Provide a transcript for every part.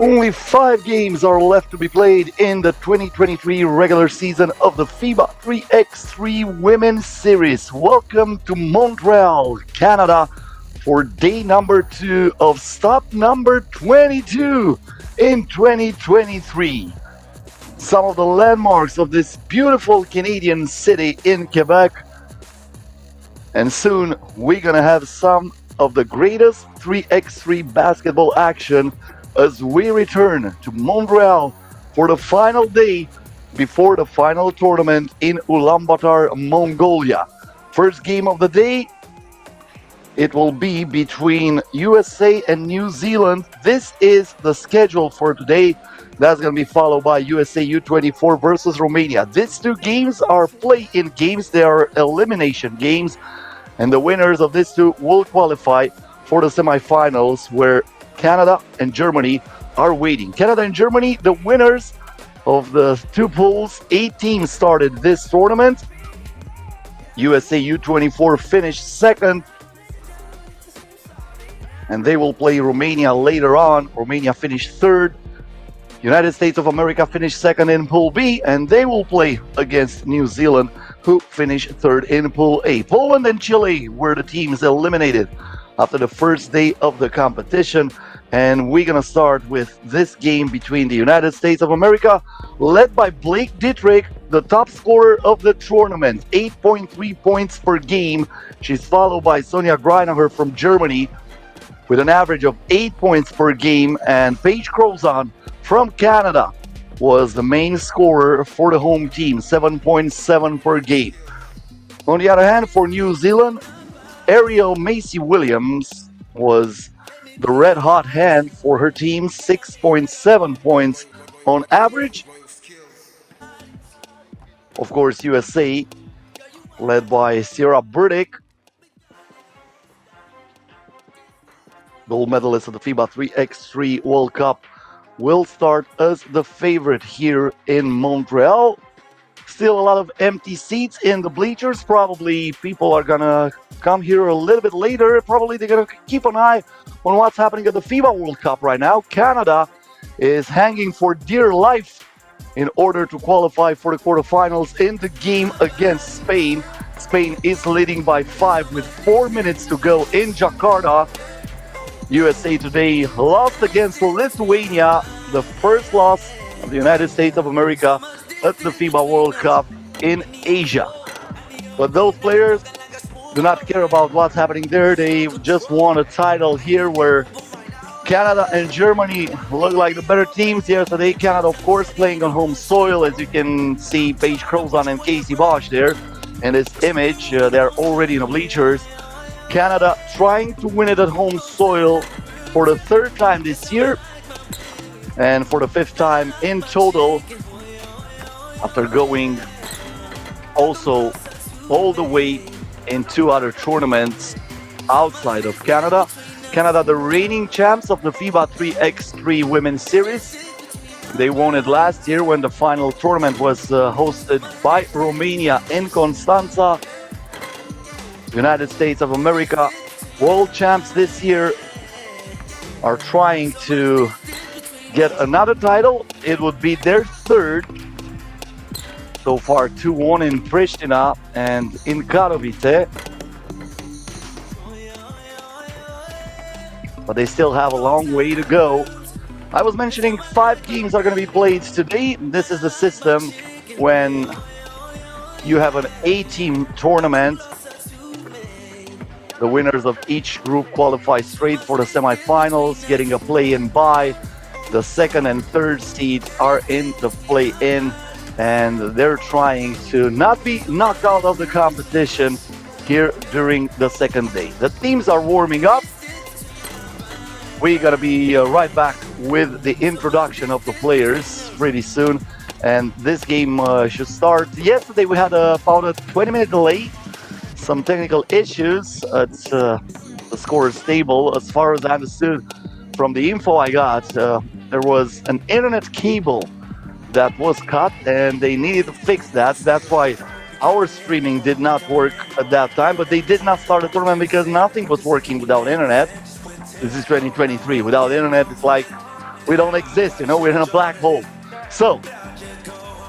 Only 5 games are left to be played in the 2023 regular season of the FIBA 3x3 Women's Series. Welcome to Montreal, Canada, for day number 2 of stop number 22 in 2023. Some of the landmarks of this beautiful Canadian city in Quebec. And soon we're going to have some of the greatest 3x3 basketball action as we return to Montreal for the final day before the final tournament in Ulaanbaatar, Mongolia. First game of the day, it will be between USA and New Zealand. This is the schedule for today. That's going to be followed by USA U24 versus Romania. These 2 games are play-in games. They are elimination games. And the winners of these 2 will qualify for the semifinals, where Canada and Germany are waiting. Canada and Germany, the winners of the 2 pools. 8 teams started this tournament. USA U24 finished second, and they will play Romania later on. Romania finished third. United States of America finished second in Pool B, and they will play against New Zealand, who finished third in Pool A. Poland and Chile were the teams eliminated after the first day of the competition. And we're going to start with this game between the United States of America, led by Blake Dietrich, the top scorer of the tournament, 8.3 points per game. She's followed by Sonja Greinacher from Germany with an average of 8 points per game. And Paige Crozon from Canada was the main scorer for the home team, 7.7 per game. On the other hand, for New Zealand, Ariel Macy Williams was the red-hot hand for her team, 6.7 points on average. Of course, USA, led by Sierra Burdick, gold medalist of the FIBA 3x3 World Cup, will start as the favorite here in Montreal. Still a lot of empty seats in the bleachers. Probably people are gonna come here a little bit later. Probably they're gonna keep an eye on what's happening at the FIBA World Cup right now. Canada is hanging for dear life in order to qualify for the quarterfinals in the game against Spain. Spain is leading by 5 with 4 minutes to go in Jakarta. USA today lost against Lithuania, the first loss of the United States of America at the FIBA World Cup in Asia. But those players do not care about what's happening there. They just won a title here, where Canada and Germany look like the better teams yesterday. Canada, of course, playing on home soil, as you can see Paige Crozon and Casey Bosch there in this image. They're already in the bleachers. Canada trying to win it at home soil for the 3rd time this year, and for the 5th time in total, after going also all the way in 2 other tournaments outside of Canada. Canada, the reigning champs of the FIBA 3x3 Women's Series. They won it last year when the final tournament was hosted by Romania in Constanța. United States of America, world champs this year, are trying to get another title. It would be their 3rd. So far, 2-1 in Pristina and in Katowice. But they still have a long way to go. I was mentioning 5 games are going to be played today. This is the system when you have an 8-team tournament. The winners of each group qualify straight for the semifinals, getting a play-in bye. The 2nd and 3rd seeds are in the play-in, and they're trying to not be knocked out of the competition here during the 2nd day. The teams are warming up. We're going to be right back with the introduction of the players pretty soon. And this game should start. Yesterday we had about a 20-minute delay. Some technical issues. The score is stable. As far as I understood from the info I got, there was an internet cable that was cut, and they needed to fix that. That's why our streaming did not work at that time, but they did not start the tournament because nothing was working without internet. This is 2023. Without internet, it's like We don't exist, we're in a black hole. So,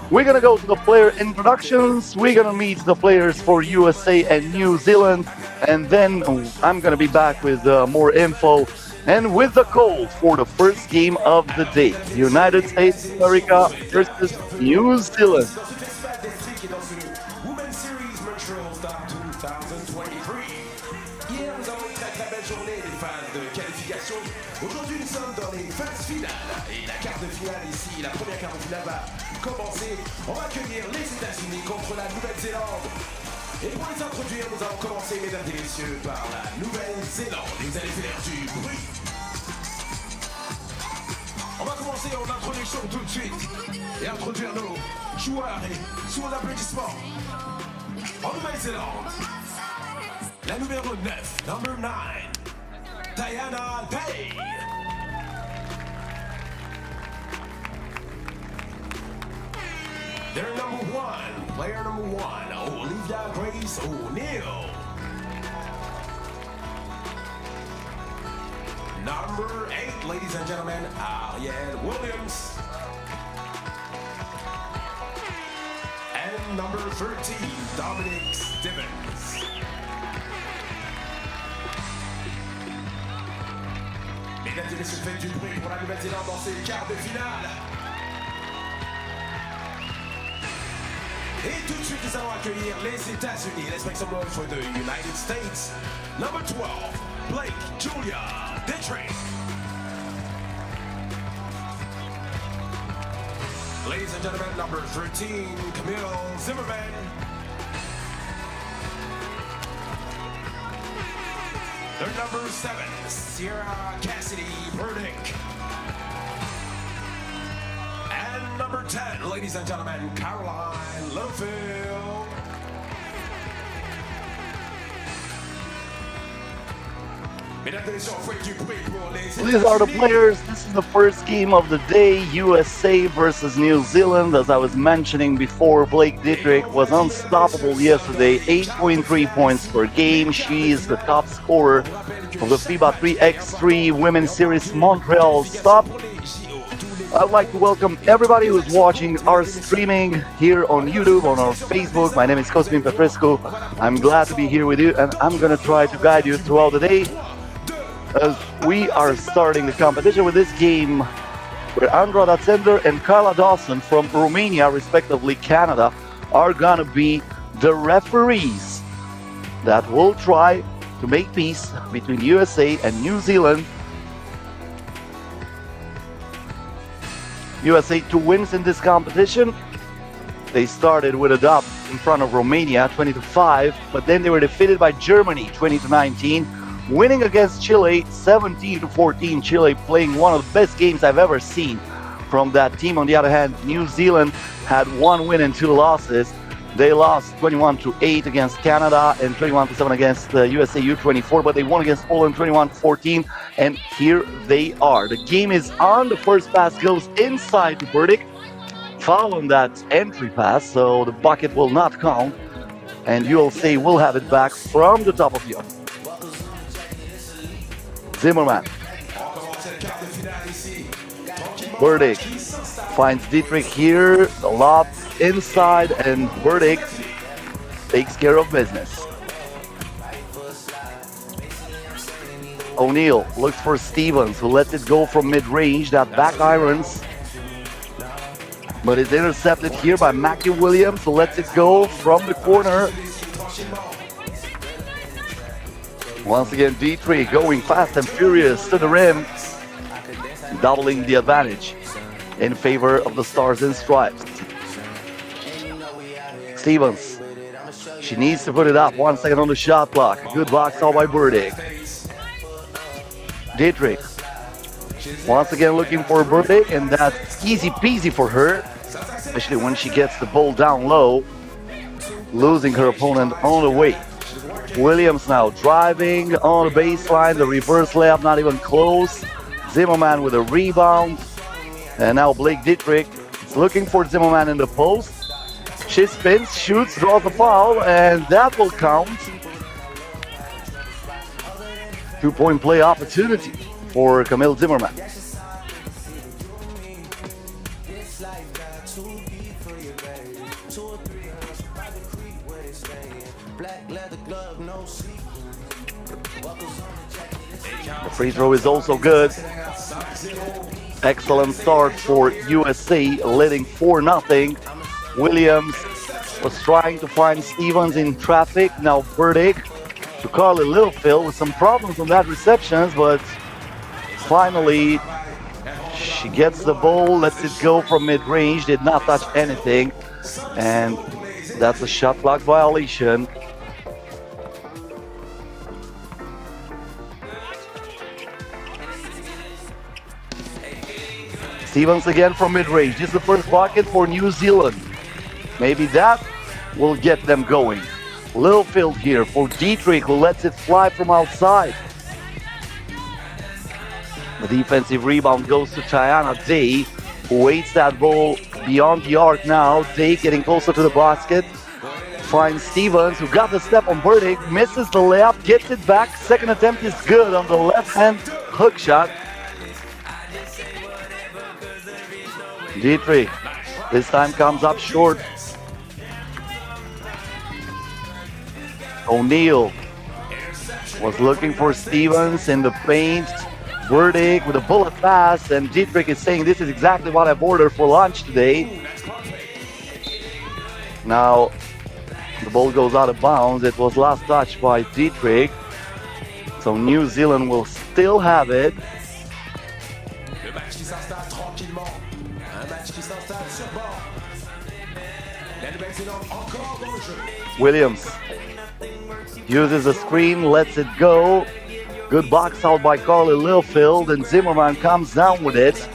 we're gonna go to the player introductions. We're gonna meet the players for USA and New Zealand, and then I'm gonna be back with more info and with the call for the first game of the day: United States of America versus New Zealand. Women's Series Montreal 2023. Hier, nous avons une très belle journée des phases de qualification. Aujourd'hui, nous sommes dans les phases finales. Et la quart de finale ici, la première quart de finale va commencer. On va accueillir les États-Unis contre la Nouvelle-Zélande. Et pour les introduire, nous allons commencer, mesdames et messieurs, par la Nouvelle-Zélande. Et vous allez faire du bruit. On va commencer en introduction tout de suite et introduire nos joueurs et sous vos applaudissements. En Nouvelle-Zélande, la numéro 9, number 9, Diana Day. Their number 1, player number 1, Olivia Grace O'Neill. Number 8, ladies and gentlemen, Ariel Williams. And number 13, Dominic Stevens. Mesdames et messieurs, faites du bruit pour la Nouvelle-Zélande dans ces quarts de finale. Et tout de suite, nous allons accueillir les États-Unis. Let's make some noise for the United States. Number 12, Blake Julia Dietrich. Ladies and gentlemen, number 13, Camille Zimmerman. Their number 7, Sierra Cassidy Burdick. And number 10, ladies and gentlemen, Caroline Littlefield. These are the players. This is the first game of the day, USA versus New Zealand. As I was mentioning before, Blake Dietrich was unstoppable yesterday, 8.3 points per game. She is the top scorer of the FIBA 3x3 Women's Series Montreal stop. I'd like to welcome everybody who's watching our streaming here on YouTube, on our Facebook. My name is Cosmin Petrescu. I'm glad to be here with you, and I'm going to try to guide you throughout the day as we are starting the competition with this game where Andrada Zender and Carla Dawson from Romania, respectively Canada, are going to be the referees that will try to make peace between USA and New Zealand. USA 2 wins in this competition. They started with a dub in front of Romania, 20-5, but then they were defeated by Germany, 20-19, winning against Chile, 17-14. Chile playing one of the best games I've ever seen from that team. On the other hand, New Zealand had 1 win and 2 losses. They lost 21-8 against Canada and 21-7 against USA U24, but they won against Poland 21-14, and here they are. The game is on. The first pass goes inside to Burdick, foul on that entry pass, so the bucket will not count, and USA will have it back from the top of the arc. Zimmerman. Burdick finds Dietrich here, the lob inside, and Burdick takes care of business. O'Neill looks for Stevens, who lets it go from mid-range. That back irons, but it's intercepted here by Mackie Williams, who lets it go from the corner. Once again, Dietrich going fast and furious to the rim, doubling the advantage in favor of the Stars and Stripes. Stevens, she needs to put it up. 1 second on the shot clock. Good block out by Burdick. Dietrich, once again looking for Burdick, and that's easy peasy for her, especially when she gets the ball down low, losing her opponent on the way. Williams now driving on the baseline, the reverse layup not even close. Zimmerman with a rebound, and now Blake Dietrich is looking for Zimmerman in the post. She spins, shoots, draws the foul, and that will count. 2-point play opportunity for Camille Zimmerman. The free throw is also good. Excellent start for USA, leading 4-0. Williams was trying to find Stevens in traffic. Now Burdick to Carly Littlefield with some problems on that receptions, but finally she gets the ball, lets it go from mid-range, did not touch anything, and that's a shot clock violation. Stevens again from mid-range. This is the first bucket for New Zealand. Maybe that will get them going. Littlefield here for Dietrich, who lets it fly from outside. The defensive rebound goes to Chayana Day, who waits that ball beyond the arc now. Day getting closer to the basket. Finds Stevens, who got the step on Burdick, misses the layup, gets it back. Second attempt is good on the left-hand hook shot. Dietrich this time comes up short. O'Neal was looking for Stevens in the paint. Burdick with a bullet pass, and Dietrich is saying this is exactly what I've ordered for lunch today. Now the ball goes out of bounds. It was last touched by Dietrich. So New Zealand will still have it. Williams uses the screen, lets it go. Good box out by Carly Littlefield, and Zimmerman comes down with it.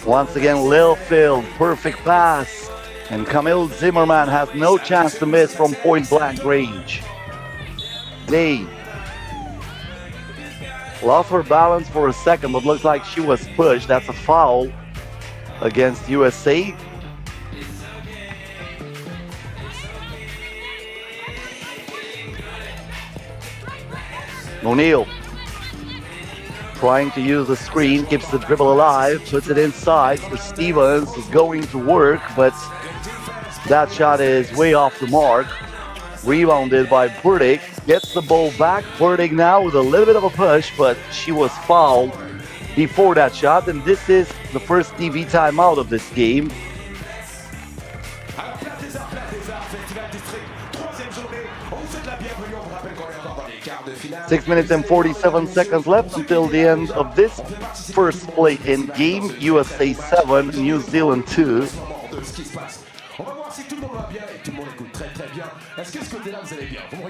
Once again, Littlefield, perfect pass. And Camille Zimmerman has no chance to miss from point-blank range. Day lost her balance for a second, but looks like she was pushed. That's a foul against USA. O'Neal trying to use the screen, keeps the dribble alive, puts it inside for Stevens, is going to work, but that shot is way off the mark. Rebounded by Burdick, gets the ball back. Burdick now with a little bit of a push, but she was fouled before that shot, and this is the first TV timeout of this game. 6 minutes and 47 seconds left until the end of this first play in game. USA 7, New Zealand 2.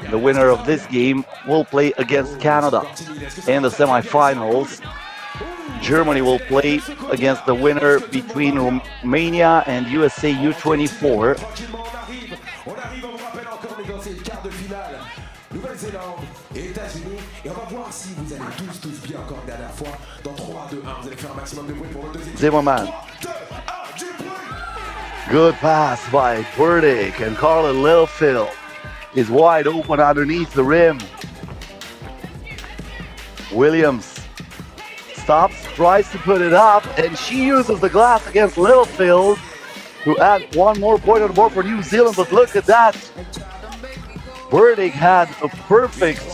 The winner of this game will play against Canada in the semifinals. Germany will play against the winner between Romania and USA U24. Nouvelle-Zélande et États-Unis. Et on va voir si vous allez tous bien encore une dernière fois. Dans 3, 2, 1, vous allez faire un maximum de bruit pour votre deuxième. Zimmerman. 3, 2, 1, du bruit. Good pass by Burdick, and Carla Littlefield is wide open underneath the rim. Williams stops, tries to put it up, and she uses the glass against Littlefield to add one more point on the board for New Zealand. But look at that. Burdick had a perfect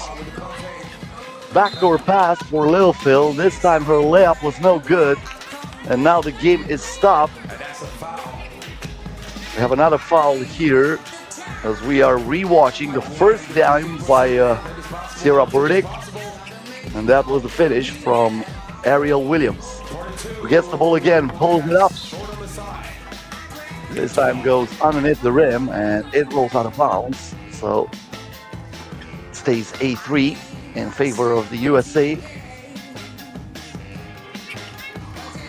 backdoor pass for Littlefield. This time her layup was no good, and now the game is stopped. We have another foul here as we are rewatching the first time by Sarah Burdick, and that was the finish from Ariel Williams, who gets the ball again, pulls it up. This time goes underneath the rim and it rolls out of bounds, so it stays A3 in favor of the USA.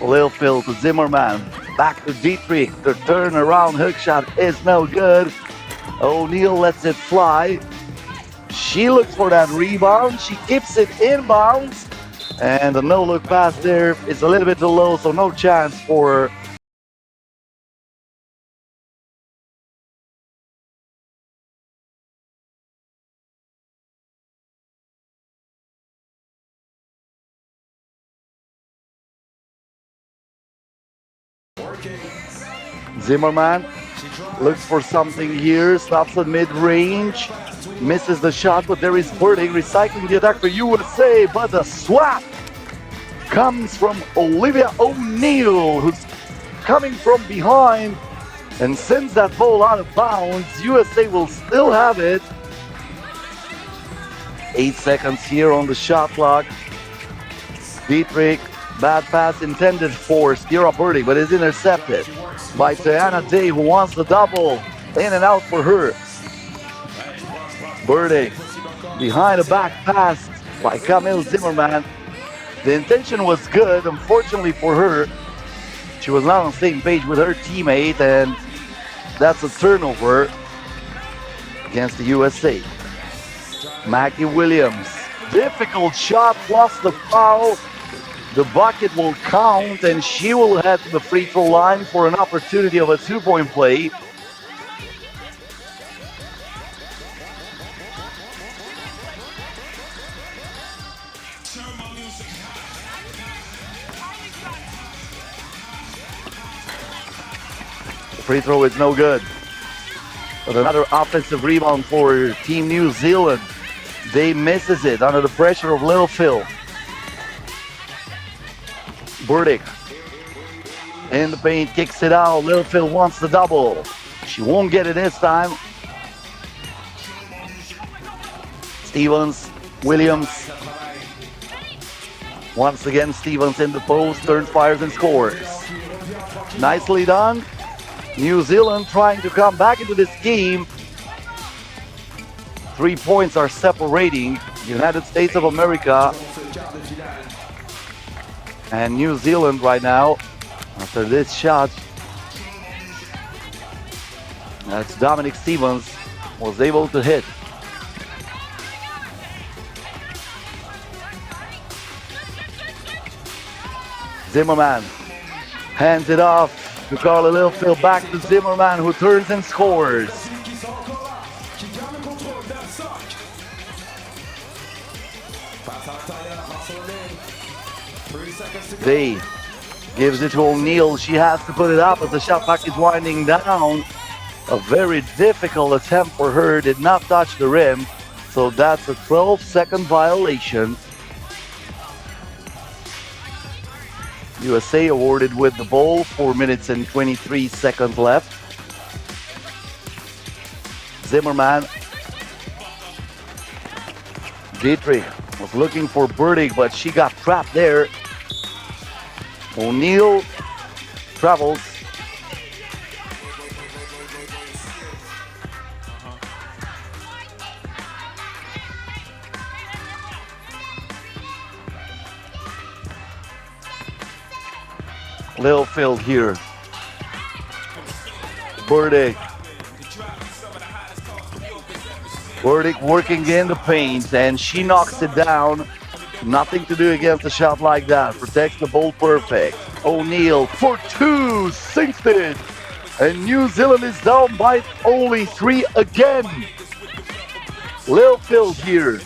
Littlefield to Zimmerman, back to Dietrich. The turnaround hook shot is no good. O'Neal lets it fly. She looks for that rebound. She keeps it inbounds. And the no-look pass there is a little bit too low, so no chance for Working. Zimmerman looks for something here, stops at mid-range, misses the shot, but there is Burdick recycling the attack for USA, but the swap comes from Olivia O'Neill, who's coming from behind and sends that ball out of bounds. USA will still have it. 8 seconds here on the shot clock. Dietrich, bad pass intended for Sierra Burdick, but is intercepted by Tiana Day, who wants the double. In and out for her. Burdick behind a back pass by Camille Zimmerman. The intention was good. Unfortunately for her, she was not on the same page with her teammate, and that's a turnover against the USA. Maggie Williams, difficult shot plus the foul. The bucket will count, and she will head to the free throw line for an opportunity of a 2-point play. Free throw is no good. But another offensive rebound for Team New Zealand. They misses it under the pressure of Little Phil. Burdick in the paint, kicks it out. Little Phil wants the double. She won't get it this time. Stevens, Williams. Once again, Stevens in the post, turns, fires, and scores. Nicely done. New Zealand trying to come back into this game. 3 points are separating United States of America and New Zealand right now. After this shot, that's Dominic Stevens, was able to hit. Zimmerman hands it off to Carla Littlefield, back to Zimmerman, who turns and scores. Day gives it to O'Neill. She has to put it up as the shot clock is winding down. A very difficult attempt for her, did not touch the rim. So that's a 12-second violation. USA awarded with the ball, 4 minutes and 23 seconds left. Zimmerman. Dietrich was looking for Burdick, but she got trapped there. O'Neill travels. Littlefield here. Burdick. Burdick working in the paint, and she knocks it down. Nothing to do against a shot like that. Protects the ball perfect. O'Neill for two, sinks it. And New Zealand is down by only 3 again. Littlefield here.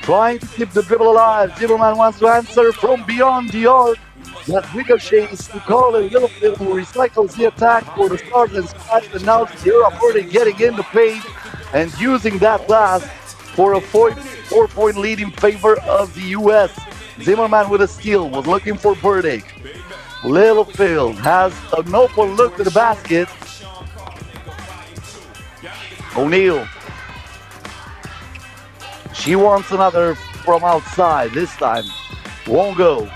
Trying to keep the dribble alive. Zimmerman wants to answer from beyond the arc. That ricochets to Carla Littlefield, who recycles the attack for the Stars and Stripes, and now Sierra Burdick getting in the paint and using that glass for a 4-point lead in favor of the US. Zimmerman with a steal, was looking for Burdick. Littlefield has an open look to the basket. O'Neill. She wants another from outside. This time won't go.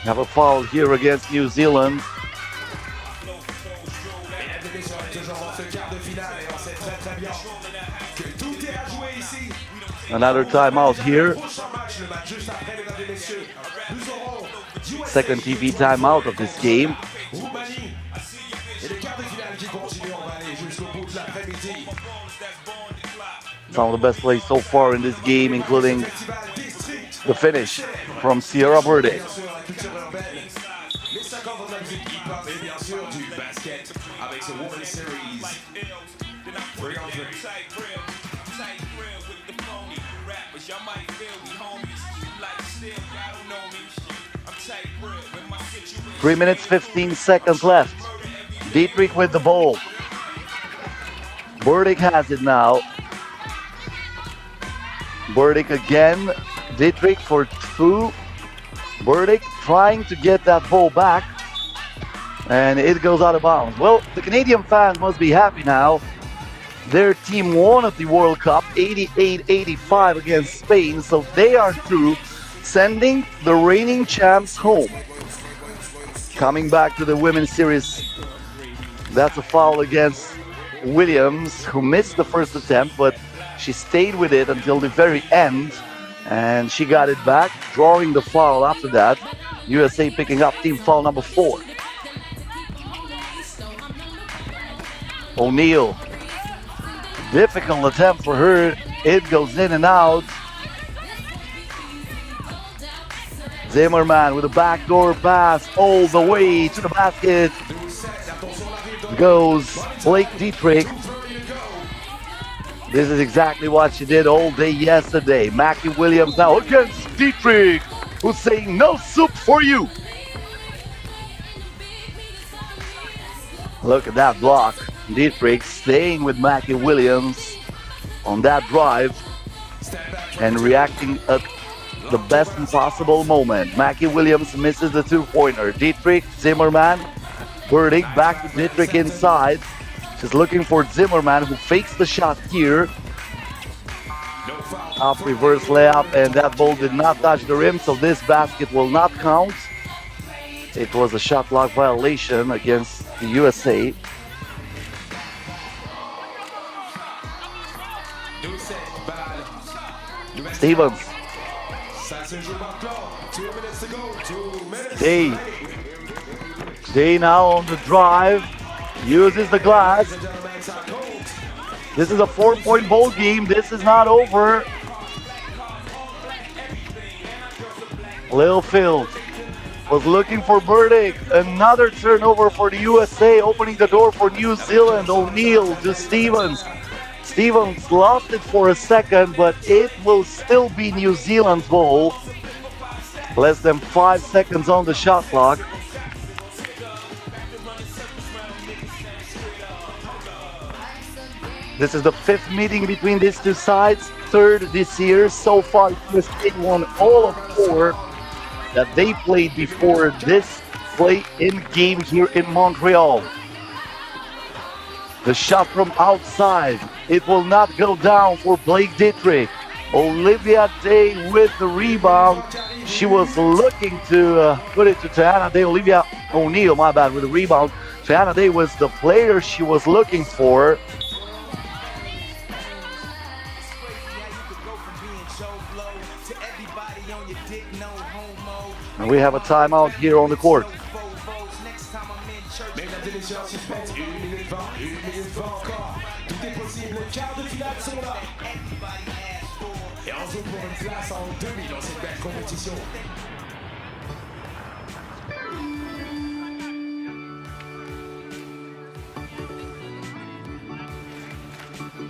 Have a foul here against New Zealand. Another timeout here. Second TV timeout of this game. Some of the best plays so far in this game, including the finish from Sierra Burdick. 3 minutes, 15 seconds left. Dietrich with the ball. Burdick has it now. Burdick again. Dietrich for two. Burdick trying to get that ball back. And it goes out of bounds. Well, the Canadian fans must be happy now. Their team won at the World Cup 88-85 against Spain, so they are through, sending the reigning champs home. Coming back to the women's series, that's a foul against Williams, who missed the first attempt, but she stayed with it until the very end, and she got it back, drawing the foul after that. USA picking up team foul number 4. O'Neal. Difficult attempt for her. It goes in and out. Zimmerman with a backdoor pass all the way to the basket. Goes Blake Dietrich. This is exactly what she did all day yesterday. Mackie Williams now against Dietrich, who's saying no soup for you. Look at that block. Dietrich staying with Mackie Williams on that drive and reacting at the best possible moment. Mackie Williams misses the two-pointer. Dietrich, Zimmerman, Burdick back to Dietrich inside. She's looking for Zimmerman, who fakes the shot here. Up reverse layup, and that ball did not touch the rim, so this basket will not count. It was a shot clock violation against the USA. Stevens. Day now on the drive. Uses the glass. This is a 4-point ball game. This is not over. Littlefield was looking for Burdick. Another turnover for the USA, opening the door for New Zealand. O'Neal to Stevens. Stevens lost it for a second, but it will still be New Zealand's ball. Less than 5 seconds on the shot clock. This is the 5th meeting between these two sides, 3rd this year. So far, USA won all of 4 that they played before this play-in game here in Montreal. The shot from outside, it will not go down for Blake Dietrich. Olivia Day with the rebound. She was looking to put it to Tiana Day. Olivia O'Neal, my bad, with the rebound. Tiana Day was the player she was looking for. And we have a timeout here on the court.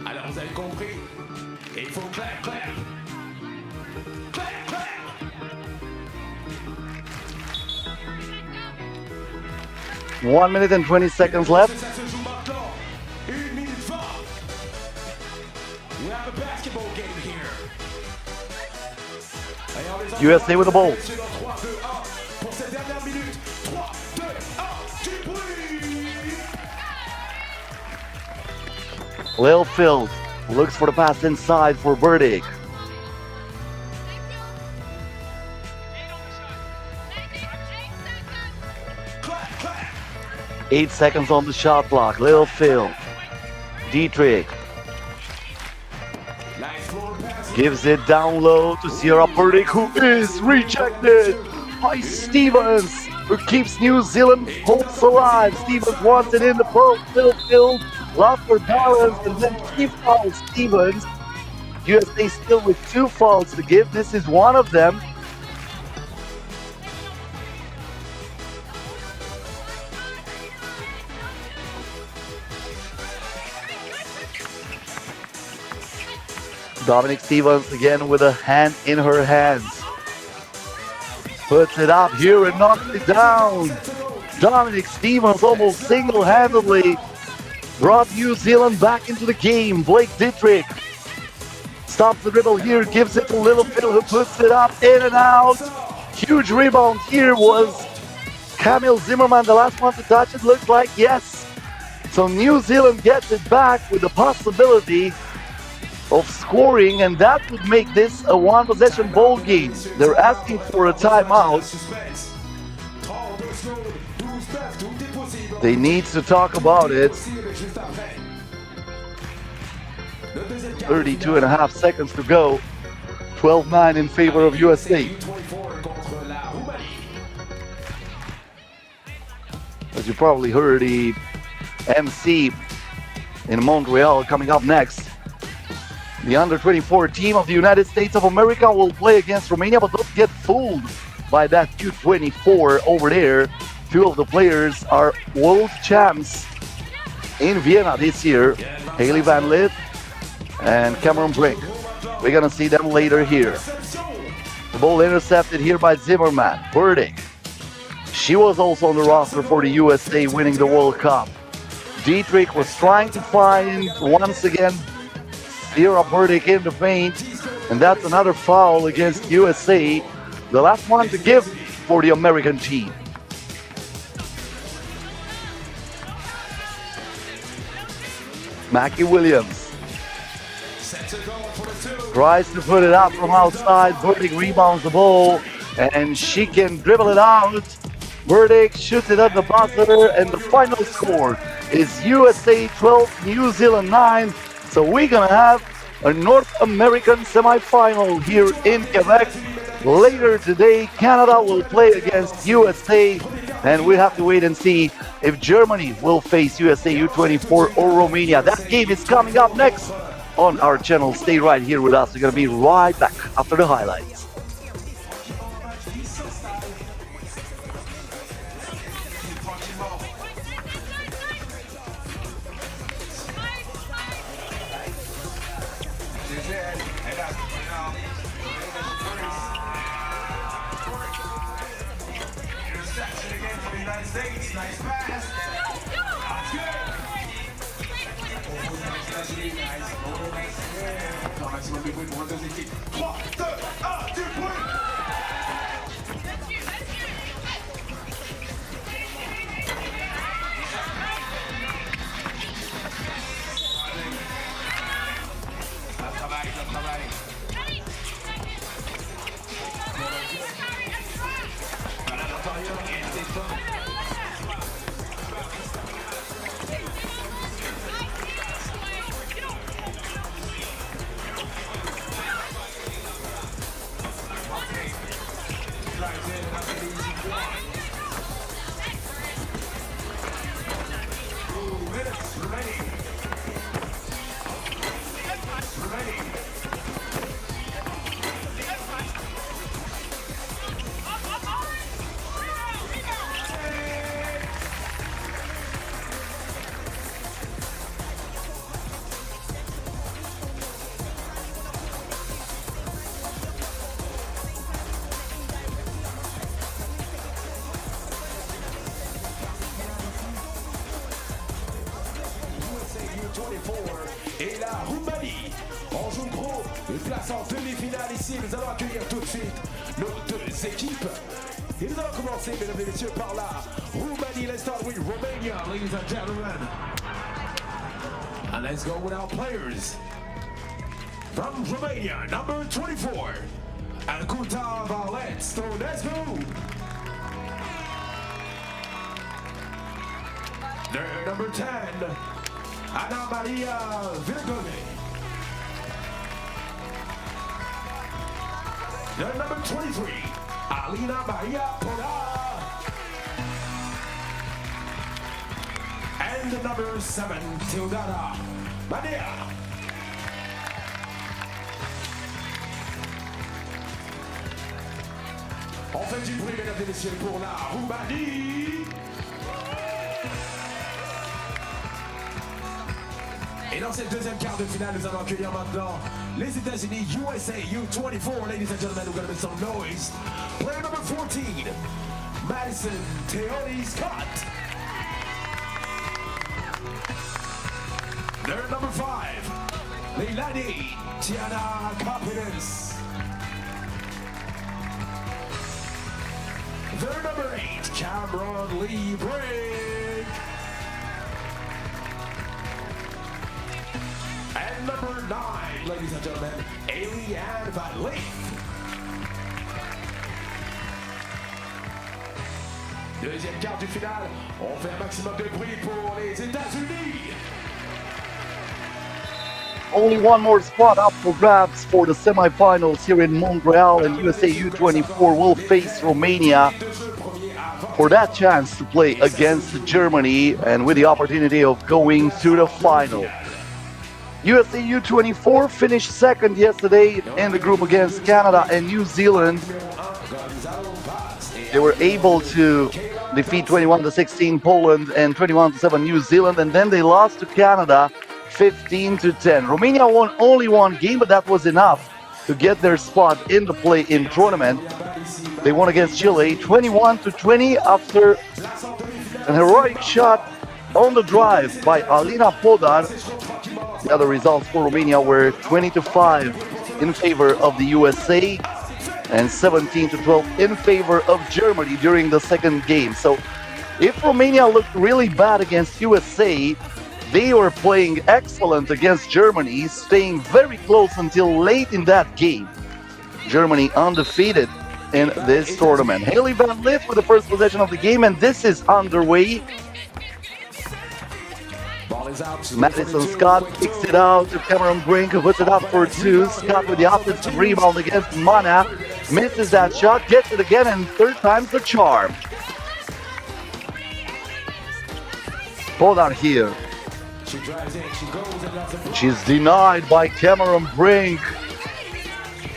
Alors vous avez compris, il faut clair, clair. Clair, clair. 1 minute and 20 seconds left. USA with the ball. Littlefield looks for the pass inside for Burdick. Eight seconds on the shot clock. Littlefield. Dietrich gives it down low to Sierra Burdick, who is rejected by Stevens, who keeps New Zealand hopes alive. Stevens wants it in the post. Littlefield lost her balance and then she fouls Stevens. USA still with 2 fouls to give. This is one of them. Dominic Stevens again with a hand in her hands. Puts it up here and knocks it down. Dominic Stevens almost single-handedly brought New Zealand back into the game. Blake Dietrich stops the dribble here, gives it to Littlefield, who puts it up, in and out. Huge rebound here was Camille Zimmerman, the last one to touch it, looks like, yes. So New Zealand gets it back with the possibility of scoring, and that would make this a one-possession ball game. They're asking for a timeout. They need to talk about it. 32 and a half seconds to go. 12-9 in favor of USA. As you probably heard, the MC in Montreal coming up next. The under-24 team of the United States of America will play against Romania, but don't get fooled by that U24 over there. Two of the players are world champs in Vienna this year, Haley Van Lith and Cameron Brink. We're gonna see them later here. The ball intercepted here by Zimmerman. Burdick. She was also on the roster for the USA winning the World Cup. Dietrich was trying to find, once again, Sierra Burdick in the paint, and that's another foul against USA. The last one to give for the American team. Mackie Williams tries to put it up from outside. Burdick rebounds the ball, and she can dribble it out. Burdick shoots it at the buzzer, and the final score is USA 12, New Zealand 9. So we're gonna have a North American semifinal here in Quebec. Later today, Canada will play against USA, and we'll have to wait and see if Germany will face USA U24 or Romania. That game is coming up next on our channel. Stay right here with us. We're going to be right back after the highlights. Nice pass. Maximum de bruit pour les deux équipes. 3, 2, 1, du bruit. Ça travaille, ça travaille. Voilà l'intérieur et le défense. Et la Roumanie, on joue gros, une place en demi-finale ici. Nous allons accueillir tout de suite nos deux équipes. Et nous allons commencer, mesdames et messieurs, par la Roumanie. Let's start with Romania, ladies and gentlemen. And let's go with our players. From Romania, number 24, Ancuta Valets-Tonescu. Their number 10, Ana Maria Virgone. Their number 23, Alina Maria Pola. And the number 7, Teodora Madea. On fait du bruit, mesdames et messieurs, pour la Roumanie. Et dans cette deuxième quart de finale, nous allons accueillir maintenant Les États-Unis, USA U24, ladies and gentlemen, we're going to make some noise. Player number 14, Madison Teoni Scott. Player number 5, Leilani Tiana Confidence. Player number 8, Cameron Lee Brigg. And number 9, ladies and gentlemen, Eliane Van Leef. Deuxième quart du final, on fait un maximum de bruit pour les États-Unis. Only one more spot up for grabs for the semifinals here in Montreal, and USA U24 will face Romania for that chance to play against Germany and with the opportunity of going to the final. USA U24 finished second yesterday in the group against Canada and New Zealand. They were able to defeat 21-16 Poland and 21-7 New Zealand, and then they lost to Canada 15-10. Romania won only one game, but that was enough to get their spot in the play-in tournament. They won against Chile 21-20 after an heroic shot on the drive by Alina Podar. The other results for Romania were 20-5 in favor of the USA and 17-12 in favor of Germany during the second game. So if Romania looked really bad against USA, they were playing excellent against Germany, staying very close until late in that game. Germany undefeated in this tournament. Haley Van Lith with the first possession of the game, and this is underway. Madison Scott kicks it out to Cameron Brink, who puts it up for two. Scott with the offensive rebound against Mana. Misses that shot, gets it again, and third time's the charm. Podar here. She's denied by Cameron Brink.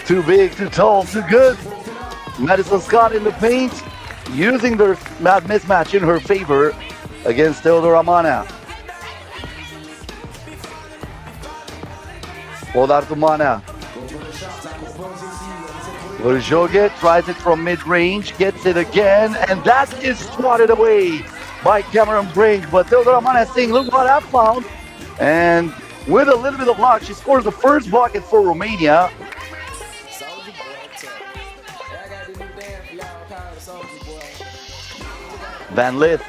Too big, too tall, too good. Madison Scott in the paint, using their mismatch in her favor against Teodora Mana. Podar to Mana. Verjoge tries it from mid-range, gets it again, and that is swatted away by Cameron Brink. But Teodora Mana is saying, look what I found. And with a little bit of luck, she scores the first bucket for Romania. Van Lith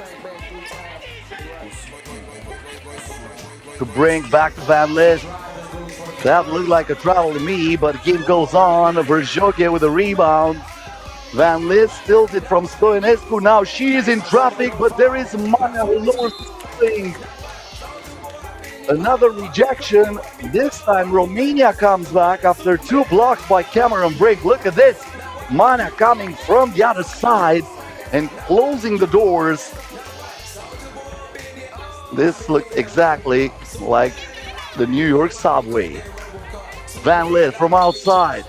to Brink, back to Van Lith. That looked like a travel to me, but the game goes on. Verjoge with a rebound. Van Lith steals it from Stoinescu. Now she is in traffic, but there is Mana who lowers the thing. Another rejection. This time Romania comes back after two blocks by Cameron Brink. Look at this. Mana coming from the other side and closing the doors. This looked exactly like the New York subway. Van Lith from outside.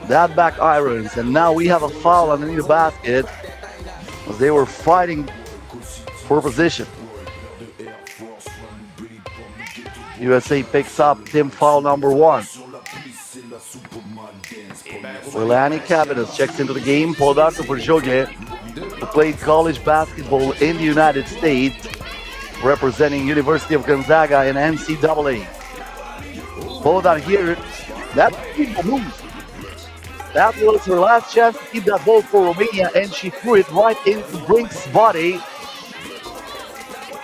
That back irons, and now we have a foul underneath the basket as they were fighting for position. USA picks up team foul number 1. Leilani Cabinets checks into the game. Podar to Verjoge, who played college basketball in the United States, representing University of Gonzaga in NCAA. Podar here, that move. That was her last chance to keep that ball for Romania, and she threw it right into Brink's body.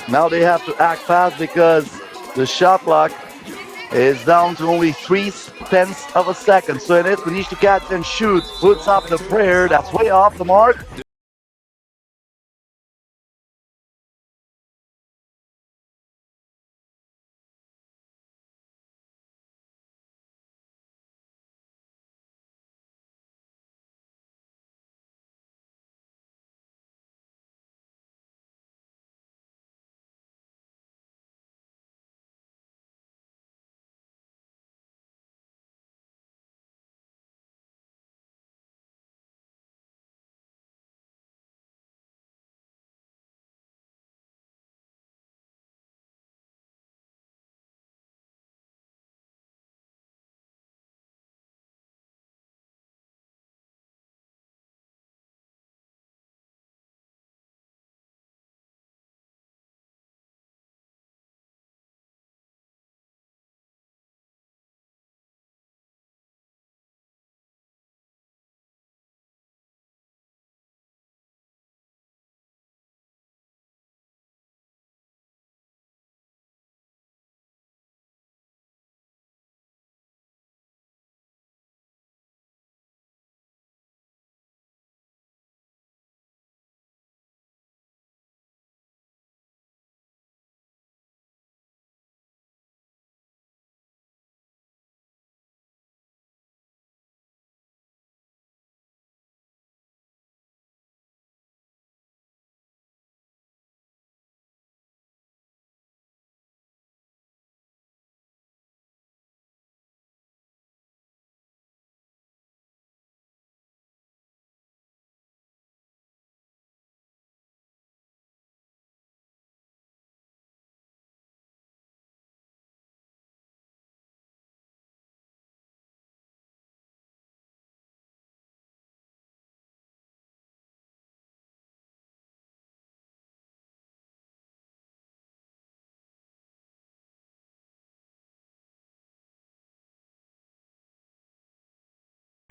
Now they have to act fast because the shot clock is down to only 3/10 of a second. So it is Manish to catch and shoot, puts up the prayer, that's way off the mark.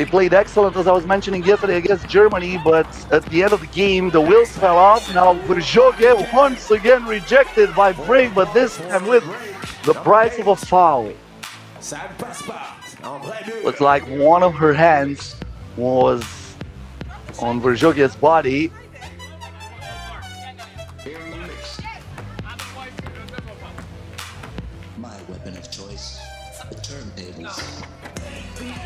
They played excellent, as I was mentioning yesterday, against Germany, but at the end of the game, the wheels fell off. Now Verjoge once again rejected by Brink, but this time with the price of a foul. Looks like one of her hands was on Verjoge's body. My weapon of choice, the turntables.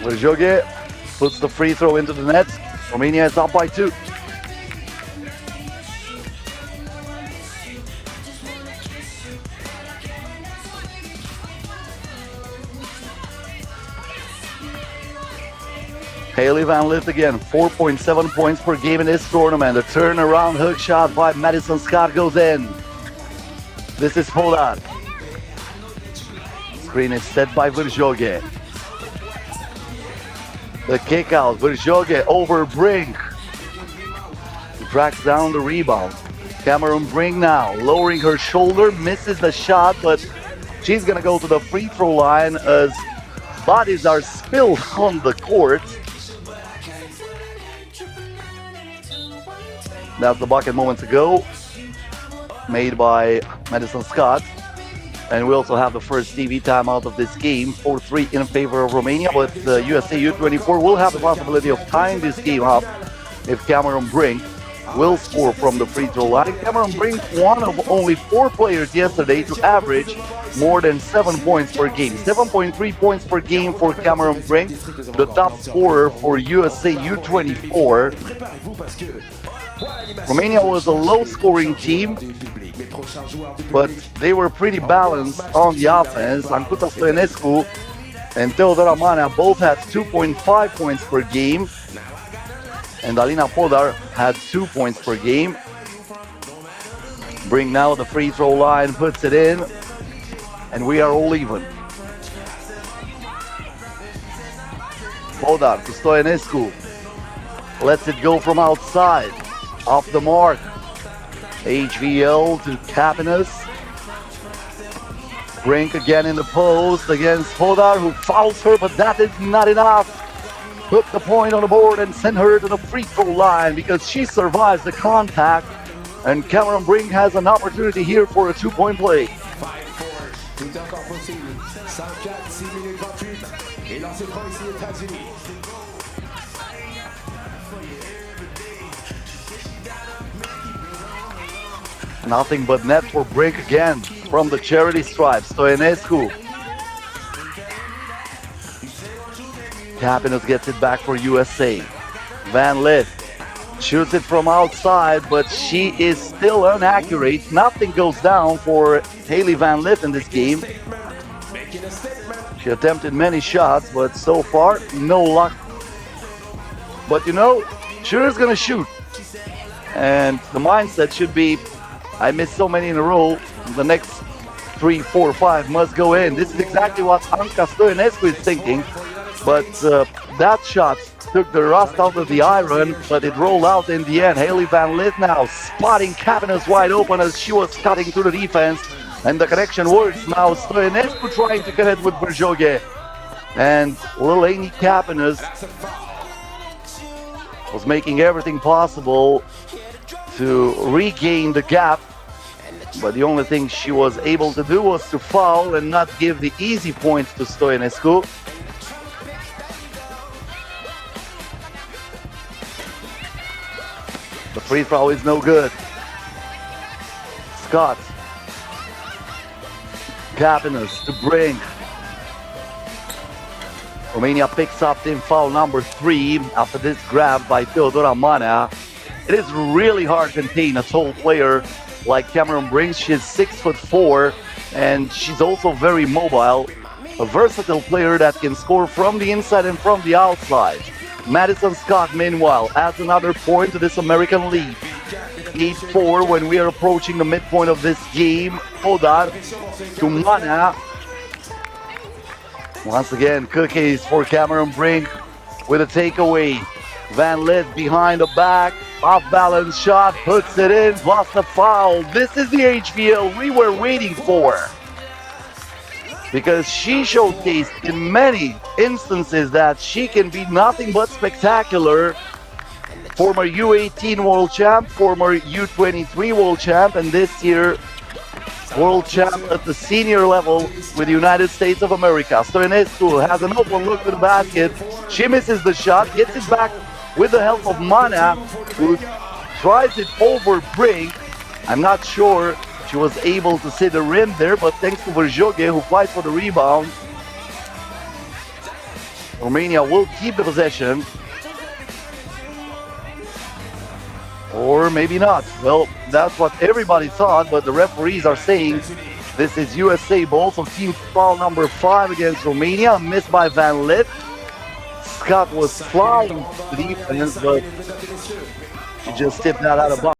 Verjoge puts the free throw into the net. Romania is up by 2. Hailey Van Lith again, 4.7 points per game in this tournament. The turnaround hook shot by Madison Scott goes in. This is Pollard. Screen is set by Verjoge. The kick out, Verjoge over Brink. He tracks down the rebound. Cameron Brink now, lowering her shoulder, misses the shot, but she's gonna go to the free throw line as bodies are spilled on the court. That's the bucket moments ago, made by Madison Scott. And we also have the first TV timeout of this game, 4-3 in favor of Romania, but the USA U24 will have the possibility of tying this game up if Cameron Brink will score from the free throw line. Cameron Brink, one of only 4 players yesterday to average more than 7 points per game. 7.3 points per game for Cameron Brink, the top scorer for USA U24. Romania was a low-scoring team, but they were pretty balanced on the offense. Ancuta Stoinescu and Teodora Manea both had 2.5 points per game, and Alina Podar had 2 points per game. Bring now the free throw line, puts it in, and we are all even. Podar to Stoinescu, lets it go from outside, off the mark. HVL to Kapanos. Brink again in the post against Podar, who fouls her, but that is not enough. Put the point on the board and send her to the free throw line because she survives the contact. And Cameron Brink has an opportunity here for a 2-point play. 5-4, tout est encore possible. 104, 6 minutes 28. Et lancé franc ici, États-Unis. Nothing but net for Brink again from the charity stripe. Stoinescu. Kapanos gets it back for USA. Van Lith shoots it from outside, but she is still inaccurate. Nothing goes down for Hailey Van Lith in this game. She attempted many shots, but so far, no luck. But you know, sure is gonna shoot. And the mindset should be, I missed so many in a row, the next 3, 4, 5 must go in. This is exactly what Anca Stoinescu is thinking. But that shot took the rust out of the iron, but it rolled out in the end. Hailey Van Lith now spotting Kapanos wide open as she was cutting through the defense. And the connection works. Now Stoinescu trying to connect with Verjoge. And little Amy Kapanos was making everything possible to regain the gap, but the only thing she was able to do was to foul and not give the easy points to Stoinescu. The free throw is no good. Scott. Kapanos to Brink. Romania picks up team foul number 3 after this grab by Teodora Manea. It is really hard to contain a tall player like Cameron Brink. She's 6'4", and she's also very mobile. A versatile player that can score from the inside and from the outside. Madison Scott, meanwhile, adds another point to this American lead. 8-4 when we are approaching the midpoint of this game. Podar to Manea. Once again, cookies for Cameron Brink with a takeaway. Van Lith behind the back. Off-balance shot, puts it in, lost the foul. This is the HVL we were waiting for. because she showcased in many instances that she can be nothing but spectacular. Former U18 world champ, former U23 world champ, and this year world champ at the senior level with the United States of America. Stoinescu has an open look to the basket. She misses the shot, gets it back with the help of Mana, who tries it over Brink. I'm not sure she was able to see the rim there, but thanks to Verjoge, who fights for the rebound. Romania will keep the possession. Or maybe not. Well, that's what everybody thought, but the referees are saying this is USA ball, so team foul number 5 against Romania, missed by Van Lith. Scott was flying to the defense, but he just tipped that out of bounds.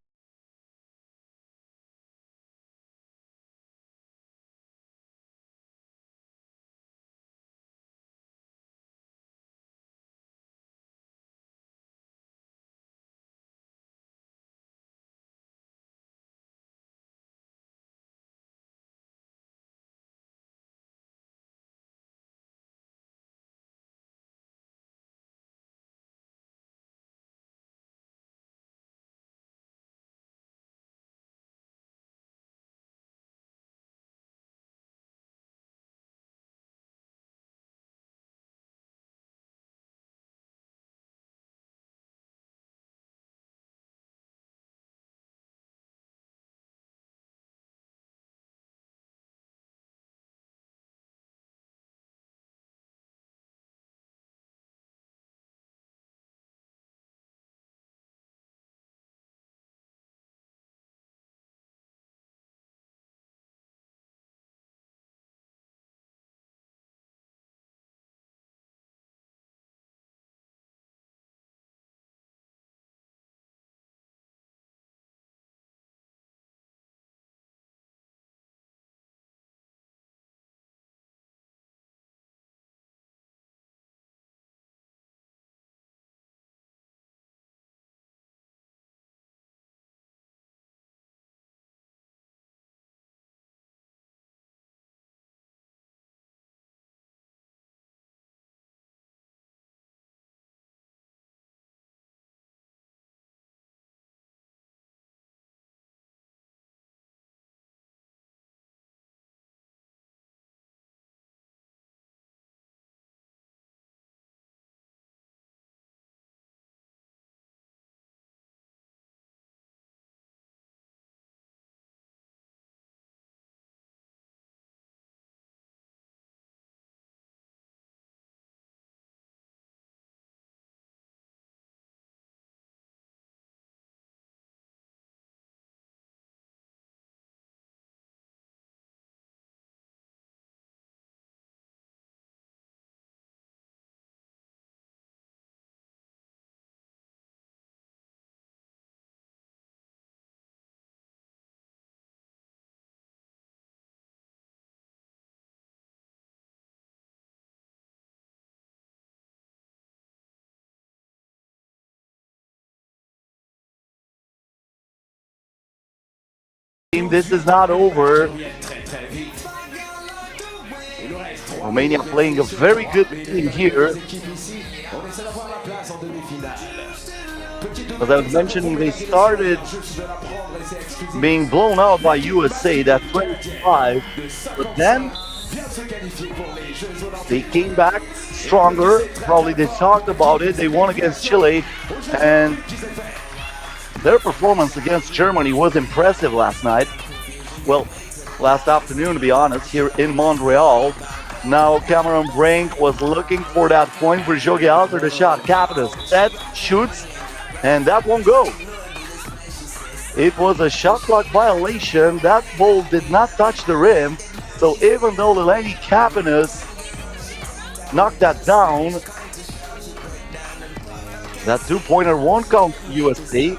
This is not over. Romania playing a very good team here. As I was mentioning, they started being blown out by USA, that 25, but then they came back stronger. Probably they talked about it. They won against Chile, and their performance against Germany was impressive last night. Well, last afternoon, to be honest, here in Montreal. Now Cameron Brink was looking for that point. Verjoge altered the shot. Capitas set, shoots, and that won't go. It was a shot clock violation. That ball did not touch the rim. So even though Lelani Capitas knocked that down, that two-pointer won't count for USA.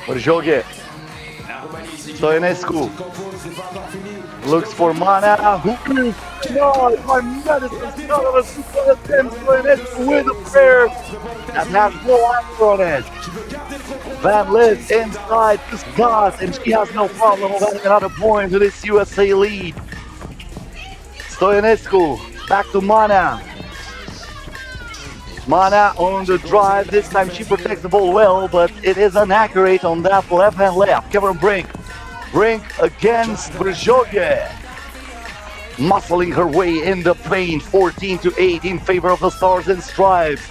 Verjoge Stoyanescu looks for Mana. Who is not by Madison Scott on a super attempt. Stoyanescu with a prayer that has no answer on it. Van Lith inside to Scott, and she has no problem of adding another point to this USA lead. Stoyanescu back to Mana. Mana on the drive. This time she protects the ball well, but it is inaccurate on that left-hand layup. Cameron Brink against Brzoge. Muscling her way in the paint, 14-8 in favor of the Stars and Stripes.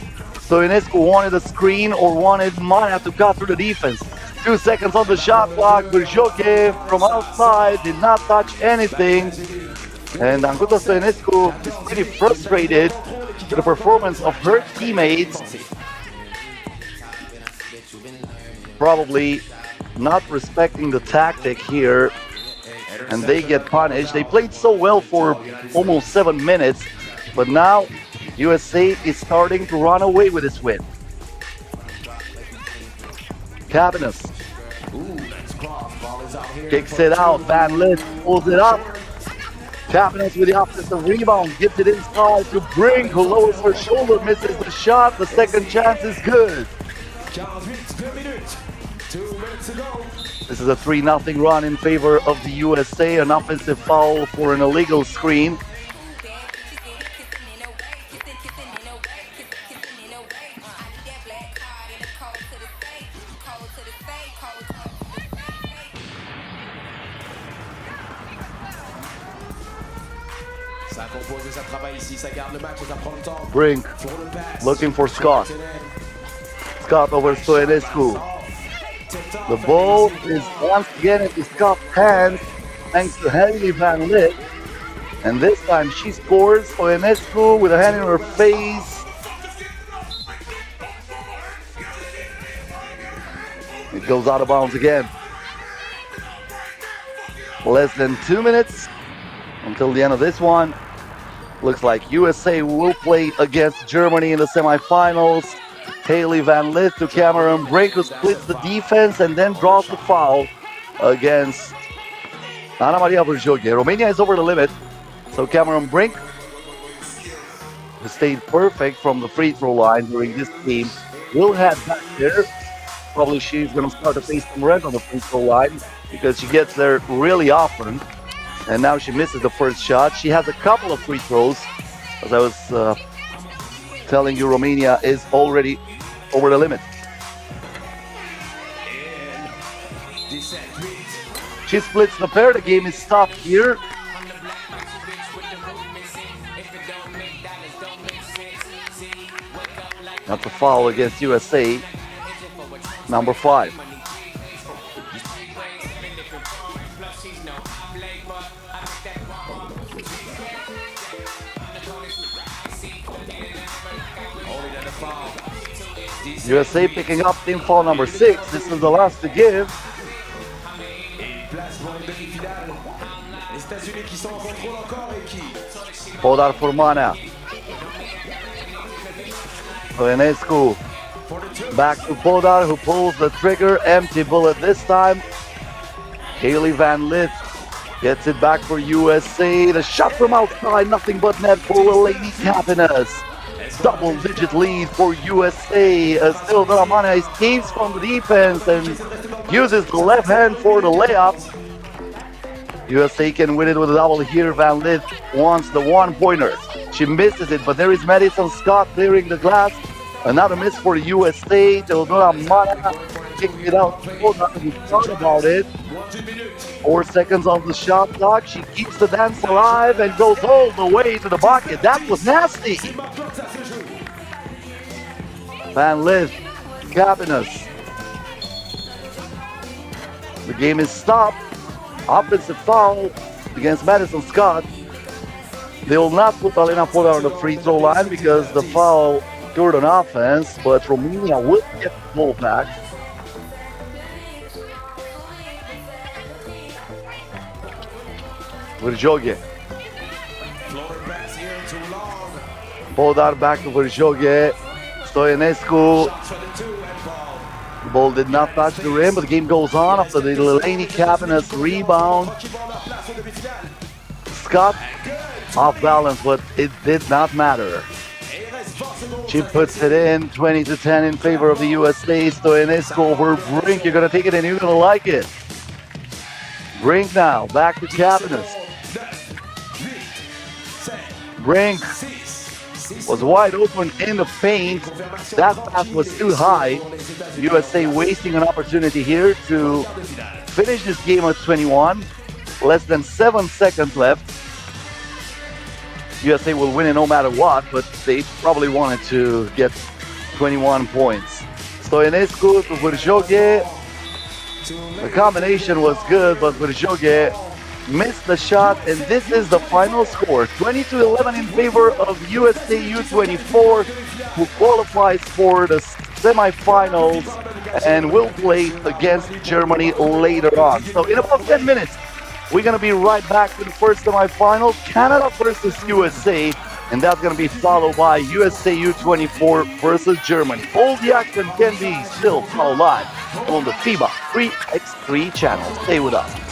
Stoyanescu wanted a screen or wanted Mana to cut through the defense. 2 seconds on the shot clock. Brzoge from outside did not touch anything. And Anguta Stoyanescu is pretty frustrated with the performance of her teammates. Probably not respecting the tactic here, and they get punished. They played so well for almost 7 minutes, but now USA is starting to run away with this win. Cabanas kicks it out. Van Lith pulls it up. Cabanas with the offensive rebound, gives it inside to Brink, who lowers her shoulder, misses the shot. The second chance is good. This is a 3-0 run in favor of the USA. An offensive foul for an illegal screen. Brink looking for Scott. Scott over Stoyanescu. The ball is once again in Scott's hands thanks to Haley Van Lith. And this time she scores. Stoyanescu with a hand in her face. It goes out of bounds again. Less than 2 minutes until the end of this one. Looks like USA will play against Germany in the semifinals. Haley Van Lith to Cameron Brink, who splits the defense and then draws the foul against Ana Maria Brzoge. Romania is over the limit, so Cameron Brink, who stayed perfect from the free throw line during this game, will head back there. Probably she's going to start to face some red on the free throw line because she gets there really often. And now she misses the first shot. She has a couple of free throws. As I was telling you, Romania is already over the limit. She splits the pair. The game is stopped here. That's a foul against USA. Number 5. USA picking up team foul number 6. This is the last to give. Podar for Mana. Stoyanescu back to Podar, who pulls the trigger. Empty bullet this time. Haley Van Lith gets it back for USA. The shot from outside, nothing but net for Lady Cabanas. Double-digit lead for USA. Still Mana escapes from the defense and uses the left hand for the layup. USA can win it with a double here. Van Lith wants the one-pointer. She misses it, but there is Madison Scott clearing the glass. Another miss for USA. Teodora Mana kicking it out. We thought about it. 4 seconds on the shot clock. She keeps the dance alive and goes all the way to the bucket. That was nasty. Van Lith, Cabanas. The game is stopped. Offensive foul against Madison Scott. They will not put Alena Podar on the free throw line because the foul occurred on offense, but Romania will get the ball back. Brzoge. Podar back to Brzoge. Stoyanescu The ball did not touch the rim, but the game goes on after the Delaney Cabinets rebound. Scott off balance, but it did not matter. She puts it in, 20-10 in favor of the USA. Stoyanescu over Brink. You're going to take it and you're going to like it. Brink now, back to Cabinets. Brink was wide open in the paint. That pass was too high. USA wasting an opportunity here to finish this game at 21. Less than 7 seconds left. USA will win it no matter what, but they probably wanted to get 21 points. Stoyanescu to Verjoge. The combination was good, but Verjoge missed the shot, and this is the final score. 20-11 in favor of USA U24, who qualifies for the semifinals and will play against Germany later on. So in about 10 minutes, we're going to be right back to the first semifinal, Canada versus USA, and that's going to be followed by USA U24 versus Germany. All the action can be still followed live on the FIBA 3x3 channel. Stay with us.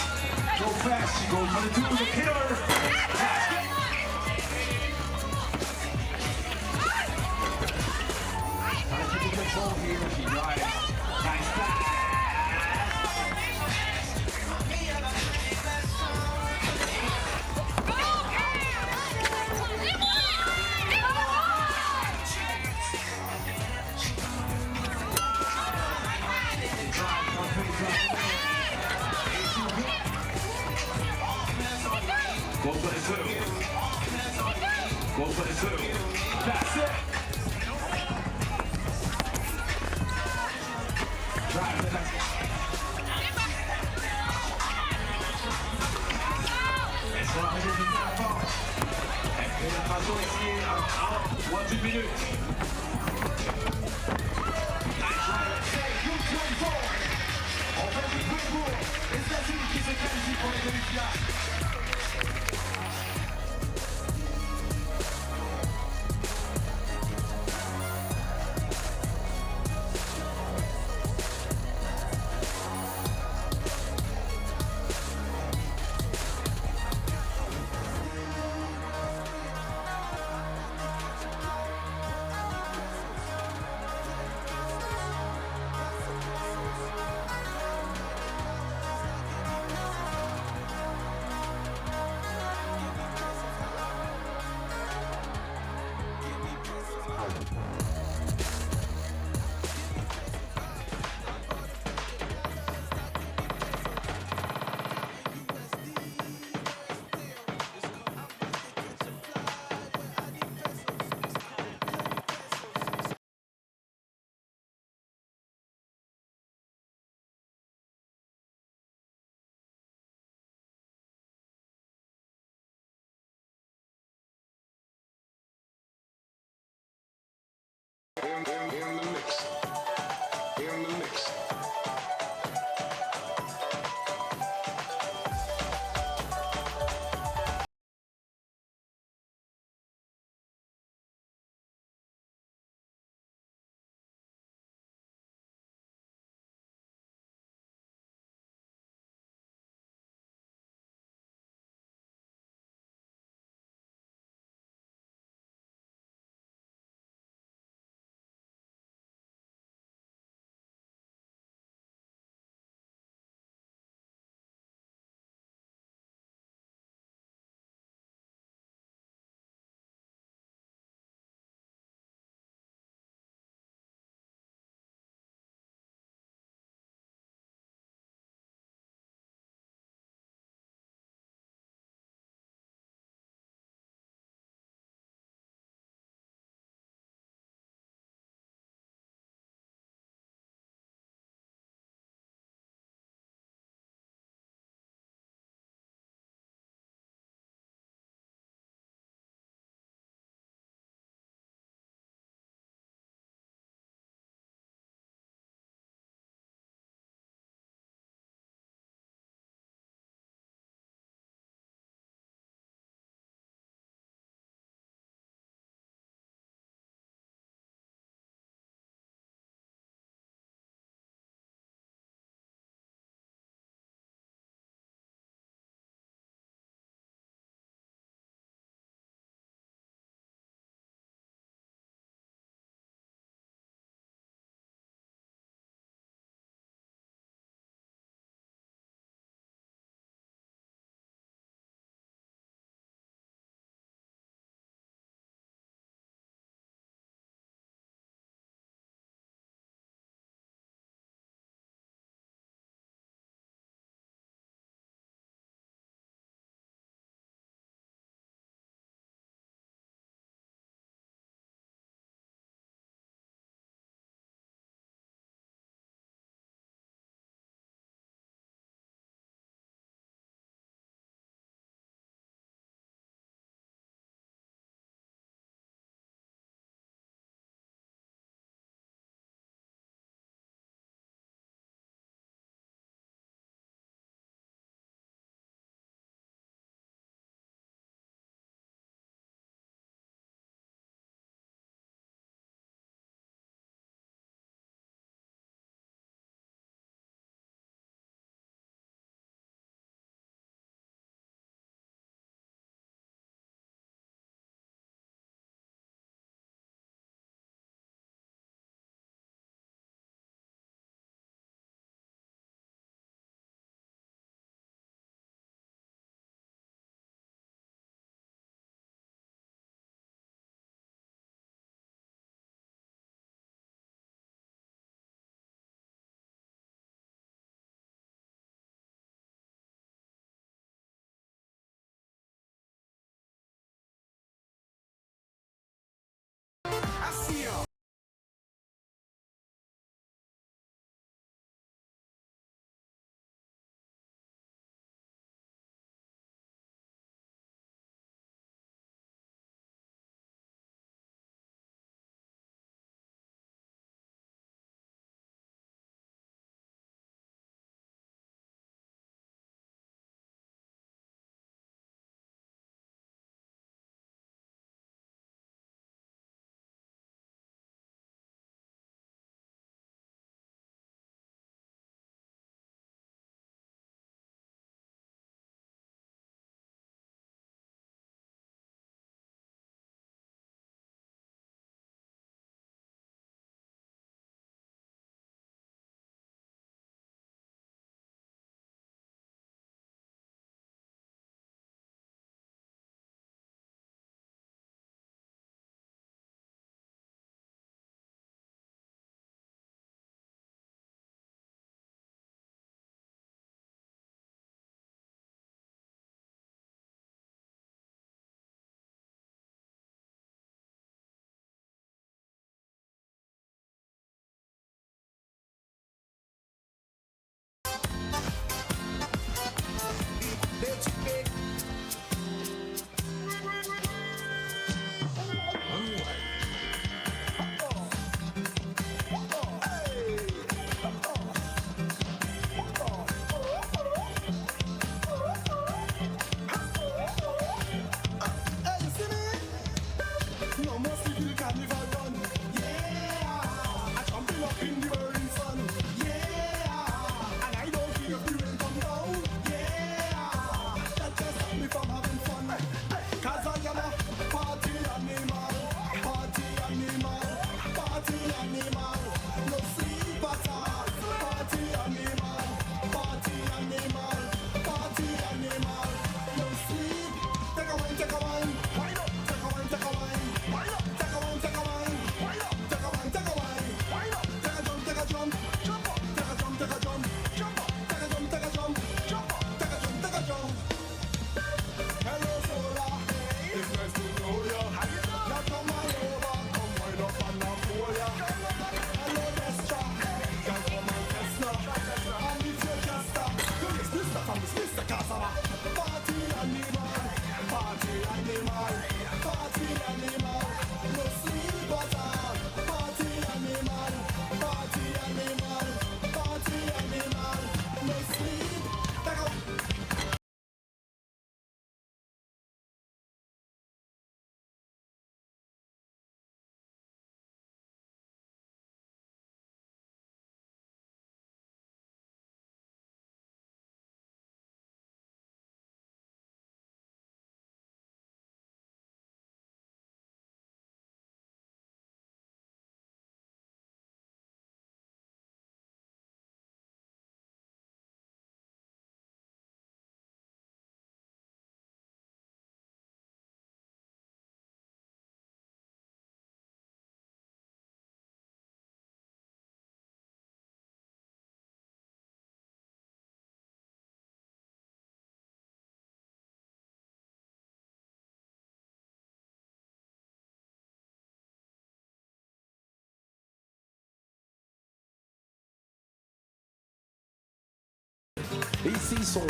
Et ici, sont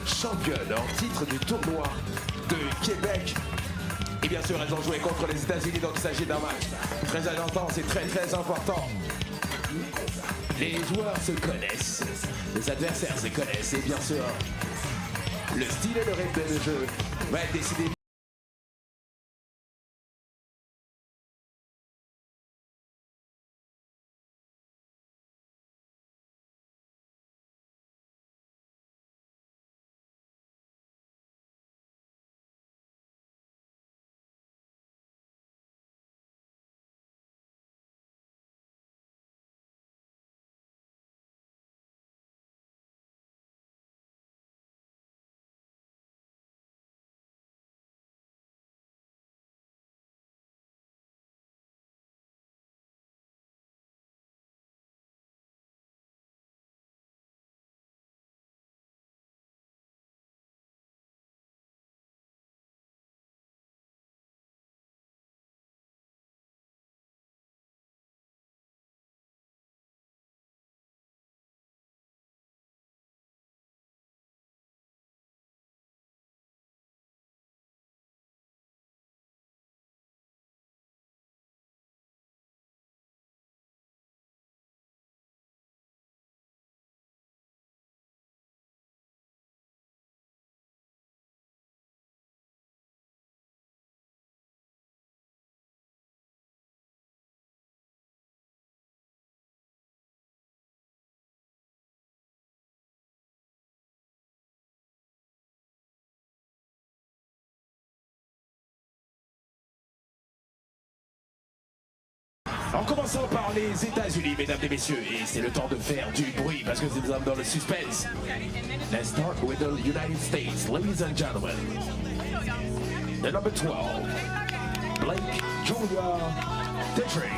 championnes en titre du tournoi de Québec. Et bien sûr, elles ont joué contre les États-Unis, donc il s'agit d'un match très intense et très important. Les joueurs se connaissent, les adversaires se connaissent, et bien sûr, le style et le rythme de jeu va être décidé. En commençant par les États-Unis, mesdames et messieurs, et c'est le temps de faire du bruit parce que nous sommes dans le suspense. Let's start with the United States, ladies and gentlemen. The number 12, Blake Julia Dietrich.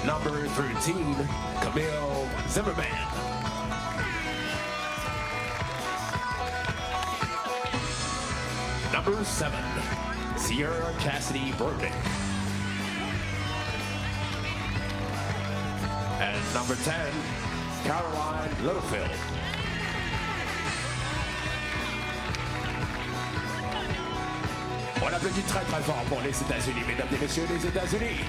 Number 13, Camille Zimmerman. Number 7, Sierra Cassidy Burdick. And number 10, Caroline Littlefield. On applaudit très fort pour les États-Unis, mesdames et messieurs, les États-Unis.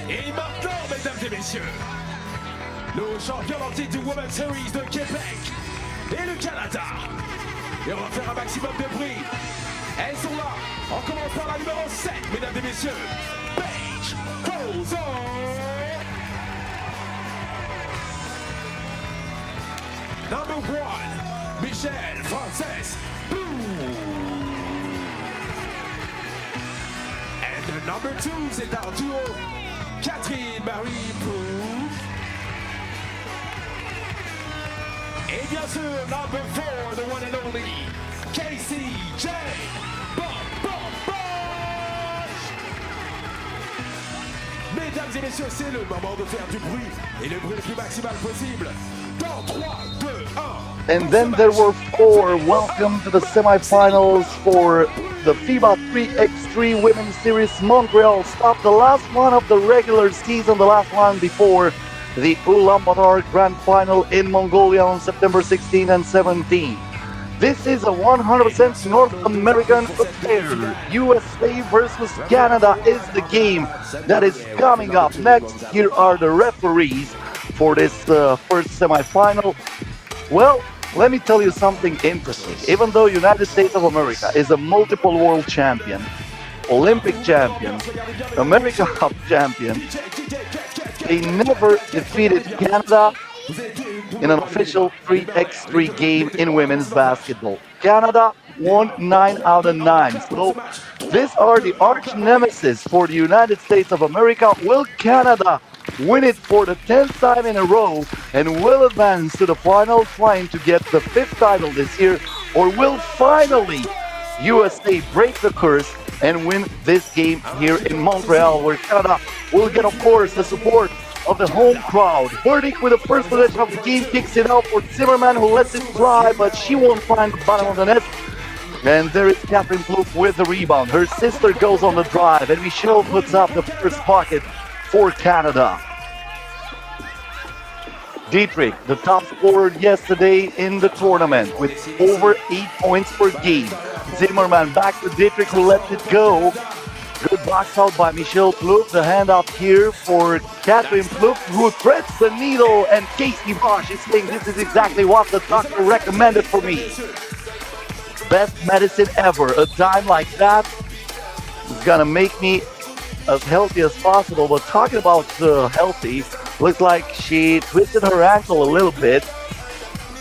Et maintenant, mesdames et messieurs, nos champions en titre du Women's Series de Québec et le Canada. Et on va faire un maximum de bruit. Elles sont là. On commence par la numéro 7, mesdames et messieurs. Paige Crozon. Number 1, Michelle Frances Blue. And the number 2, c'est un duo. Catherine Marie Pou. Et bien sûr, number 4, the one and only, Casey J. Mesdames et messieurs, c'est le moment de faire du bruit et le bruit le plus maximal possible. Dans 3, 2, 1. And then there were 4. Welcome to the semifinals for the FIBA 3x3 Women's Series. Montreal stopped the last one of the regular season, the last one before the Ulaanbaatar Grand Final in Mongolia on September 16 and 17. This is a 100% North American affair. USA versus Canada is the game that is coming up next. Here are the referees for this first semifinal. Well, let me tell you something interesting. Even though United States of America is a multiple world champion, Olympic champion, America Cup champion, they never defeated Canada in an official 3x3 game in women's basketball. Canada won 9 out of 9. So these are the arch nemesis for the United States of America. Will Canada win it for the 10th time in a row and will advance to the final, trying to get the 5th title this year? Or will finally USA break the curse and win this game here in Montreal, where Canada will get, of course, the support of the home crowd? Burdick with the first possession of the game kicks it out for Zimmerman, who lets it fly, but she won't find the bottom of the net. And there is Catherine Plouffe with the rebound. Her sister goes on the drive, and Michelle puts up the first pocket for Canada. Dietrich, the top scorer yesterday in the tournament with over 8 points per game. Zimmerman back to Dietrich, who lets it go. Good box out by Michelle Plouffe. The handoff here for Catherine Plouffe, who threads the needle, and Casey Bosch is saying this is exactly what the doctor recommended for me. Best medicine ever. A time like that is gonna make me as healthy as possible. But talking about healthy, looks like she twisted her ankle a little bit.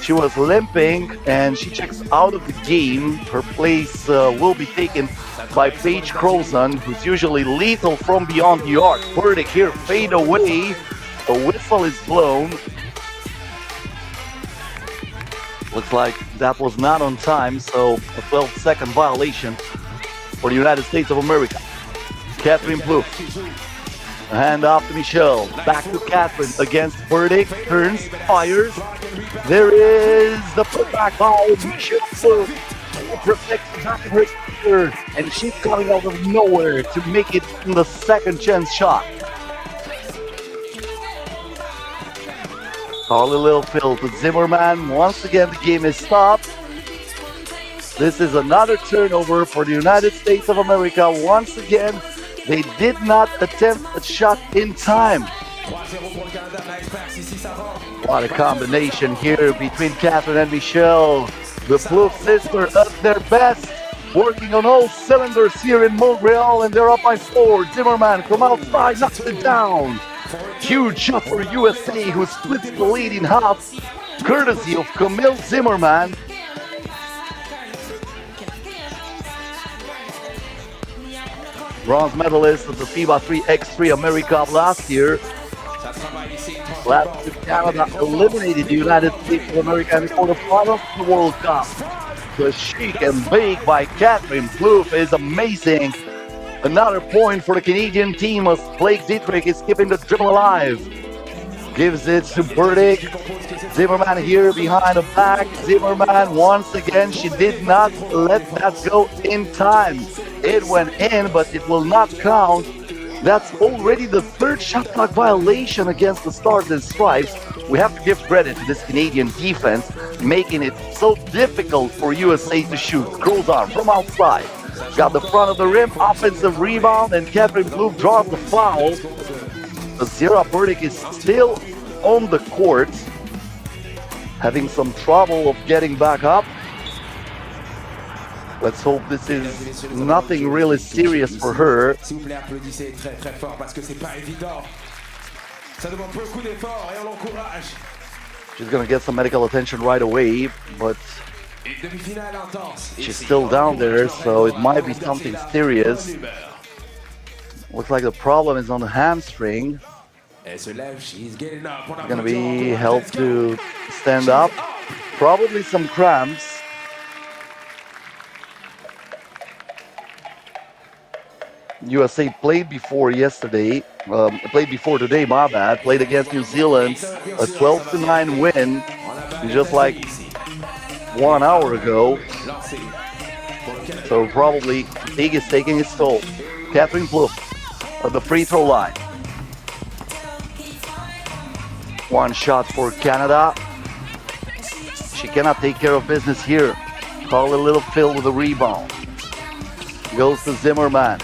She was limping and she checks out of the game. Her place will be taken by Paige Crozon, who's usually lethal from beyond the arc. Verdict here, fade away. The whistle is blown. Looks like that was not on time, so a 12-second violation for the United States of America. Catherine Plouffe. Hand off to Michelle. Back to Catherine against Verdict. Turns, fires. There is the putback by Michelle Plouffe. Protects the back of her sister, and she's coming out of nowhere to make it in the second chance shot. Carly Littlefield to Zimmerman. Once again, the game is stopped. This is another turnover for the United States of America. Once again, they did not attempt a shot in time. What a combination here between Catherine and Michelle. The Plouffe sisters at their best, working on all cylinders here in Montreal, and they're up by 4. Zimmerman from outside knocks it down. Huge shot for USA, who splits the lead in half, courtesy of Camille Zimmerman. Bronze medalist at the FIBA 3x3 America last year. Last year, Canada eliminated the United States of America in the quarterfinals of the World Cup. The chic and bake by Catherine Plouffe is amazing. Another point for the Canadian team as Blake Dietrich is keeping the dribble alive. Gives it to Burdick. Zimmerman here behind the back. Zimmerman once again, she did not let that go in time. It went in, but it will not count. That's already the third shot clock violation against the Stars and Stripes. We have to give credit to this Canadian defense, making it so difficult for USA to shoot. Crozon from outside. Got the front of the rim, offensive rebound, and Catherine Plouffe draws the foul. Zira Burdick is still on the court, having some trouble of getting back up. Let's hope this is nothing really serious for her. She's gonna get some medical attention right away, but she's still down there, so it might be something serious. Looks like the problem is on the hamstring. Gonna be helped to stand up. Probably some cramps. USA played before yesterday, played before today, my bad. Played against New Zealand, a 12-9 win, just like 1 hour ago. So probably fatigue is taking its toll. Catherine Plouffe at the free throw line. One shot for Canada. She cannot take care of business here. Call a little Phil with a rebound. Goes to Zimmerman.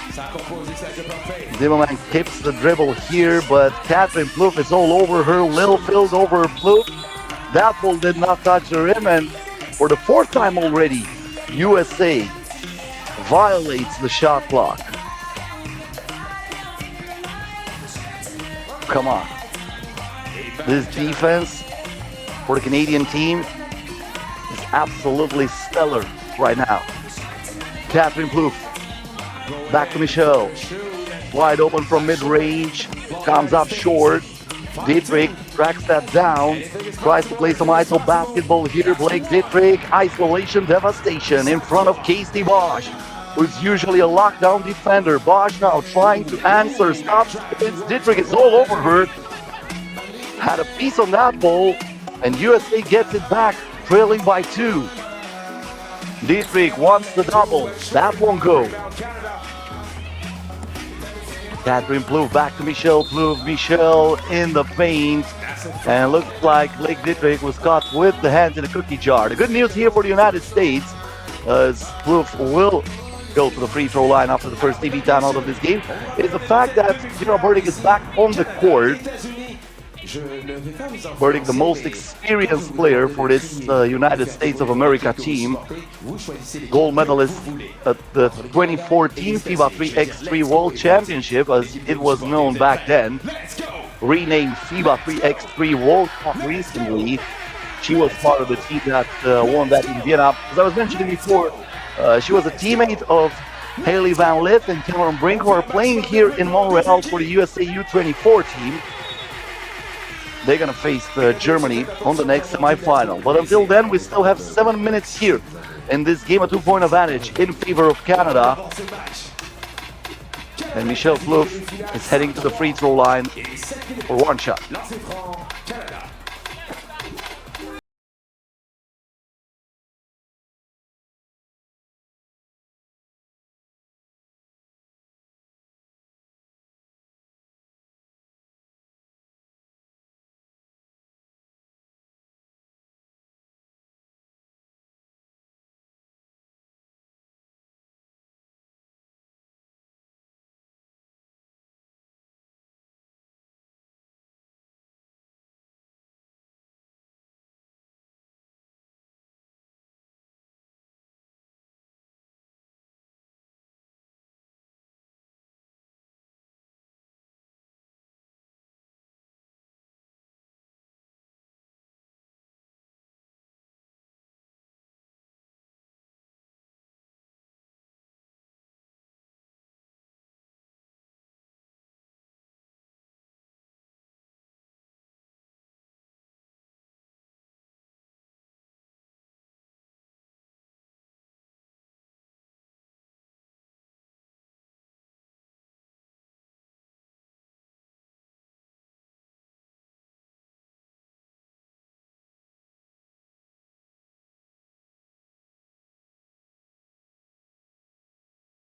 Zimmerman keeps the dribble here, but Catherine Plouffe is all over her. Littlefield over Plouffe. That ball did not touch the rim, and for the fourth time already, USA violates the shot clock. Come on. This defense for the Canadian team is absolutely stellar right now. Catherine Plouffe. Back to Michelle. Wide open from mid-range. Comes up short. Dietrich tracks that down. Tries to play some ISO basketball here. Blake Dietrich. Isolation devastation in front of Casey Bosch, who's usually a lockdown defender. Bosch now trying to answer. Stops. Dietrich is all over her. Had a piece on that ball. And USA gets it back, trailing by 2. Dietrich wants the double. That won't go. Catherine Plouffe back to Michelle Plouffe. Michelle in the paint. And looks like Blake Dietrich was caught with the hands in a cookie jar. The good news here for the United States is Plouffe will go to the free throw line after the first TV timeout of this game is the fact that Burdick is back on the court. Burdick, the most experienced player for this United States of America team, gold medalist at the 2014 FIBA 3x3 World Championship, as it was known back then, renamed FIBA 3x3 World Cup recently. She was part of the team that won that in Vienna. As I was mentioning before, she was a teammate of Haley Van Lith and Cameron Brink, who are playing here in Montreal for the USA U24 team. They're going to face Germany on the next semifinal. But until then, we still have 7 minutes here in this game, a 2-point advantage in favor of Canada. And Michelle Plouffe is heading to the free throw line for one shot.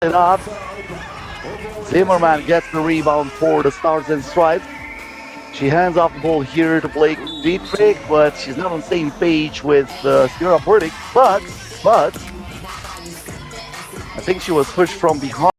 It up. Zimmerman gets the rebound for the Stars and Stripes. She hands off the ball here to Blake Dietrich, but she's not on the same page with Sierra Burdick. But I think she was pushed from behind.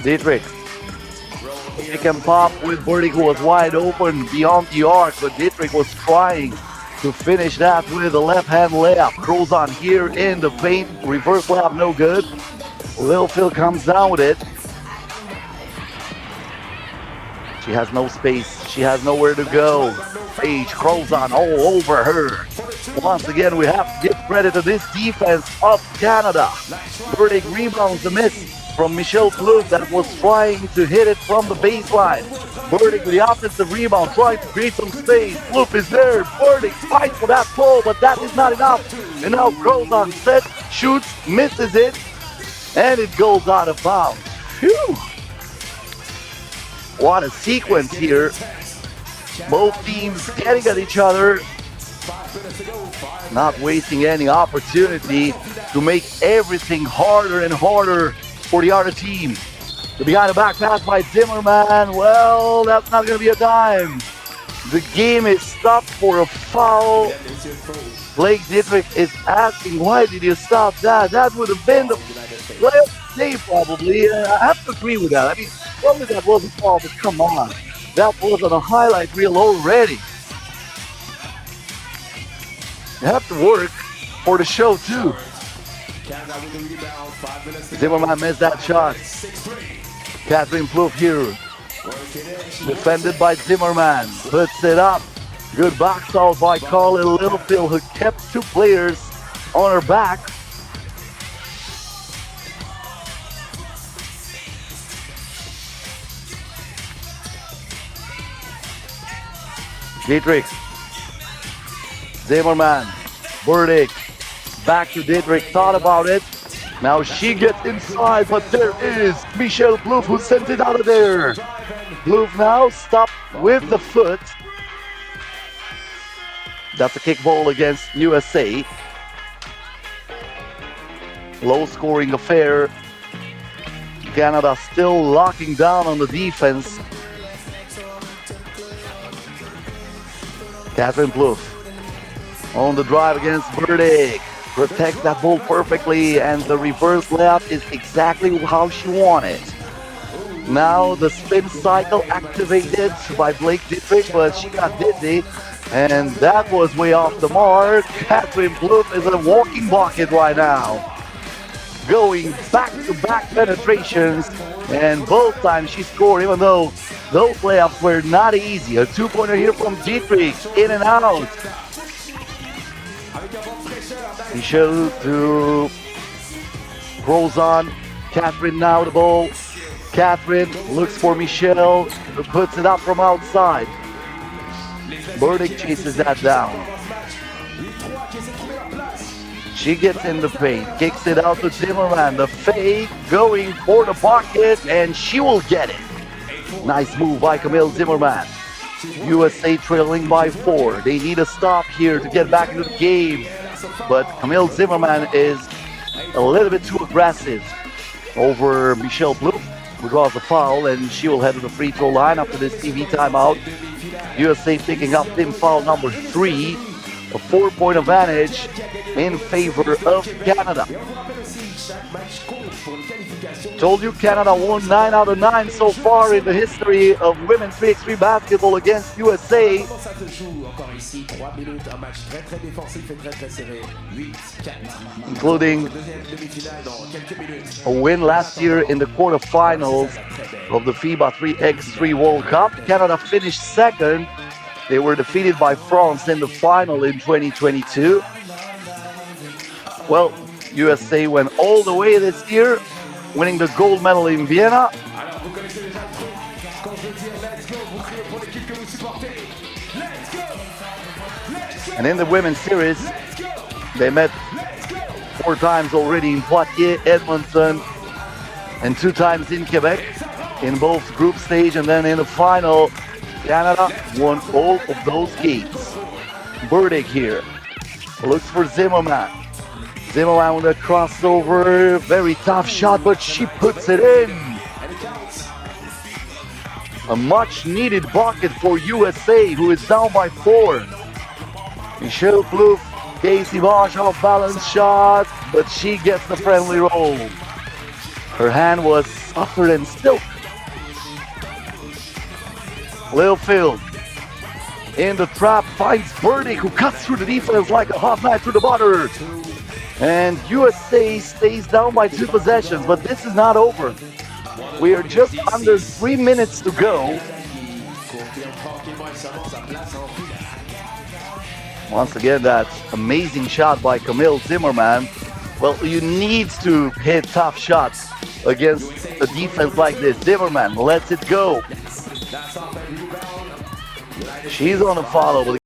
Dietrich. He can pop with Burdick, who was wide open beyond the arc, but Dietrich was trying to finish that with a left-hand layup. Crozon here in the paint. Reverse layup, no good. Lil Phil comes down with it. She has no space. She has nowhere to go. Paige Crozon all over her. Once again, we have to give credit to this defense of Canada. Burdick rebounds the miss from Michelle Plouffe that was trying to hit it from the baseline. Burdick with the offensive rebound, trying to create some space. Plouffe is there. Burdick fights for that ball, but that is not enough. And now Crozon set, shoots, misses it, and it goes out of bounds. Phew! What a sequence here. Both teams getting at each other, not wasting any opportunity to make everything harder and harder for the other team. The behind the back pass by Zimmerman. Well, that's not going to be a dime. The game is stopped for a foul. Blake Dietrich is asking, why did you stop that? That would have been the last day probably. I have to agree with that. I mean, probably that was a foul, but come on. That was on a highlight reel already. You have to work for the show too. Zimmerman missed that shot. Catherine Plouffe here. Defended by Zimmerman. Puts it up. Good box out by Carly Littlefield, who kept two players on her back. Dietrich. Zimmerman. Burdick. back to Didrik, thought about it. Now she gets inside, but there is Michelle Plouffe who sent it out of there. Plouffe now stopped with the foot. That's a kick ball against USA. Low scoring affair. Canada still locking down on the defense. Catherine Plouffe on the drive against Burdick. Protects that ball perfectly, and the reverse layup is exactly how she wanted. Now the spin cycle activated by Blake Dietrich, but she got dizzy, and that was way off the mark. Catherine Plouffe is a walking bucket right now. Going back-to-back penetrations, and both times she scored, even though those layups were not easy. A two-pointer here from Dietrich, in and out. Michelle to Crozon. Catherine now the ball. Catherine looks for Michelle, who puts it up from outside. Burdick chases that down. She gets in the paint, kicks it out to Zimmerman. The fake going for the bucket, and she will get it. Nice move by Camille Zimmerman. USA trailing by 4. They need a stop here to get back into the game. But Camille Zimmerman is a little bit too aggressive over Michelle Plouffe, who draws a foul, and she will head to the free throw line after this TV timeout. USA picking up team foul number 3. A 4-point advantage in favor of Canada. Told you Canada won 9 out of 9 so far in the history of women's 3x3 basketball against USA. Including a win last year in the quarterfinals of the FIBA 3x3 World Cup. Canada finished second. They were defeated by France in the final in 2022. Well, USA went all the way this year, winning the gold medal in Vienna. And in the women's series, they met 4 times already in Poitiers, Edmonton, and 2 times in Quebec in both group stage, and then in the final, Canada won all of those games. Burdick here looks for Zimmerman. Zimmerman with a crossover, very tough shot, but she puts it in. A much needed bucket for USA, who is down by 4. Michelle Plouffe, Casey Bosch off balance shot, but she gets the friendly roll. Her hand was softer than silk. Littlefield in the trap finds Burdick, who cuts through the defense like a hot knife through the butter. And USA stays down by 2 possessions, but this is not over. We are just under 3 minutes to go. Once again, that amazing shot by Camille Zimmerman. Well, you need to hit tough shots against a defense like this. Zimmerman lets it go. She's on a follow.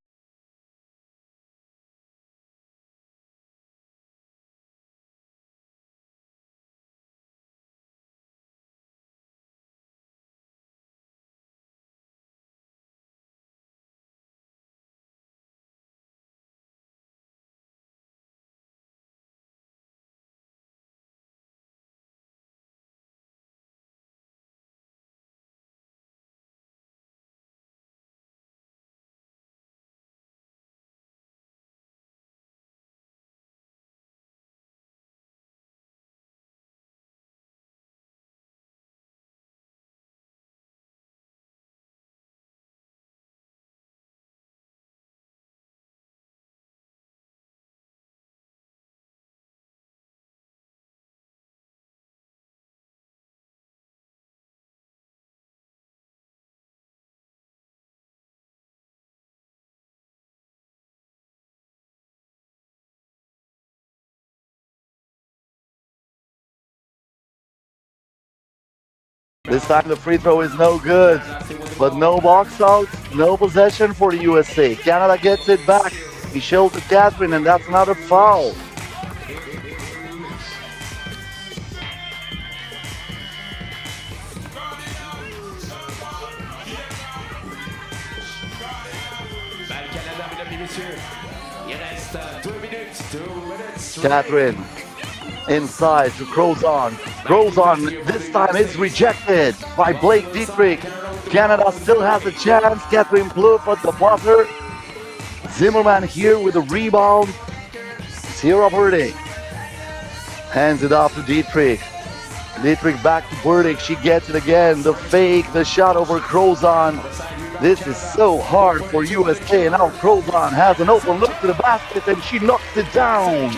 This time the free throw is no good, but no box out, no possession for the USA. Canada gets it back. Michelle to Catherine, and that's another foul. Catherine inside to Crozon. Crozon this time is rejected by Blake Dietrich. Canada still has a chance. Catherine Plouffe at the buzzer. Zimmerman here with a rebound. Sierra Burdick hands it off to Dietrich. Dietrich back to Burdick. She gets it again. The fake, the shot over Crozon. This is so hard for USA. Now Crozon has an open look to the basket and she knocks it down.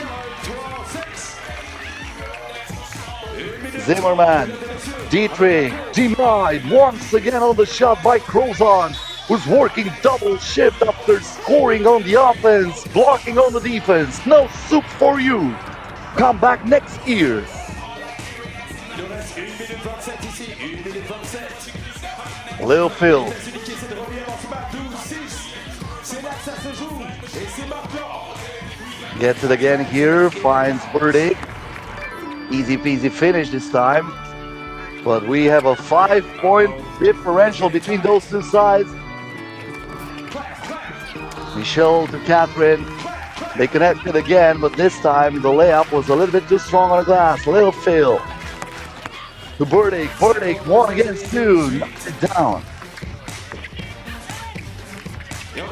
Zimmerman, Dietrich denied once again on the shot by Crozon, who's working double shift after scoring on the offense, blocking on the defense. No soup for you. Come back next year. Lil Phil. Gets it again here, finds Burdick. Easy peasy finish this time. But we have a 5-point differential between those two sides. Michelle to Catherine. They connected again, but this time the layup was a little bit too strong on the glass. Lil Phil to Burdick. Burdick 1 against 2. Knocks it down.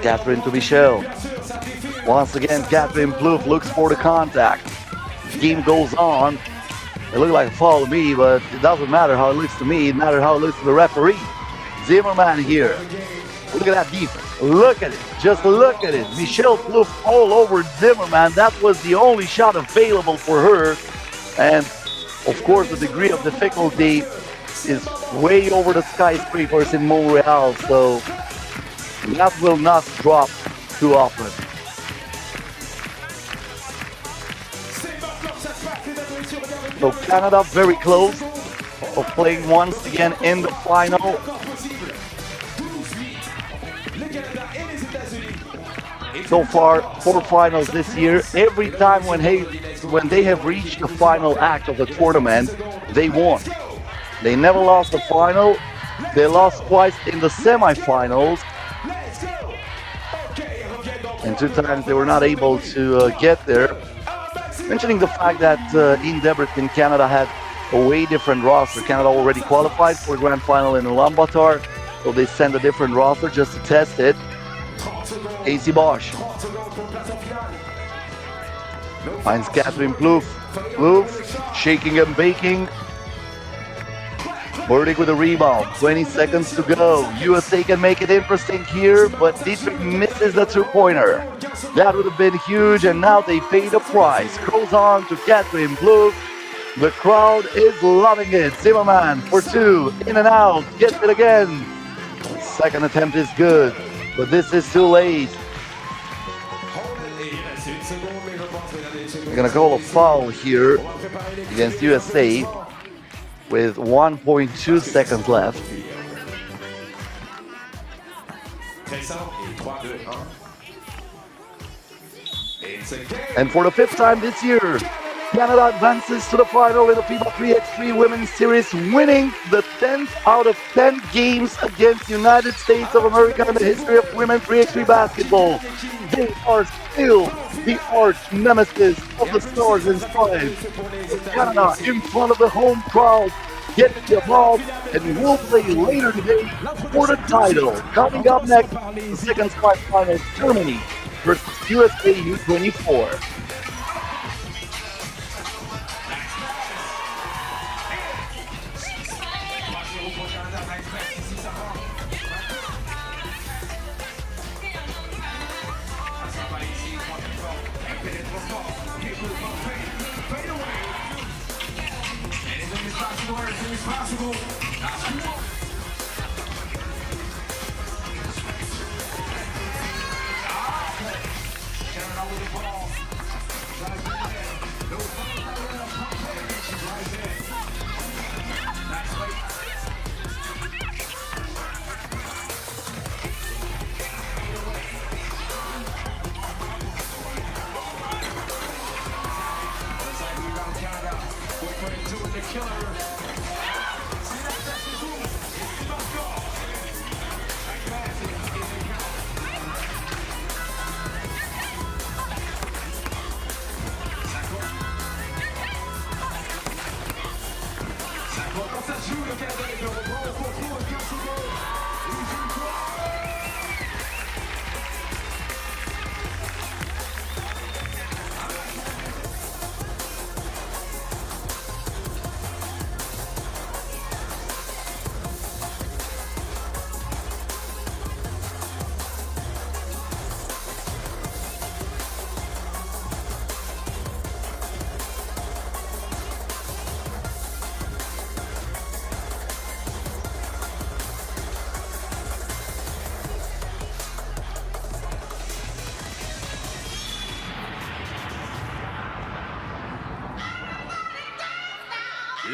Catherine to Michelle. Once again, Catherine Plouffe looks for the contact. Game goes on. It looked like a foul to me, but it doesn't matter how it looks to me. It matters how it looks to the referee. Zimmerman here. Look at that defense. Look at it. Just look at it. Michelle Plouffe all over Zimmerman. That was the only shot available for her. And, of course, the degree of difficulty is way over the skyscrapers in Montreal. So that will not drop too often. So Canada very close of playing once again in the final. So far, 4 finals this year. Every time when they have reached the final act of the tournament, they won. They never lost the final. They lost twice in the semifinals. And 2 times they were not able to get there. Mentioning the fact that in Debrecen, Canada had a way different roster. Canada already qualified for the grand final in Ulaanbaatar, so they sent a different roster just to test it. AC Bosch finds Catherine Plouffe. Plouffe shaking and baking. Burdick with a rebound. 20 seconds to go. USA can make it interesting here, but Dietrich misses the 2-pointer. That would have been huge, and now they pay the price. Crozon to Catherine Plouffe. The crowd is loving it. Zimmerman for 2. In and out. Gets it again. Second attempt is good, but this is too late. We're going to call a foul here against USA with 1.2 seconds left. And for the 5th time this year, Canada advances to the final in the FIBA 3x3 Women's Series, winning the 10th out of 10 games against the United States of America in the history of women's 3x3 basketball. They are still the arch nemesis of the Stars and Stripes. Canada in front of the home crowd gets the ball and will play later today for the title. Coming up next, the second semifinal, Germany versus USA U24.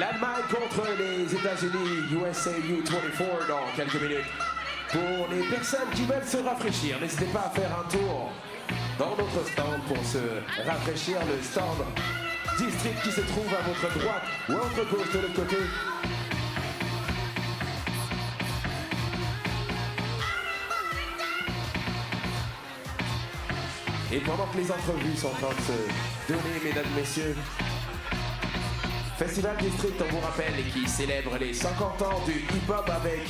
L'Allemagne contre les États-Unis, USA U24 dans quelques minutes. Pour les personnes qui veulent se rafraîchir, n'hésitez pas à faire un tour dans notre stand pour se rafraîchir, le stand district qui se trouve à votre droite ou à votre gauche de l'autre côté. Et pendant que les entrevues sont en train de se donner, mesdames et messieurs, Festival District, on vous rappelle, et qui célèbre les 50 ans du hip-hop avec,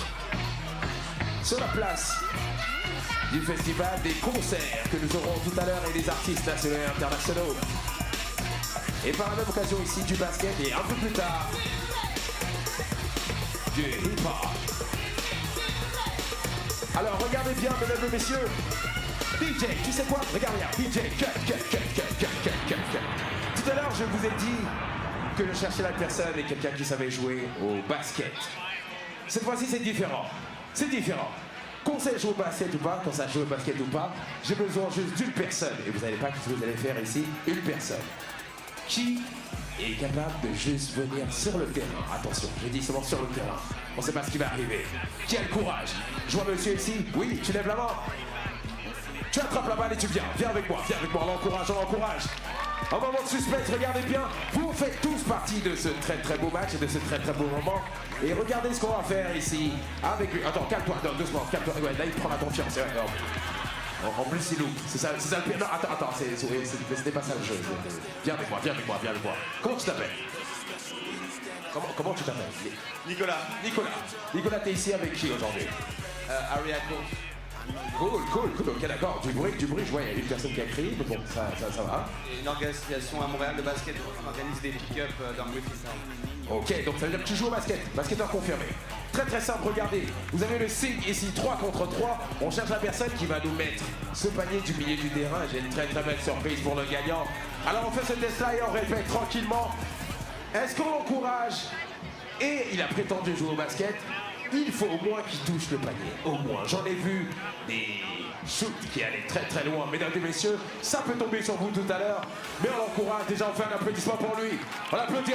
sur la place du festival, des concerts que nous aurons tout à l'heure et des artistes nationaux et internationaux. Et par la même occasion ici du basket et un peu plus tard, du hip-hop. Alors regardez bien, mesdames et messieurs, DJ, tu sais quoi? Regarde bien, DJ, cut. Tout à l'heure, je vous ai dit que je cherchais la personne et quelqu'un qui savait jouer au basket. Cette fois-ci, c'est différent. C'est différent. Qu'on sait jouer au basket ou pas, qu'on sache jouer au basket ou pas, j'ai besoin juste d'une personne. Et vous n'allez pas ce que vous allez faire ici, une personne qui est capable de juste venir sur le terrain. Attention, j'ai dit seulement sur le terrain. On ne sait pas ce qui va arriver. Qui a le courage? Je vois monsieur ici. Oui, tu lèves la main. Tu attrapes la balle et tu viens. Viens avec moi, on l'encourage, Un moment de suspense, regardez bien. Vous faites tous partie de ce très très beau match et de ce très très beau moment. Et regardez ce qu'on va faire ici avec lui. Attends, calme-toi, doucement, calme-toi. Ouais, là, il prend la confiance. En plus, il loupe. C'est ça le pire. Non, attends, c'était pas ça le jeu. Viens avec moi. Comment tu t'appelles? Comment tu t'appelles? Nicolas, t'es ici avec qui aujourd'hui? Ariaco. Cool, ok d'accord, du bruit, je vois, il y a une personne qui a crié, mais bon, ça va. Et une organisation à Montréal de basket, on organise des pick-up dans le Griffith. Ok, donc ça veut dire que tu joues au basket, basketteur confirmé. Très très simple, regardez, vous avez le signe ici, 3 contre 3, on cherche la personne qui va nous mettre ce panier du milieu du terrain, j'ai une très très belle surprise pour le gagnant. Alors on fait ce test-là et on répète tranquillement, est-ce qu'on l'encourage? Et il a prétendu jouer au basket. Il faut au moins qu'il touche le panier, au moins. J'en ai vu des shoots qui allaient très très loin. Mesdames et messieurs, ça peut tomber sur vous tout à l'heure, mais on l'encourage. Déjà, on fait un applaudissement pour lui. On applaudit.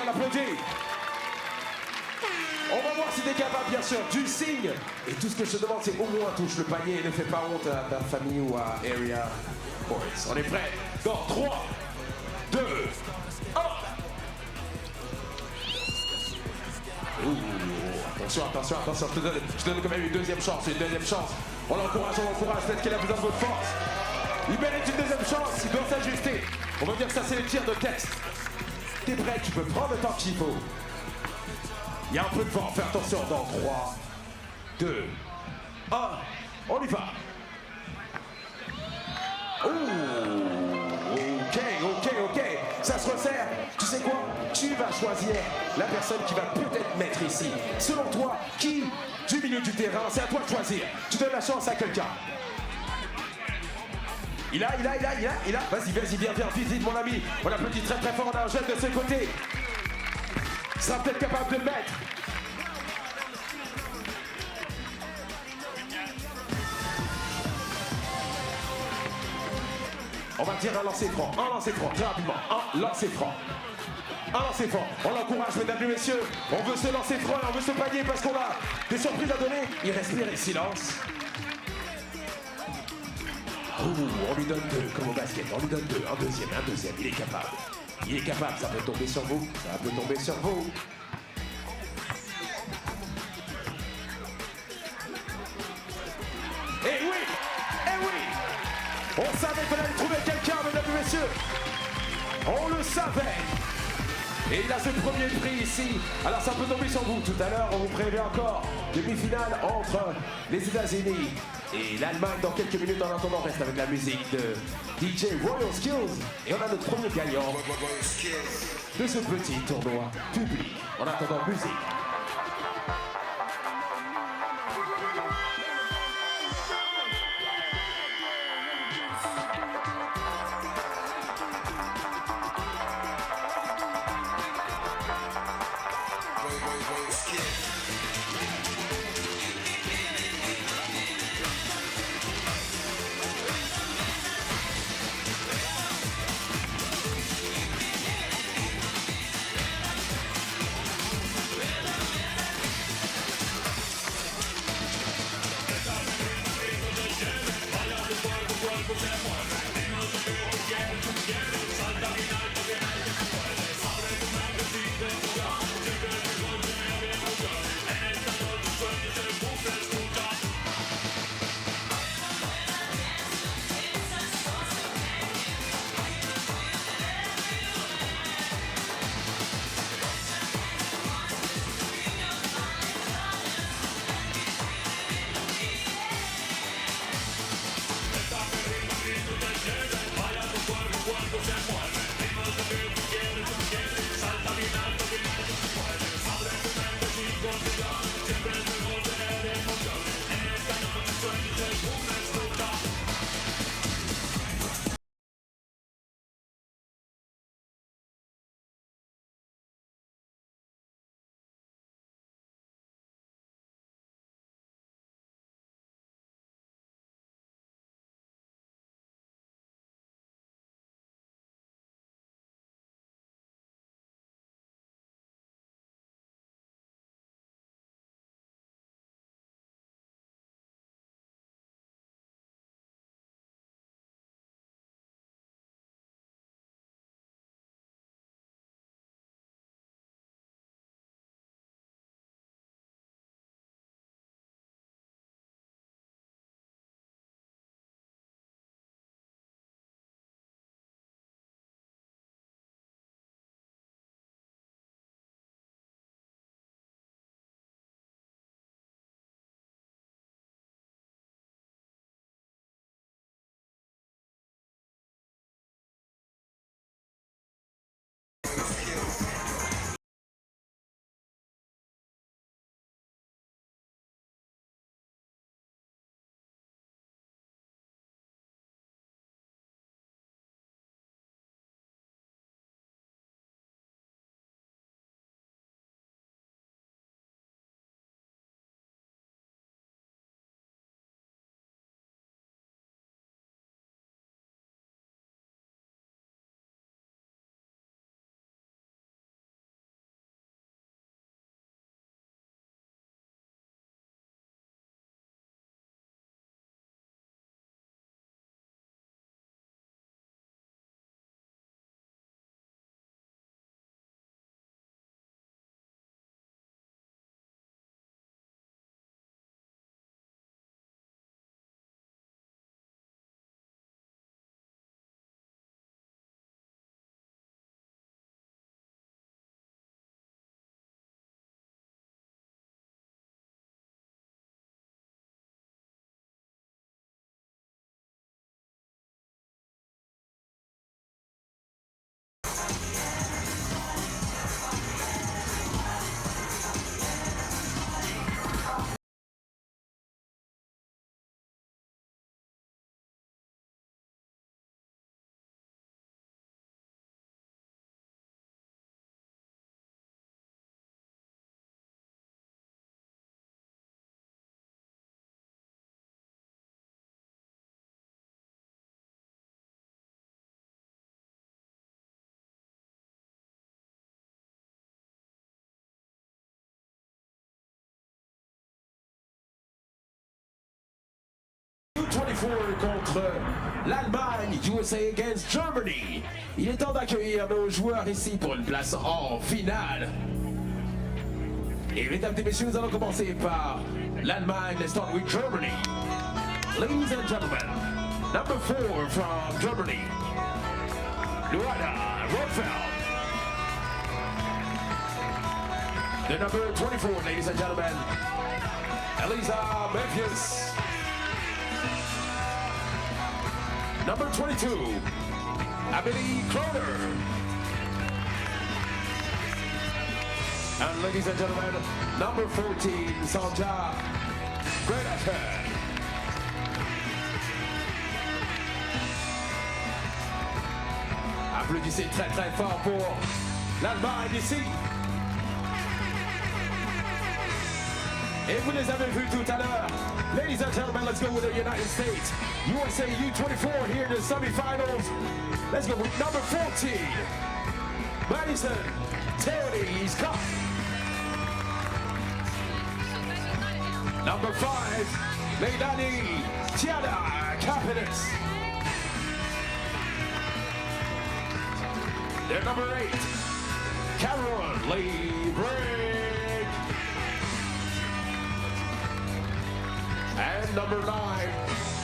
On va voir si t'es capable, bien sûr, du signe. Et tout ce que je te demande, c'est au moins touche le panier et ne fais pas honte à ta famille ou à Area Boys. On est prêts? Dans 3, 2, 1. Attention, je te donne quand même une deuxième chance. On l'encourage, peut-être qu'il a besoin de votre force. Il mérite une deuxième chance, il doit s'ajuster. On va dire que ça c'est le tir de texte. T'es prêt, tu peux prendre le temps qu'il faut. Il y a un peu de vent, fais attention. Dans 3, 2, 1, on y va. Ok, ça se resserre. Tu sais quoi? Tu vas choisir la personne qui va peut-être mettre ici. Selon toi, qui du milieu du terrain? C'est à toi de choisir. Tu donnes la chance à quelqu'un. Il a. Vas-y, viens, vite, mon ami. On applaudit très très fort, on a un jeune de ce côté. Sera peut-être capable de le mettre. On va dire un lancer franc, très rapidement, un lancer franc. On l'encourage, mesdames et messieurs. On veut se lancer franc et on veut se panier parce qu'on a des surprises à donner. Il respire et silence. On lui donne 2, comme au basket. On lui donne 2, un deuxième. Il est capable, ça peut tomber sur vous. Eh oui. On savait qu'on allait trouver quelqu'un, mesdames et messieurs. On le savait. Et il a ce premier prix ici. Alors ça peut tomber sur vous. Tout à l'heure, on vous prévient encore demi-finale entre les États-Unis et l'Allemagne dans quelques minutes. En attendant, on reste avec la musique de DJ Royal Skills. Et on a notre premier gagnant de ce petit tournoi public. En attendant, musique. U24 contre l'Allemagne, USA against Germany. Il est temps d'accueillir nos joueurs ici pour une place en finale. Et mesdames et messieurs, nous allons commencer par l'Allemagne. Let's start with Germany. Ladies and gentlemen, number 4 from Germany, Luana Rotfeld. The number 24, ladies and gentlemen, Elisa Memphis. Number 22, Amelie Kroner. And ladies and gentlemen, number 14, Sanja Gretachen. Applaudissez très très fort pour l'Allemagne ici. Et vous les avez vus tout à l'heure. Ladies and gentlemen, let's go with the United States. USA U24 here in the semifinals. Let's go with number 14, Madison Theodie Scott. Number 5, Leilani Tiana Kapenis. The number 8, Cameron Brink. And number 9,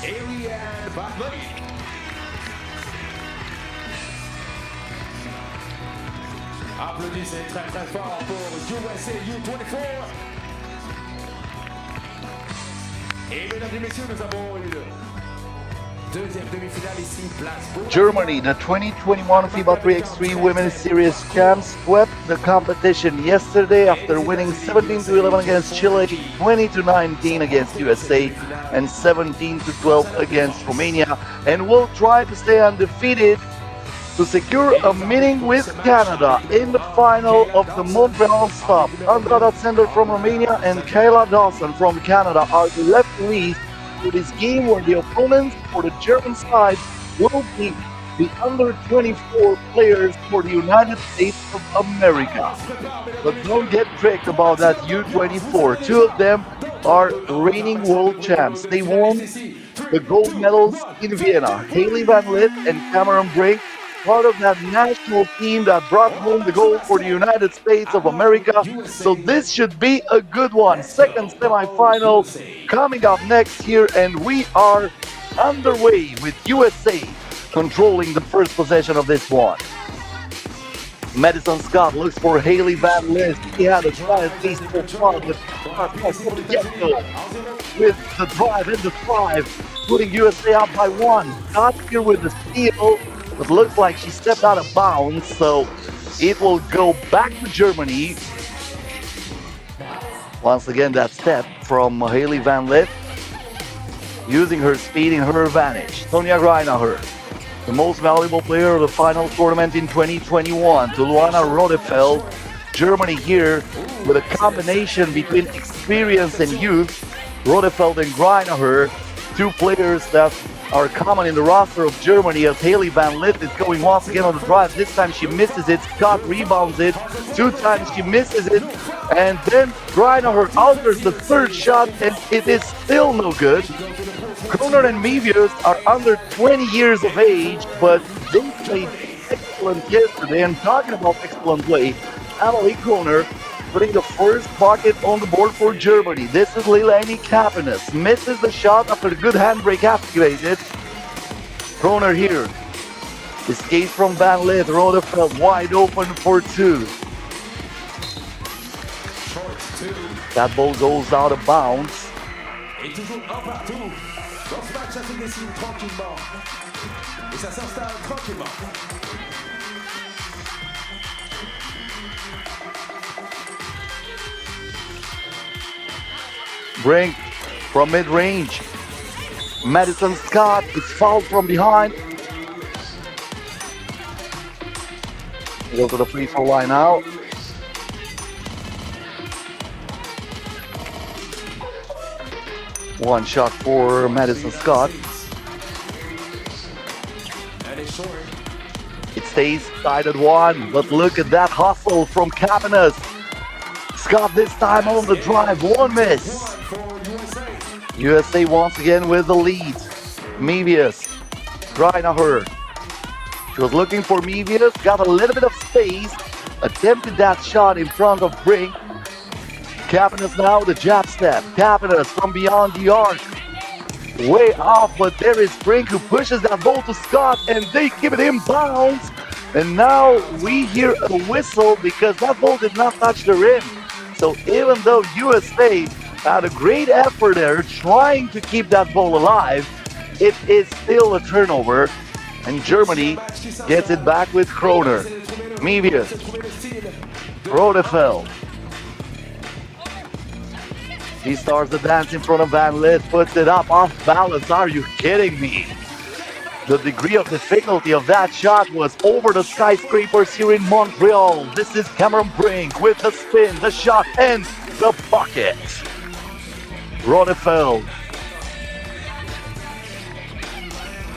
Eliane Batley. Applaudissez très très fort pour USA U24. Et mesdames et messieurs, nous avons une deuxième demi-finale ici, place pour Germany, the 2021 FIBA 3x3 Women's Series champs, swept the competition yesterday after winning 17-11 against Chile, 20-19 against USA, and 17-12 against Romania, and will try to stay undefeated to secure a meeting with Canada in the final of the Montreal stop. Andrada Sender from Romania and Kayla Dawson from Canada are the referees for this game, where the opponents for the German side will be the under-24 players for the United States of America. But don't get tricked about that U24. Two of them are reigning world champs. They won the gold medals in Vienna. Hailey Van Lith and Cameron Brink, part of that national team that brought home the gold for the United States of America. So this should be a good one. Second semifinal coming up next here, and we are underway with USA controlling the first possession of this one. Madison Scott looks for Hailey Van Lith. He had a try at least so far, but from the get-go with the drive and the drive, putting USA up by 1. Scott here with the steal. It looks like she stepped out of bounds, so it will go back to Germany. Once again, that step from Hailey Van Lith, using her speed in her advantage. Sonja Greinacher, the most valuable player of the final tournament in 2021, to Luana Rodefeld. Germany here with a combination between experience and youth. Rodefeld and Greinacher, two players that are common in the roster of Germany, as Hailey Van Lith is going once again on the drive. This time she misses it. Scott rebounds it. 2 times she misses it. And then Greinacher alters the third shot, and it is still no good. Kroner and Mevius are under 20 years of age, but they played excellent yesterday. And talking about excellent play, Amelie Kroner putting the first bucket on the board for Germany. This is Leilani Kapanis. Misses the shot after the good handbrake activated. Kroner here. Escape from Van Lith. Rodefeld wide open for 2. That ball goes out of bounds. Et toujours un partout. Dans ce match, ça se dessine tranquillement. Et ça s'installe tranquillement. Brink from mid-range. Madison Scott is fouled from behind. Go to the free throw line now. One shot for Madison Scott. It stays tied at 1, but look at that hustle from Kapanis. Scott this time on the drive, 1 miss. USA once again with the lead. Mevius, Greinacher. She was looking for Mevius, got a little bit of space, attempted that shot in front of Brink. Kapanis now the jab step. Kapanis from beyond the arc. Way off, but there is Brink who pushes that ball to Scott, and they keep it in bounds. And now we hear a whistle because that ball did not touch the rim. So even though USA had a great effort there trying to keep that ball alive, it is still a turnover. And Germany gets it back with Kroner. Mevius. Rodefeld. He starts the dance in front of Van Lith, puts it up off balance. Are you kidding me? The degree of difficulty of that shot was over the skyscrapers here in Montreal. This is Cameron Brink with the spin, the shot, and the bucket. Rodefeld.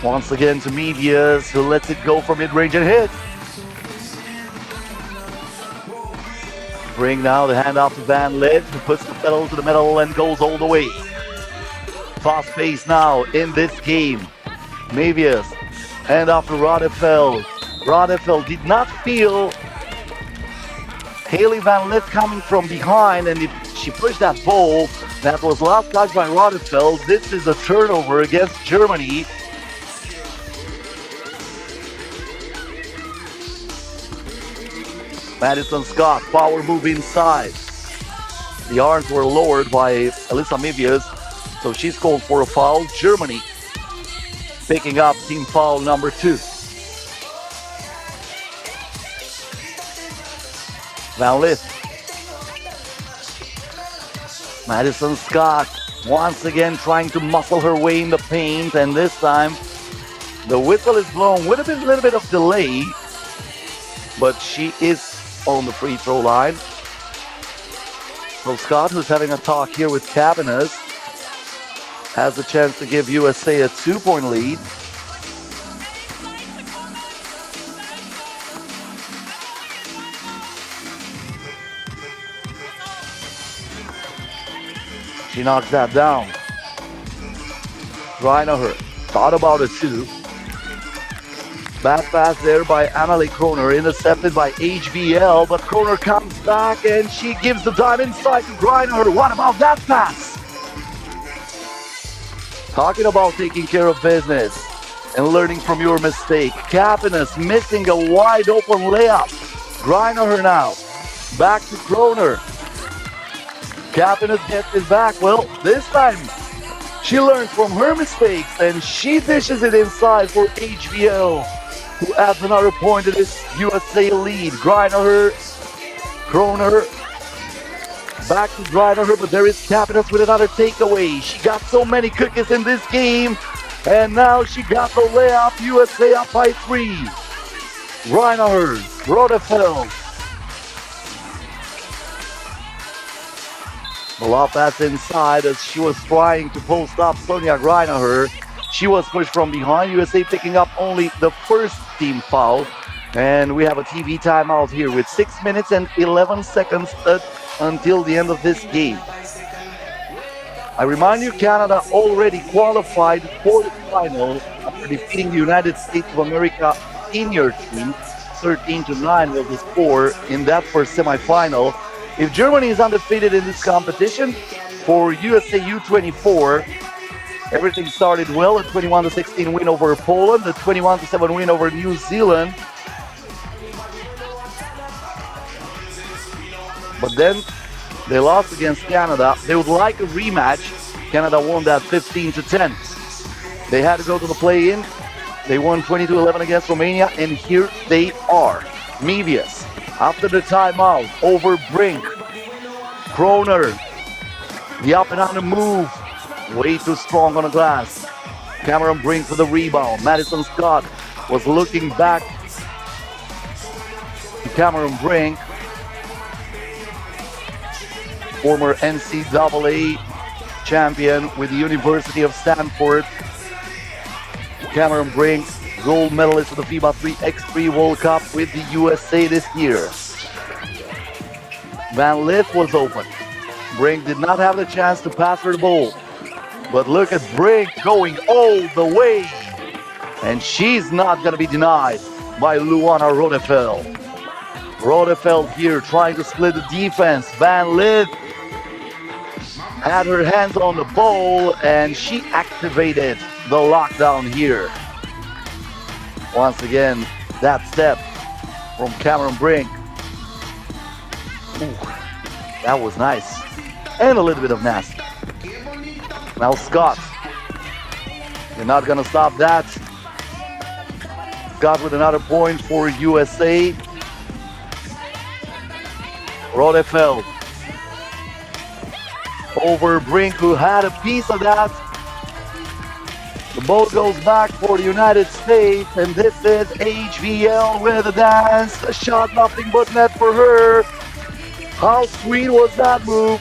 Once again to Mevius, who lets it go from mid-range and hits. Bring now the handoff to Van Lith, who puts the pedal to the metal and goes all the way. Fast pace now in this game. Mevius, handoff to Rodefeld. Rodefeld did not feel Haley Van Lith coming from behind, and she pushed that ball that was last touched by Rodefeld. This is a turnover against Germany. Madison Scott, power move inside. The arms were lowered by Alyssa Mivius, so she's called for a foul. Germany picking up team foul number 2. Van Lith. Madison Scott once again trying to muscle her way in the paint, and this time the whistle is blown with a little bit of delay, but she is on the free throw line. So Scott, who's having a talk here with Cabanas, has a chance to give USA a 2-point lead. She knocks that down. Reinaher thought about it too. Bad pass there by Annalie Kroner, intercepted by HVL, but Kroner comes back and she gives the dime inside to Reinaher. What about that pass? Talking about taking care of business and learning from your mistake. Cabanas missing a wide open layup. Reinaher now. Back to Kroner. Cabanas gets it back. Well, this time she learns from her mistakes and she dishes it inside for HVL, who adds another point to this USA lead. Greinaher, Kroner, back to Greinaher, but there is Cabanas with another takeaway. She got so many cookies in this game, and now she got the layup. USA up by 3. Greinaher, Rodefeld. The lob pass inside as she was trying to post up Sonia Greinaher. She was pushed from behind. USA picking up only the first team foul. And we have a TV timeout here with 6 minutes and 11 seconds until the end of this game. I remind you, Canada already qualified for the final after defeating the United States of America senior team. 13-9 was the score in that first semifinal. If Germany is undefeated in this competition, for USA U24, everything started well. A 21-16 win over Poland, a 21-7 win over New Zealand. But then they lost against Canada. They would like a rematch. Canada won that 15-10. They had to go to the play-in. They won 22-11 against Romania, and here they are. Mevius, after the timeout, over Brink. Kroner, the up and under move, way too strong on the glass. Cameron Brink for the rebound. Madison Scott was looking back to Cameron Brink, former NCAA champion with the University of Stanford. Cameron Brink, gold medalist of the FIBA 3x3 World Cup with the USA this year. Van Lith was open. Brink did not have the chance to pass her the ball. But look at Brink going all the way. And she's not going to be denied by Luana Rodefeld. Rodefeld here trying to split the defense. Van Lith had her hands on the ball and she activated the lockdown here. Once again, that step from Cameron Brink. Ooh, that was nice. And a little bit of nasty. Now Scott. You're not going to stop that. Scott with another point for USA. Rodefeld. Over Brink, who had a piece of that. The ball goes back for the United States, and this is HVL with a dance. A shot, nothing but net for her. How sweet was that move?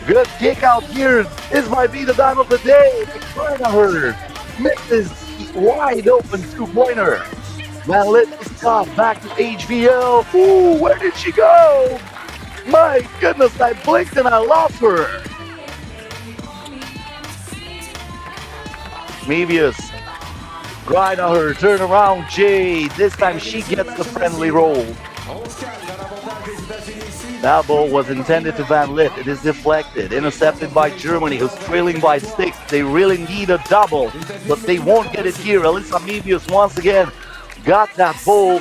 Good kick out here. This might be the time of the day. Her misses wide open two-pointer. Van Lith Scott back to HVL. Ooh, where did she go? My goodness, I blinked and I lost her. Mevius Right on her turnaround, Jade. This time she gets the friendly roll. That ball was intended to Van Lith. It is deflected, intercepted by Germany, who's trailing by 6. They really need a double, but they won't get it here. Alyssa Mebius once again got that ball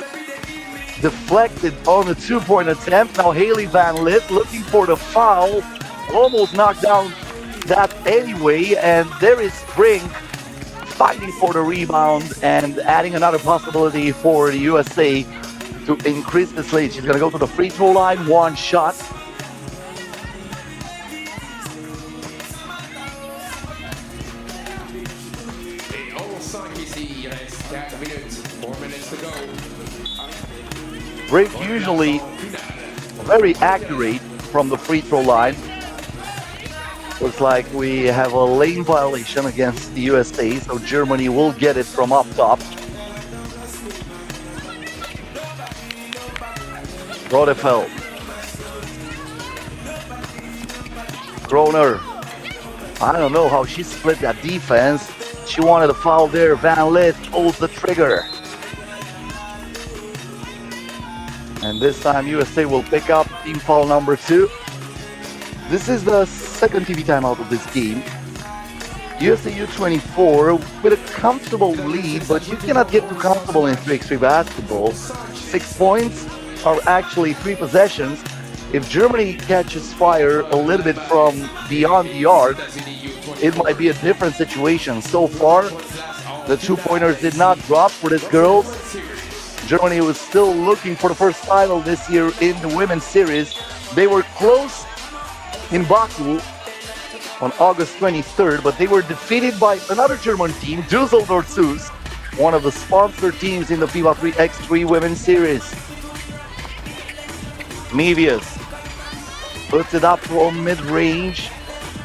deflected on a two-point attempt. Now Haley Van Lith looking for the foul, almost knocked down that anyway, and there is Brink fighting for the rebound and adding another possibility for the USA to increase this lead. She's going to go to the free throw line, one shot. Et 11-5 ici, il reste 4 minutes, 4 minutes to go. Brink usually very accurate from the free throw line. Looks like we have a lane violation against the USA, so Germany will get it from up top. Rodefeld. Kroner. I don't know how she split that defense. She wanted a foul there. Van Lith pulls the trigger. And this time USA will pick up team foul number 2. This is the second TV timeout of this game. USA U24 with a comfortable lead, but you cannot get too comfortable in 3x3 basketball. 6 points are actually 3 possessions. If Germany catches fire a little bit from beyond the arc, it might be a different situation. So far, the 2-pointers did not drop for this girls. Germany was still looking for the first title this year in the women's series. They were close in Baku on August 23rd, but they were defeated by another German team, Düsseldorf Sus, one of the sponsor teams in the FIBA 3x3 women's series. Mebius puts it up from mid-range.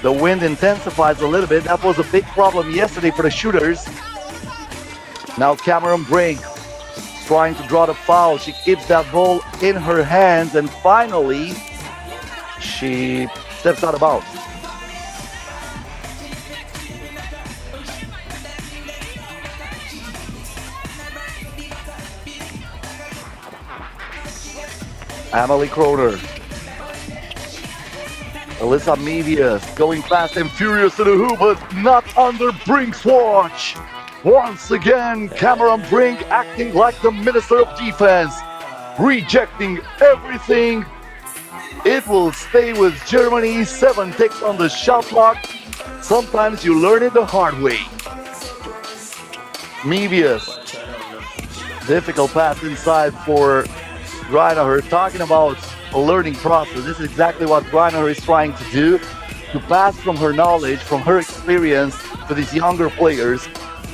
The wind intensifies a little bit. That was a big problem yesterday for the shooters. Now Cameron Brink trying to draw the foul. She keeps that ball in her hands, and finally she steps out of bounds. Emily Kroner. Alyssa Mebius going fast and furious to the hoop, but not under Brink's watch. Once again, Cameron Brink acting like the Minister of Defense, rejecting everything. It will stay with Germany. 7 ticks on the shot clock. Sometimes you learn it the hard way. Mebius. Difficult pass inside for Greinacher. Talking about a learning process. This is exactly what Greinacher is trying to do. To pass from her knowledge, from her experience to these younger players.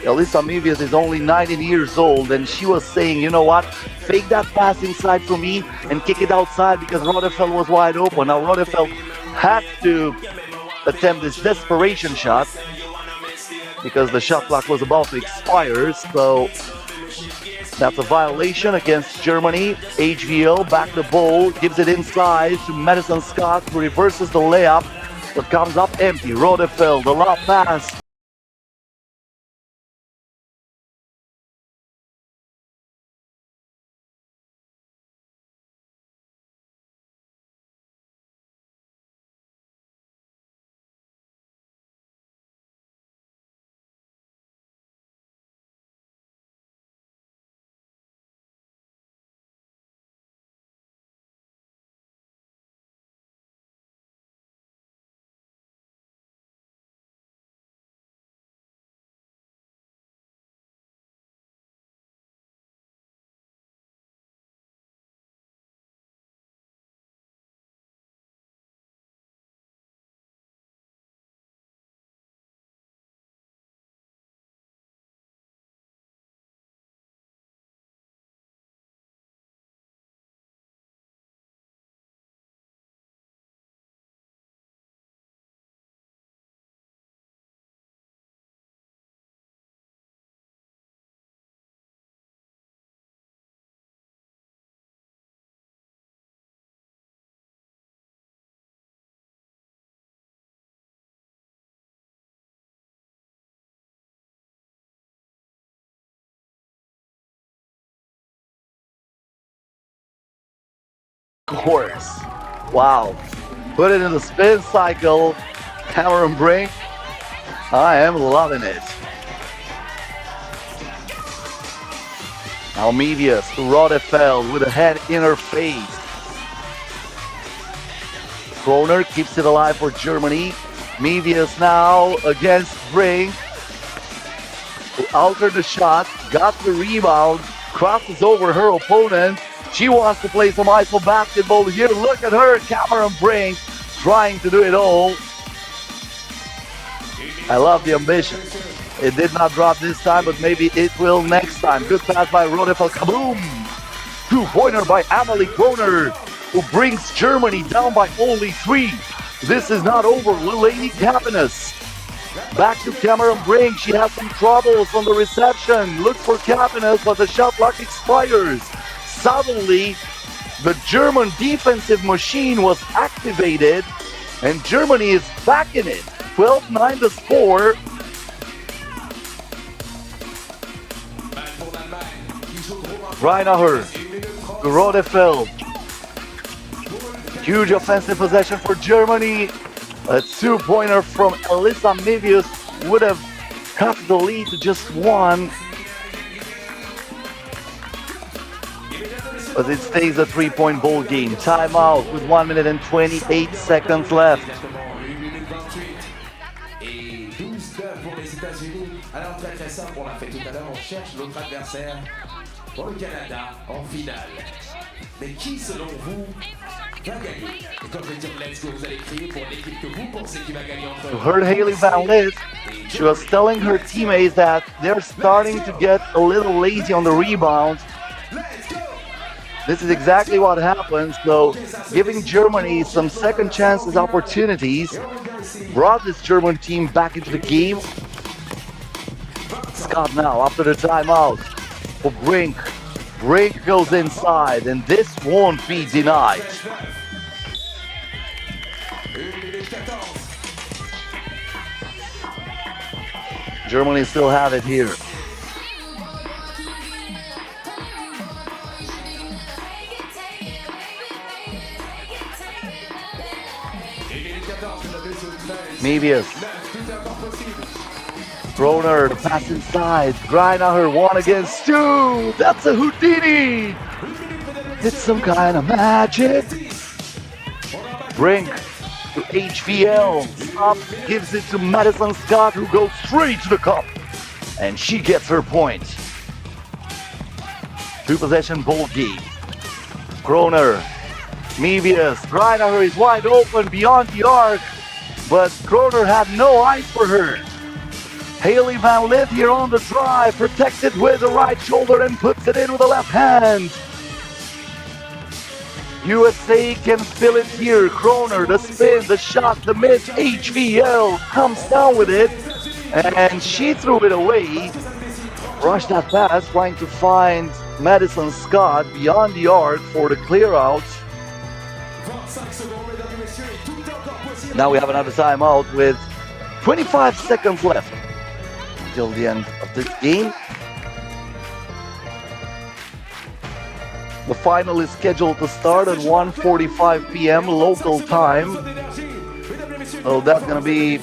Alyssa Mebius is only 19 years old, and she was saying, you know what, fake that pass inside for me and kick it outside because Rodefeld was wide open. Now Rodefeld had to attempt this desperation shot because the shot clock was about to expire, so that's a violation against Germany. HVL back the ball, gives it inside to Madison Scott, who reverses the layup, but comes up empty. Rodefeld, the lob pass. course. Wow. Put it in the spin cycle. Cameron Brink. I am loving it. Almevius to Rodefeld with a head in her face. Kroner keeps it alive for Germany. Mevius now against Brink. Altered the shot, got the rebound, crosses over her opponent. She wants to play some ISO basketball here. Look at her, Cameron Brink, trying to do it all. I love the ambition. It did not drop this time, but maybe it will next time. Good pass by Rodefeld. Kaboom! Two-pointer by Amelie Kroner, who brings Germany down by only 3. This is not over. Lady Cabanas. Back to Cameron Brink. She has some troubles on the reception. Looks for Cabanas, but the shot clock expires. Suddenly, the German defensive machine was activated, and Germany is back in it. 12-9 the score. Reinacher to Rodefeld. Huge offensive possession for Germany. A two-pointer from Alyssa Mevius would have cut the lead to just 1. But it stays a 3-point ball game. Timeout with 1 minute and 28 seconds left. Et 12-9 pour les États-Unis. Alors très simple, on l'a fait tout à l'heure, on cherche l'autre adversaire pour le Canada en finale. Mais qui, selon vous, va gagner? Et quand je vais dire let's go, vous allez crier pour l'équipe que vous pensez qui va gagner entre You heard Hailey Van Lith. She was telling her teammates that they're starting to get a little lazy on the rebound. This is exactly what happens. So giving Germany some second chances, opportunities, brought this German team back into the game. Scott now after the timeout for Brink. Brink goes inside, and this won't be denied. Germany still have it here. Mevius. Kroner, the pass inside. Greinacher, 1 against 2. That's a Houdini. It's some kind of magic. Brink to HVL. Up, gives it to Madison Scott, who goes straight to the cup. And she gets her point. 2-possession ball game. Kroner. Mevius. Greinacher is wide open beyond the arc. But Kroner had no eyes for her. Hailey Van Lith here on the drive, protected with the right shoulder and puts it in with the left hand. USA can fill it here. Kroner, the spin, the shot, the mid, HVL comes down with it. And she threw it away. Rushed that pass, trying to find Madison Scott beyond the arc for the clear out. Now we have another timeout with 25 seconds left until the end of this game. The final is scheduled to start at 1:45 p.m. local time. So that's going to be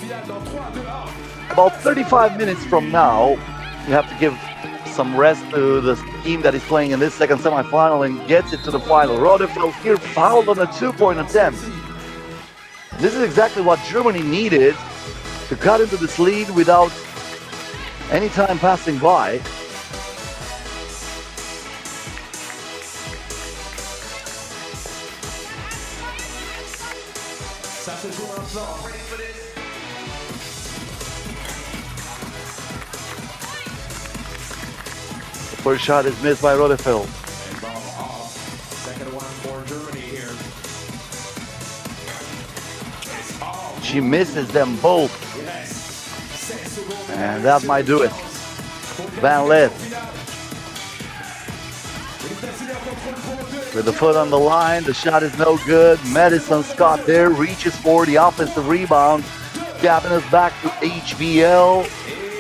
about 35 minutes from now. You have to give some rest to the team that is playing in this second semifinal and gets it to the final. Rodefeld here fouled on a 2-point attempt. This is exactly what Germany needed to cut into this lead without any time passing by. The first shot is missed by Rodefeld. Second one for Germany here. She misses them both. And that might do it. Van Lith with the foot on the line. The shot is no good. Madison Scott there reaches for the offensive rebound. Cabanas back to HVL.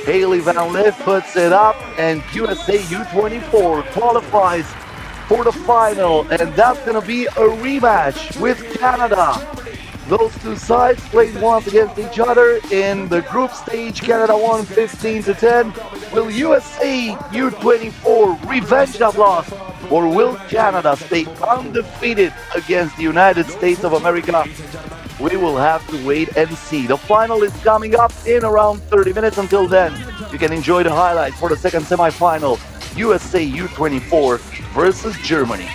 Hailey Van Lith puts it up, and USA U24 qualifies for the final, and that's going to be a rematch with Canada. Those two sides played once against each other in the group stage. Canada won 15-10. Will USA U24 revenge that loss, or will Canada stay undefeated against the United States of America? We will have to wait and see. The final is coming up in around 30 minutes. Until then, you can enjoy the highlights for the second semifinal, USA U24 versus Germany.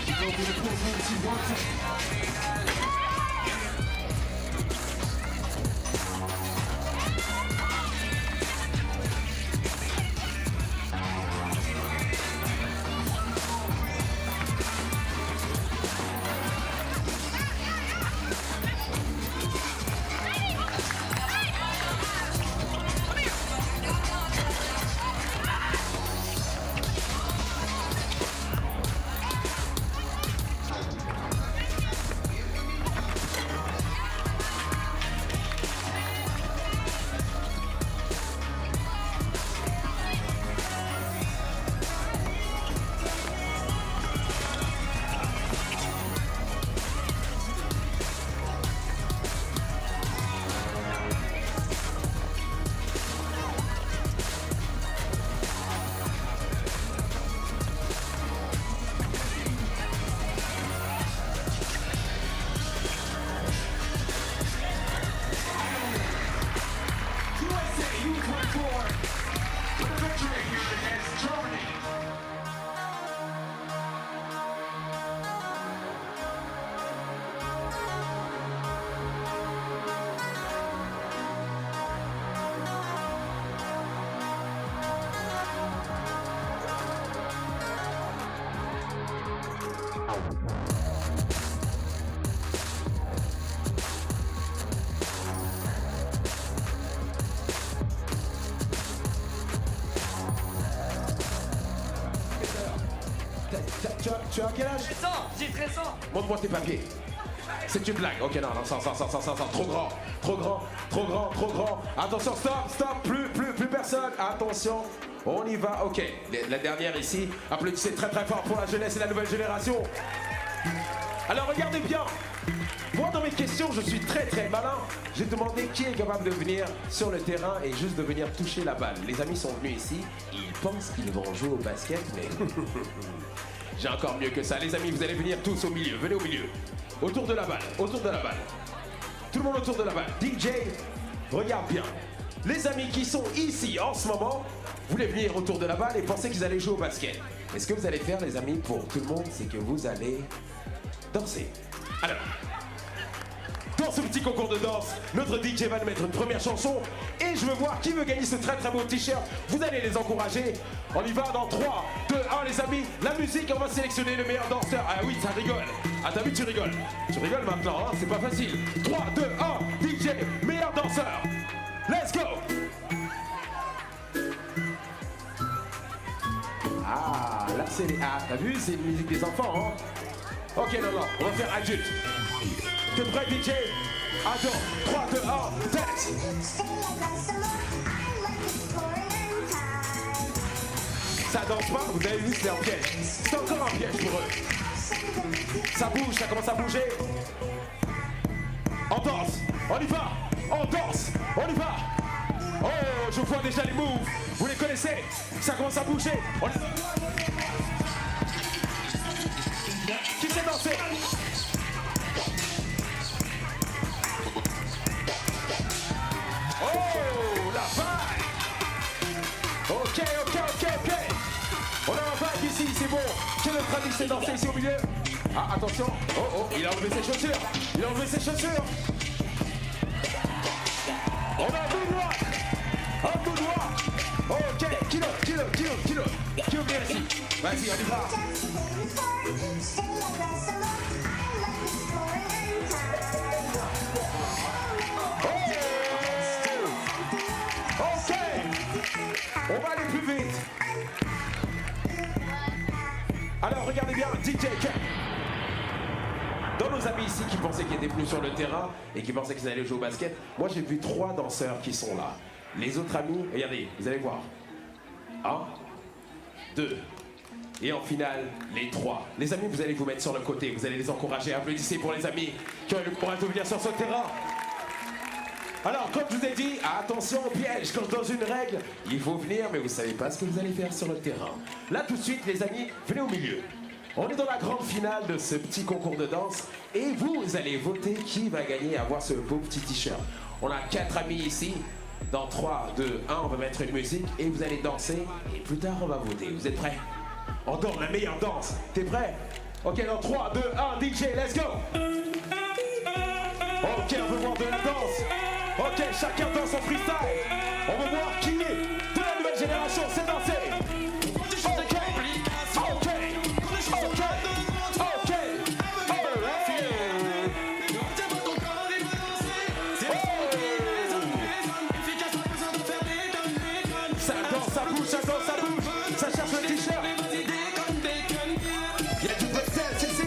Tu as quel âge? 13 ans, j'ai 13 ans. Montre-moi tes papiers. C'est une blague. Ok, non, ça. Trop grand, trop grand, trop grand, trop grand. Attention, stop, plus personne. Attention, on y va. Ok, la dernière ici. Applaudissez très fort pour la jeunesse et la nouvelle génération. Alors regardez bien. Moi, dans mes questions, je suis très malin. J'ai demandé qui est capable de venir sur le terrain et juste de venir toucher la balle. Les amis sont venus ici. Ils pensent qu'ils vont jouer au basket, mais j'ai encore mieux que ça. Les amis, vous allez venir tous au milieu. Venez au milieu. Autour de la balle. Tout le monde autour de la balle. DJ, regarde bien. Les amis qui sont ici en ce moment, voulaient venir autour de la balle et pensaient qu'ils allaient jouer au basket. Mais ce que vous allez faire, les amis, pour tout le monde, c'est que vous allez danser. Alors, dans ce petit concours de danse, notre DJ va nous mettre une première chanson et je veux voir qui veut gagner ce très beau t-shirt. Vous allez les encourager. On y va dans 3, 2, 1 les amis. La musique, on va sélectionner le meilleur danseur. Ah oui, ça rigole. Ah t'as vu, tu rigoles. Tu rigoles maintenant, hein, c'est pas facile. 3, 2, 1, DJ, meilleur danseur. Let's go. Ah, là c'est les... Ah, t'as vu, c'est une musique des enfants, hein. Ok, non, on va faire adulte. T'es prêt, DJ? Attends, 3, 2, 1, dance! Ça danse pas, vous avez vu, c'est un piège. C'est encore un piège pour eux. Ça bouge, ça commence à bouger. On danse, on y va, on danse, on y va. Oh, je vois déjà les moves, vous les connaissez. Ça commence à bouger. Qui sait danser? Oh, la vague! Ok. On a la vague ici, c'est bon. Que notre ami sait danser ici au milieu. Ah, attention. Oh, il a enlevé ses chaussures. On a un bout droit. Ok, kilo. Qui veut venir ici? Vas-y, on y va. Ok. On va aller plus vite. Alors, regardez bien, DJ Cup. Dans nos amis ici qui pensaient qu'ils étaient venus sur le terrain et qui pensaient qu'ils allaient jouer au basket, moi j'ai vu 3 danseurs qui sont là. Les autres amis, regardez, vous allez voir. 1, 2, Et en finale, les 3. Les amis, vous allez vous mettre sur le côté, vous allez les encourager. Applaudissez pour les amis qui ont eu le courage de venir sur ce terrain. Alors, comme je vous ai dit, attention au piège. Quand je donne une règle, il faut venir, mais vous savez pas ce que vous allez faire sur le terrain. Là, tout de suite, les amis, venez au milieu. On est dans la grande finale de ce petit concours de danse. Et vous allez voter qui va gagner à avoir ce beau petit t-shirt. On a 4 amis ici. Dans 3, 2, 1, on va mettre une musique et vous allez danser. Et plus tard, on va voter. Vous êtes prêts? On donne la meilleure danse. T'es prêt? Ok, dans 3, 2, 1, DJ, let's go! Ok, on veut voir de la danse. Ok, chacun danse en freestyle. On veut voir qui est de la nouvelle génération sait danser. Ok, ok, ok, ok. Ça danse, ça bouge, ça danse, ça bouge. Ça cherche le t-shirt. Il y a du breakdance ici.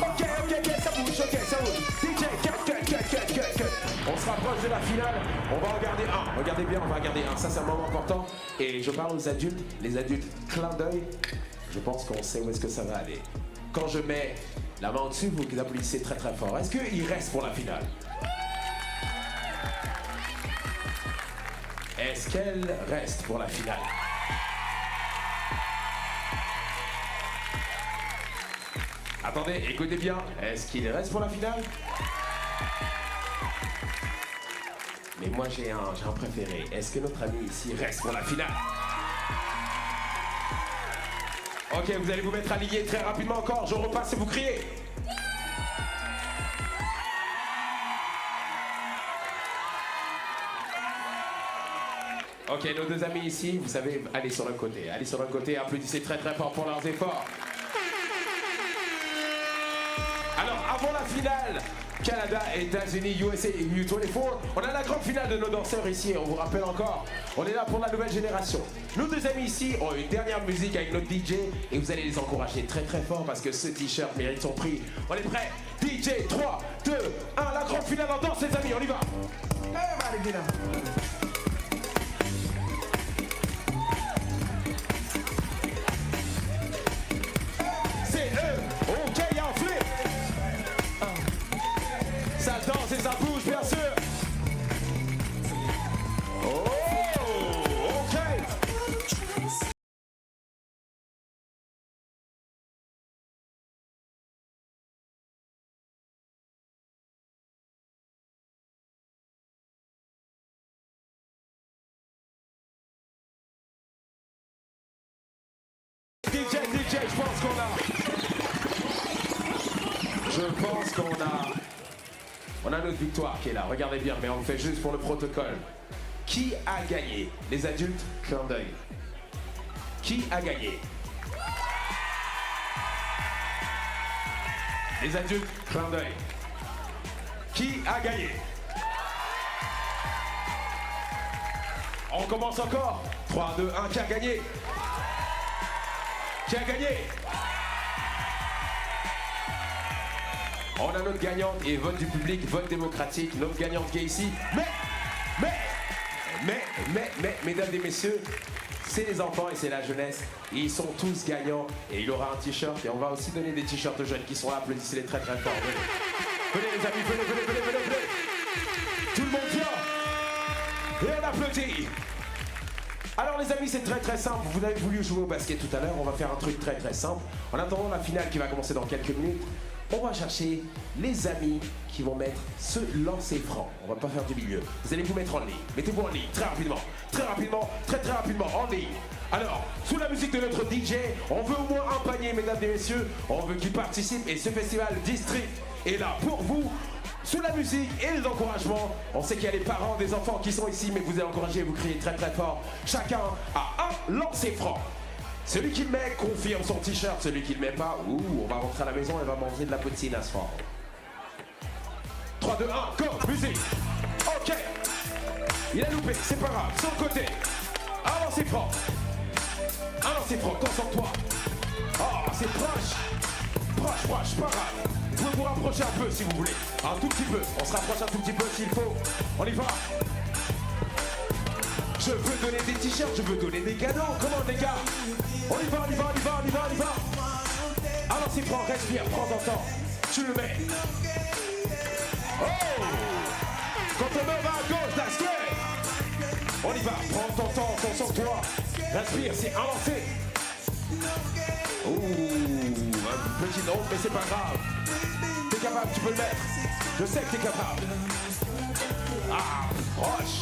Ok, ça bouge, ok, ça bouge. DJ, cut. On se rapproche de la finale. On va regarder un. Regardez bien, on va regarder un. Ça, c'est un moment important. Et je parle aux adultes. Les adultes, clin d'œil. Je pense qu'on sait où est-ce que ça va aller. Quand je mets la main au-dessus, vous applaudissez très très fort. Est-ce qu'il reste pour la finale? Est-ce qu'elle reste pour la finale? Attendez, écoutez bien. Est-ce qu'il reste pour la finale? Mais moi j'ai un préféré. Est-ce que notre ami ici reste pour la finale? Ok, vous allez vous mettre alignés très rapidement encore. Je repasse et vous criez. Ok, nos 2 amis ici, vous savez, allez sur le côté. Allez sur le côté, applaudissez très très fort pour leurs efforts. Alors, avant la finale, Canada, États-Unis, USA U24, on a la grande finale de nos danseurs ici. On vous rappelle encore, on est là pour la nouvelle génération. Nos 2 amis ici ont une dernière musique avec notre DJ et vous allez les encourager très très fort parce que ce t-shirt mérite son prix. On est prêts? DJ, 3, 2, 1, la grande finale en danse les amis, on y va. Everybody get up. Ça danse et ça bouge, bien sûr. Oh, ok. DJ, je pense qu'on a... On a notre victoire qui est là, regardez bien, mais on le fait juste pour le protocole. Qui a gagné? Les adultes, clin d'œil. Qui a gagné? Les adultes, clin d'œil. Qui a gagné? On commence encore. 3, 2, 1, qui a gagné? Qui a gagné? On a notre gagnante et vote du public, vote démocratique, notre gagnante qui est ici. Mais, mesdames et messieurs, c'est les enfants et c'est la jeunesse. Ils sont tous gagnants et il aura un t-shirt et on va aussi donner des t-shirts aux jeunes qui sont là. Applaudissez-les très très fort. Venez les amis, venez. Tout le monde vient et on applaudit. Alors les amis, c'est très très simple. Vous avez voulu jouer au basket tout à l'heure, on va faire un truc très très simple. En attendant la finale qui va commencer dans quelques minutes, on va chercher les amis qui vont mettre ce lancer franc. On va pas faire du milieu. Vous allez vous mettre en ligne. Mettez-vous en ligne très rapidement, très rapidement en ligne. Alors, sous la musique de notre DJ, on veut au moins un panier, mesdames et messieurs. On veut qu'ils participent et ce festival District est là pour vous. Sous la musique et les encouragements, on sait qu'il y a les parents des enfants qui sont ici, mais vous êtes encouragés, vous criez très très fort. Chacun a un lancer franc. Celui qui le met confirme son t-shirt, celui qui le met pas, on va rentrer à la maison et va manger de la poutine à ce soir. 3, 2, 1, go, musique. Ok. Il a loupé, c'est pas grave, sur le côté. Un lancer franc. Concentre-toi. Oh, c'est proche, pas grave. Vous pouvez vous rapprocher un peu si vous voulez. Un tout petit peu, on se rapproche un tout petit peu s'il faut. On y va. Je veux donner des t-shirts, je veux donner des cadeaux. Comment les gars? On y va, on y va, on y va, on y va, on y va. Alors c'est prends, respire, prends ton temps. Tu le mets. Oh! Quand ton main va à gauche, that's good. On y va, prends ton temps, concentre-toi. Respire, c'est avancé. Ouh, un petit nombre, mais c'est pas grave. T'es capable, tu peux le mettre. Je sais que t'es capable. Ah, proche.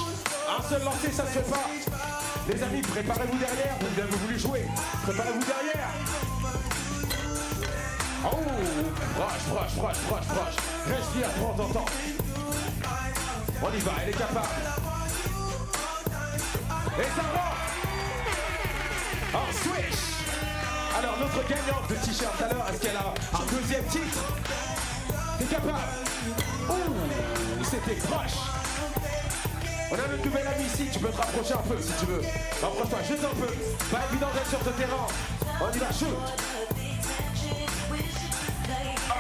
Un seul lancer, ça se fait pas. Les amis, préparez-vous derrière. Vous avez voulu jouer. Préparez-vous derrière. Oh, proche. Respire, prends ton temps. On y va, elle est capable. Et ça va. En switch. Alors, notre gagnante de t-shirt tout à l'heure, est-ce qu'elle a un deuxième titre? T'es capable? Oh, c'était proche. On a notre nouvel ami ici, tu peux te rapprocher un peu si tu veux. Rapproche-toi, juste un peu. Pas évident d'être sur ce terrain. On y va, shoot. Ah,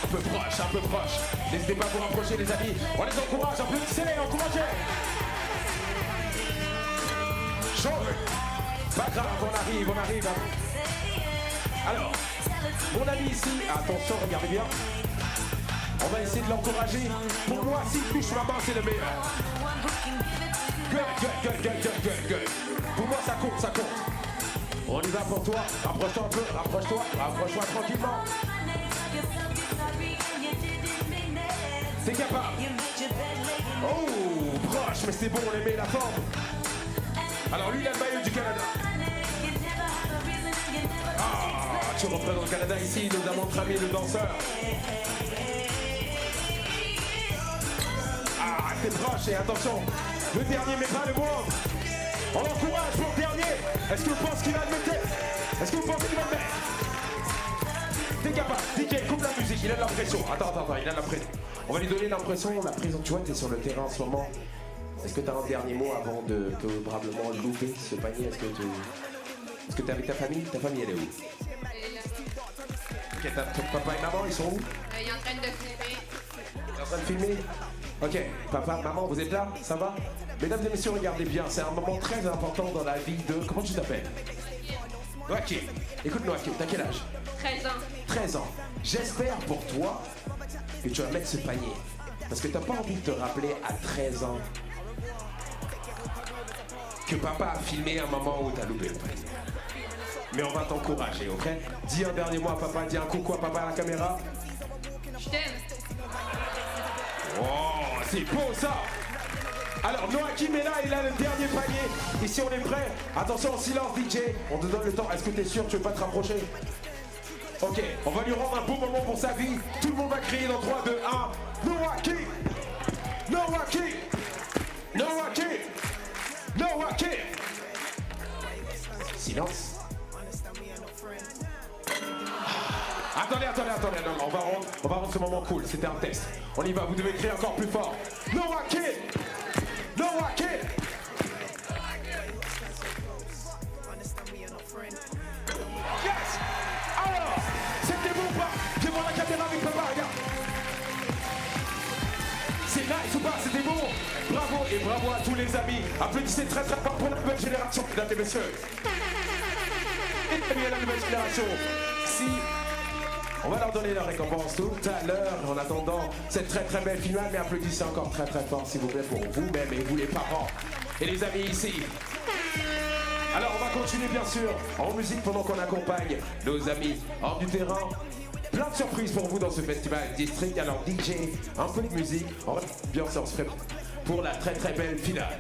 un peu proche. N'hésitez pas à vous rapprocher les amis. On les encourage, applaudissez-les, encouragez. Chaud. Pas grave, on arrive. Alors, mon ami ici, attention, regardez bien. On va essayer de l'encourager. Pour moi, s'il touche ma main, c'est le meilleur. Good. Pour moi, ça compte. On y va pour toi. Rapproche-toi un peu, rapproche-toi tranquillement. T'es capable. Oh, proche, mais c'est bon, on aimait la forme. Alors lui, il a le maillot du Canada. Ah, tu représentes le Canada ici, notamment notre ami le danseur. Ah, t'es proche et attention, le dernier mais pas le moindre. On l'encourage pour le dernier. Est-ce que vous pensez qu'il va le mettre? Est-ce que vous pensez qu'il va le mettre? T'es capable. DJ, coupe la musique, il a de la pression. Attends, il a de la pression. On va lui donner l'impression, la présence. Tu vois, t'es sur le terrain en ce moment. Est-ce que t'as un dernier mot avant de probablement louper ce panier? Est-ce que t'es avec ta famille? Ta famille, elle est où? Ok, ton papa et maman, ils sont où? Il est en train de filmer. Il est en train de filmer? Ok, papa, maman, vous êtes là? Ça va? Mesdames et messieurs, regardez bien, c'est un moment très important dans la vie de... Comment tu t'appelles? Noakim. Écoute Noakim, t'as quel âge? 13 ans. 13 ans. J'espère pour toi que tu vas mettre ce panier. Parce que t'as pas envie de te rappeler à 13 ans que papa a filmé un moment où t'as loupé le panier. Mais on va t'encourager, ok? Dis un dernier mot à papa, dis un coucou à papa à la caméra. Je t'aime. Oh, c'est beau ça! Alors Noakim est là, il a le dernier panier. Ici on est prêt. Attention, silence DJ. On te donne le temps. Est-ce que t'es sûr que tu veux pas te rapprocher? Ok, on va lui rendre un beau moment pour sa vie. Tout le monde va crier dans 3, 2, 1. Noakim! Noakim! Noakim! Noakim! Silence. Attendez, non, on va rendre ce moment cool, c'était un test. On y va, vous devez crier encore plus fort. Noakim! Noakim! Yes! Alors, c'était bon ou pas? Viens voir la caméra avec papa, regarde. C'est nice ou pas? C'était bon? Bravo et bravo à tous les amis. Applaudissez très très fort pour la nouvelle génération, mesdames et messieurs. Et la nouvelle génération. Si on va leur donner leur récompense tout à l'heure en attendant cette très très belle finale, mais applaudissez encore très très fort s'il vous plaît pour vous-même et vous les parents et les amis ici. Alors on va continuer bien sûr en musique pendant qu'on accompagne nos amis hors du terrain. Plein de surprises pour vous dans ce festival district. Alors DJ, un peu de musique, bien sûr on se prépare pour la très très belle finale.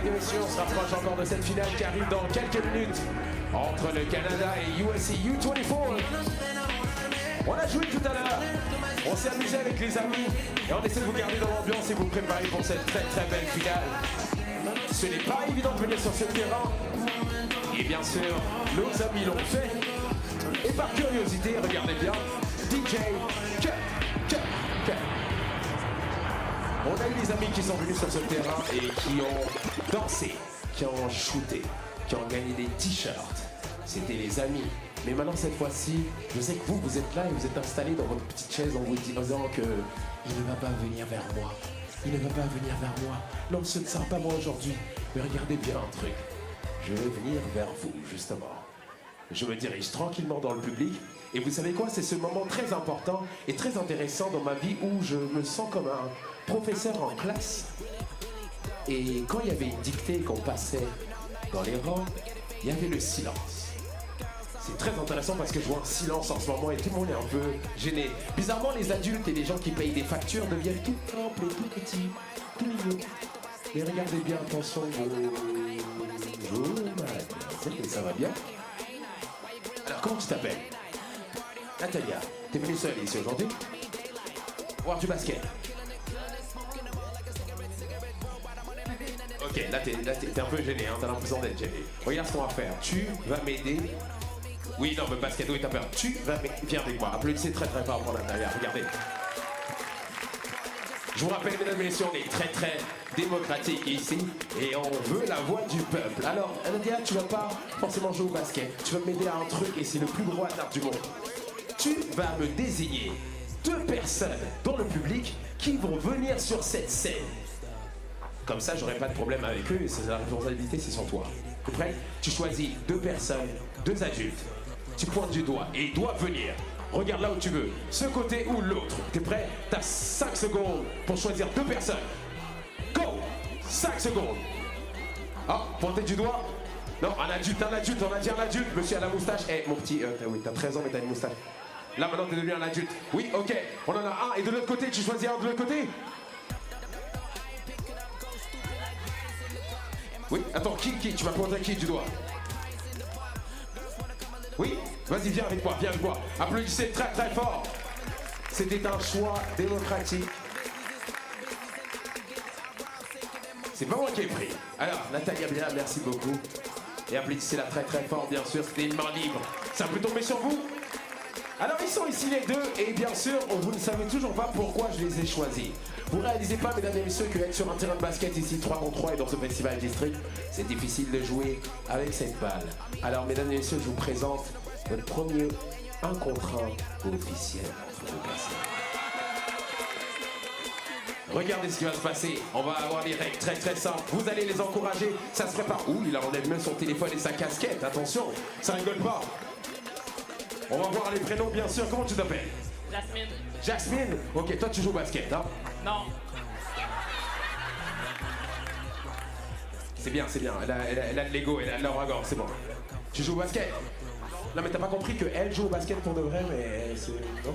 et messieurs, on se rapproche encore de cette finale qui arrive dans quelques minutes entre le Canada et USA U24. On a joué tout à l'heure, on s'est amusé avec les amis et on essaie de vous garder dans l'ambiance et vous préparer pour cette très très belle finale. Ce n'est pas évident de venir sur ce terrain et bien sûr, nos amis l'ont fait. Et par curiosité, regardez bien, DJ On a eu des amis qui sont venus sur ce terrain et qui ont dansé, qui ont shooté, qui ont gagné des t-shirts. C'était les amis. Mais maintenant, cette fois-ci, je sais que vous êtes là et vous êtes installés dans votre petite chaise en vous disant que il ne va pas venir vers moi. Il ne va pas venir vers moi. Non, ce ne sera pas moi aujourd'hui. Mais regardez bien un truc. Je vais venir vers vous, justement. Je me dirige tranquillement dans le public. Et vous savez quoi? C'est ce moment très important et très intéressant dans ma vie où je me sens comme un professeur en classe. Et quand il y avait une dictée qu'on passait dans les rangs, il y avait le silence. C'est très intéressant parce que je vois un silence en ce moment et tout le monde est un peu gêné. Bizarrement, les adultes et les gens qui payent des factures deviennent tout simples et tout petits, tout mignons. Mais regardez bien, attention, bonjour, madame, ça va bien? Alors, comment tu t'appelles? Natalia, t'es venue seule ici aujourd'hui? Voir du basket. Ok, là t'es un peu gêné, hein, t'as l'impression d'être gêné. Regarde ce qu'on va faire, tu vas m'aider. Oui, non, mais basket, oui, t'as peur. Tu vas m'aider, viens avec moi, applaudissez très très fort pour Natalia, regardez. Je vous rappelle, mesdames et messieurs, on est très très démocratique ici et on veut la voix du peuple. Alors, Natalia, tu vas pas forcément jouer au basket, tu vas m'aider à un truc et c'est le plus gros hasard du monde. Tu vas me désigner 2 personnes dans le public qui vont venir sur cette scène. Comme ça, j'aurai pas de problème avec eux et la responsabilité, c'est sur toi. Tu es prêt? Tu choisis 2 personnes, 2 adultes. Tu pointes du doigt et ils doivent venir. Regarde là où tu veux, ce côté ou l'autre. T'es prêt? T'as 5 secondes pour choisir 2 personnes. Go! 5 secondes. Ah, pointez du doigt. Non, un adulte, on a dit un adulte. Monsieur à la moustache. Eh, mon petit, oui, t'as 13 ans mais t'as une moustache. Là, maintenant, t'es devenu un adulte. Oui, ok. On en a un. Et de l'autre côté, tu choisis un de l'autre côté? Oui, attends, qui? Tu vas pointer qui du doigt? Oui, vas-y, viens avec moi. Applaudissez très très fort. C'était un choix démocratique. C'est pas moi qui ai pris. Alors, Natalia, bien, merci beaucoup. Et applaudissez-la très très fort, bien sûr. C'était une main libre. Ça peut tomber sur vous? Alors, ils sont ici les 2. Et bien sûr, vous ne savez toujours pas pourquoi je les ai choisis. Vous ne réalisez pas, mesdames et messieurs, que être sur un terrain de basket ici 3 contre 3 et dans ce festival district, c'est difficile de jouer avec cette balle. Alors, mesdames et messieurs, je vous présente notre premier 1 contre 1 officiel entre les personnes. Regardez ce qui va se passer. On va avoir des règles très très simples. Vous allez les encourager. Ça se prépare. Ouh, il enlève même son téléphone et sa casquette. Attention, ça rigole pas. On va voir les prénoms, bien sûr. Comment tu t'appelles? Jasmine. Jasmine? Ok, toi tu joues au basket, hein? Non. C'est bien. Elle a le Lego, elle a de l'ouragan, c'est bon. Tu joues au basket? Non, mais t'as pas compris qu'elle joue au basket pour de vrai, mais c'est... Non?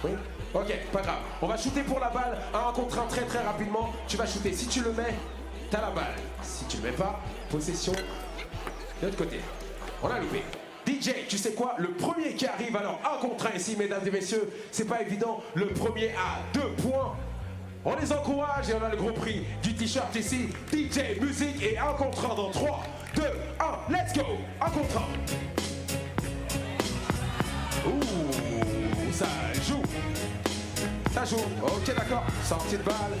Oui? Ok, pas grave. On va shooter pour la balle, 1 contre 1 très très rapidement. Tu vas shooter. Si tu le mets, t'as la balle. Si tu le mets pas, possession de l'autre côté. On a loupé. DJ, tu sais quoi? Le premier qui arrive, alors 1 contre 1 ici, mesdames et messieurs, c'est pas évident. Le premier à 2 points. On les encourage et on a le gros prix du t-shirt ici. DJ, musique et 1 contre 1 dans 3, 2, 1, let's go! 1 contre 1. Ouh, ça joue. Ça joue. Ok, d'accord. Sortie de balle.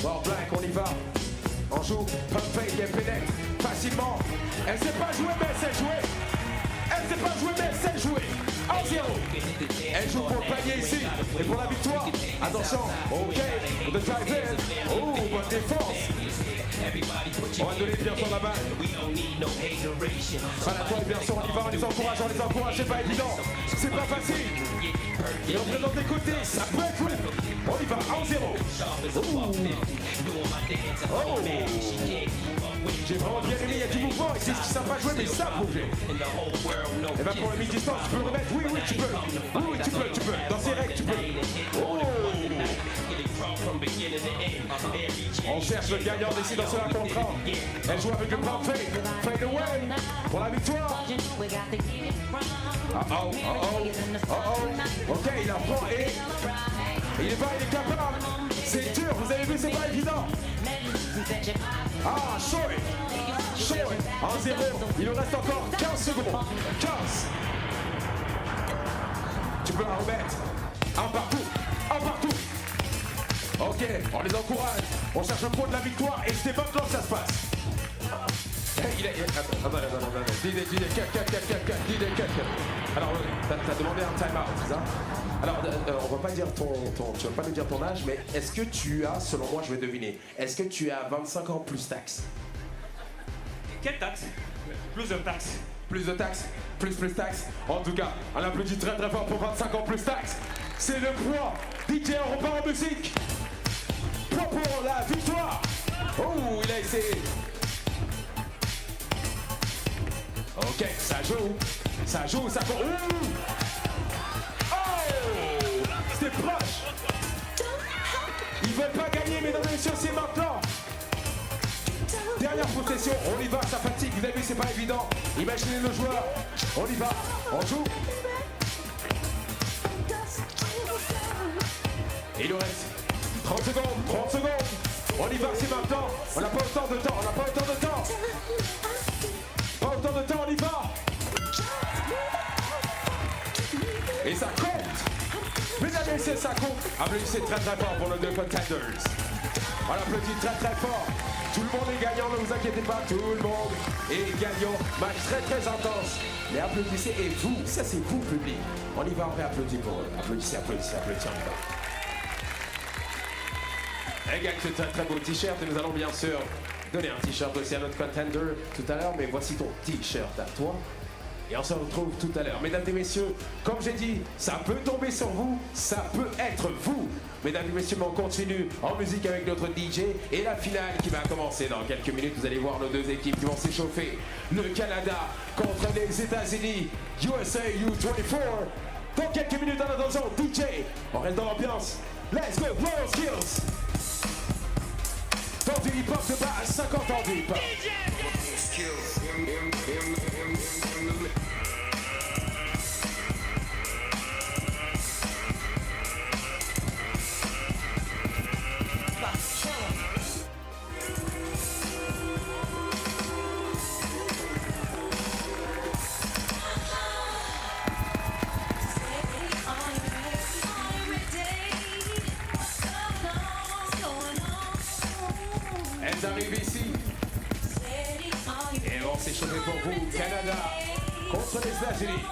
Bon, Black, on y va. On joue. Pump fake, elle pénètre facilement. Elle sait pas jouer, mais elle sait jouer. Elle sait pas jouer, mais elle sait jouer. 1-0. Elle joue pour le panier ici. Et pour la victoire. Attention. Ok. The drive in. Oh, bonne défense. On va donner bien sûr la balle. À la fois, bien sûr, on y va, on les encourage, c'est pas évident. C'est pas facile. Et on présente des côtés, ça peut être fou. On y va, 1-0. Oh. J'ai vraiment bien aimé, il y a du mouvement. Et c'est ce qui savent pas jouer, mais ça bouger. Et bien pour la mi-distance, tu peux le remettre. Oui, tu peux. Oui, tu peux. Dans ces règles, tu peux. Oh. On cherche le gagnant d'ici dans ce 1 contre 1. Elle joue avec le plan fade away pour la victoire. Ok, il apprend et il est capable. C'est dur, vous avez vu, c'est pas évident. Ah, short. 1-0. Il nous reste encore 15 secondes. 15. Tu peux la remettre. Un partout. Ok, on les encourage. On cherche le point de la victoire et c'est maintenant que ça se passe. Attends. DJ, alors, t'as demandé un time-out, c'est ça? Alors, on va pas dire tu vas pas nous dire ton âge, mais est-ce que tu as, selon moi, je vais deviner, est-ce que tu as 25 ans plus taxes? Quelle taxe? Plus de taxes. Plus de taxes? Plus taxes? En tout cas, on applaudit très très fort pour 25 ans plus taxes. C'est le point. DJ, on repart en musique. Point pour la victoire. Oh, il a essayé. Ok, ça joue. Oh, c'était proche. Ils veulent pas gagner, mesdames et messieurs, c'est maintenant. Dernière possession, on y va, ça fatigue, vous avez vu, c'est pas évident. Imaginez le joueur, on y va, on joue. Il nous reste 30 secondes. On y va, c'est maintenant. On n'a pas autant de temps. On y va. Et ça compte. Mesdames et messieurs, ça compte. Applaudissez très très fort pour nos deux contenders. On applaudit très très fort. Tout le monde est gagnant, ne vous inquiétez pas, tout le monde est gagnant. Match très très intense. Mais applaudissez, et vous, ça c'est vous, public. On y va, on réapplaudit pour eux. Applaudissez, on y va. Elle gagne ce très très beau t-shirt et nous allons bien sûr donner un t-shirt aussi à notre contender tout à l'heure, mais voici ton t-shirt à toi. Et on se retrouve tout à l'heure. Mesdames et messieurs, comme j'ai dit, ça peut tomber sur vous, ça peut être vous. Mesdames et messieurs, on continue en musique avec notre DJ et la finale qui va commencer dans quelques minutes. Vous allez voir nos deux équipes qui vont s'échauffer. Le Canada contre les États-Unis, USA U24. Dans quelques minutes, en attendant, DJ, on reste dans l'ambiance. Let's go, Blow Skills. Dans du hip-hop de base, 50 ans du hip-hop. Elles arrivent ici. Et on s'est chauffé pour vous, Canada contre les États-Unis.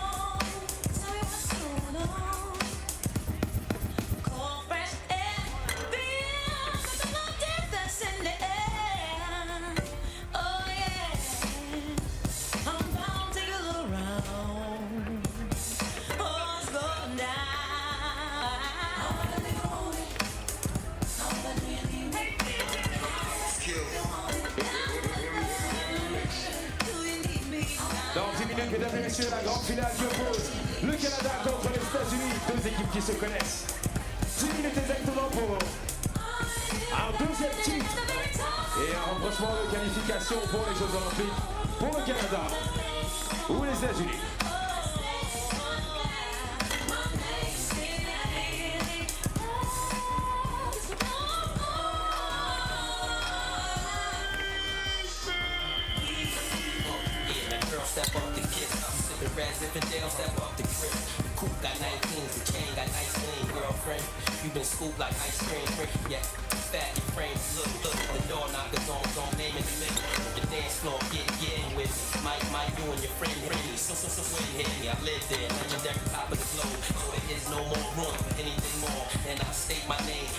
Dans 10 minutes, mesdames et messieurs, la grande finale qui oppose le Canada contre les États-Unis. Deux équipes qui se connaissent. 10 minutes exactement pour un deuxième titre et un rapprochement de qualification pour les Jeux Olympiques pour le Canada ou les États-Unis. Step up the kiss, sipping red Zinfandel, step up the grip. The coupe got 19s, the chain got nice clean, girlfriend. You been scooped like ice cream, yeah. Fat, your frame, look, the door knockers on name in the middle. The dance floor, get in with me. Mike, you and your friend, so hit me. I lived there, legendary top of the globe. So there is no more room for anything more. And I state my name.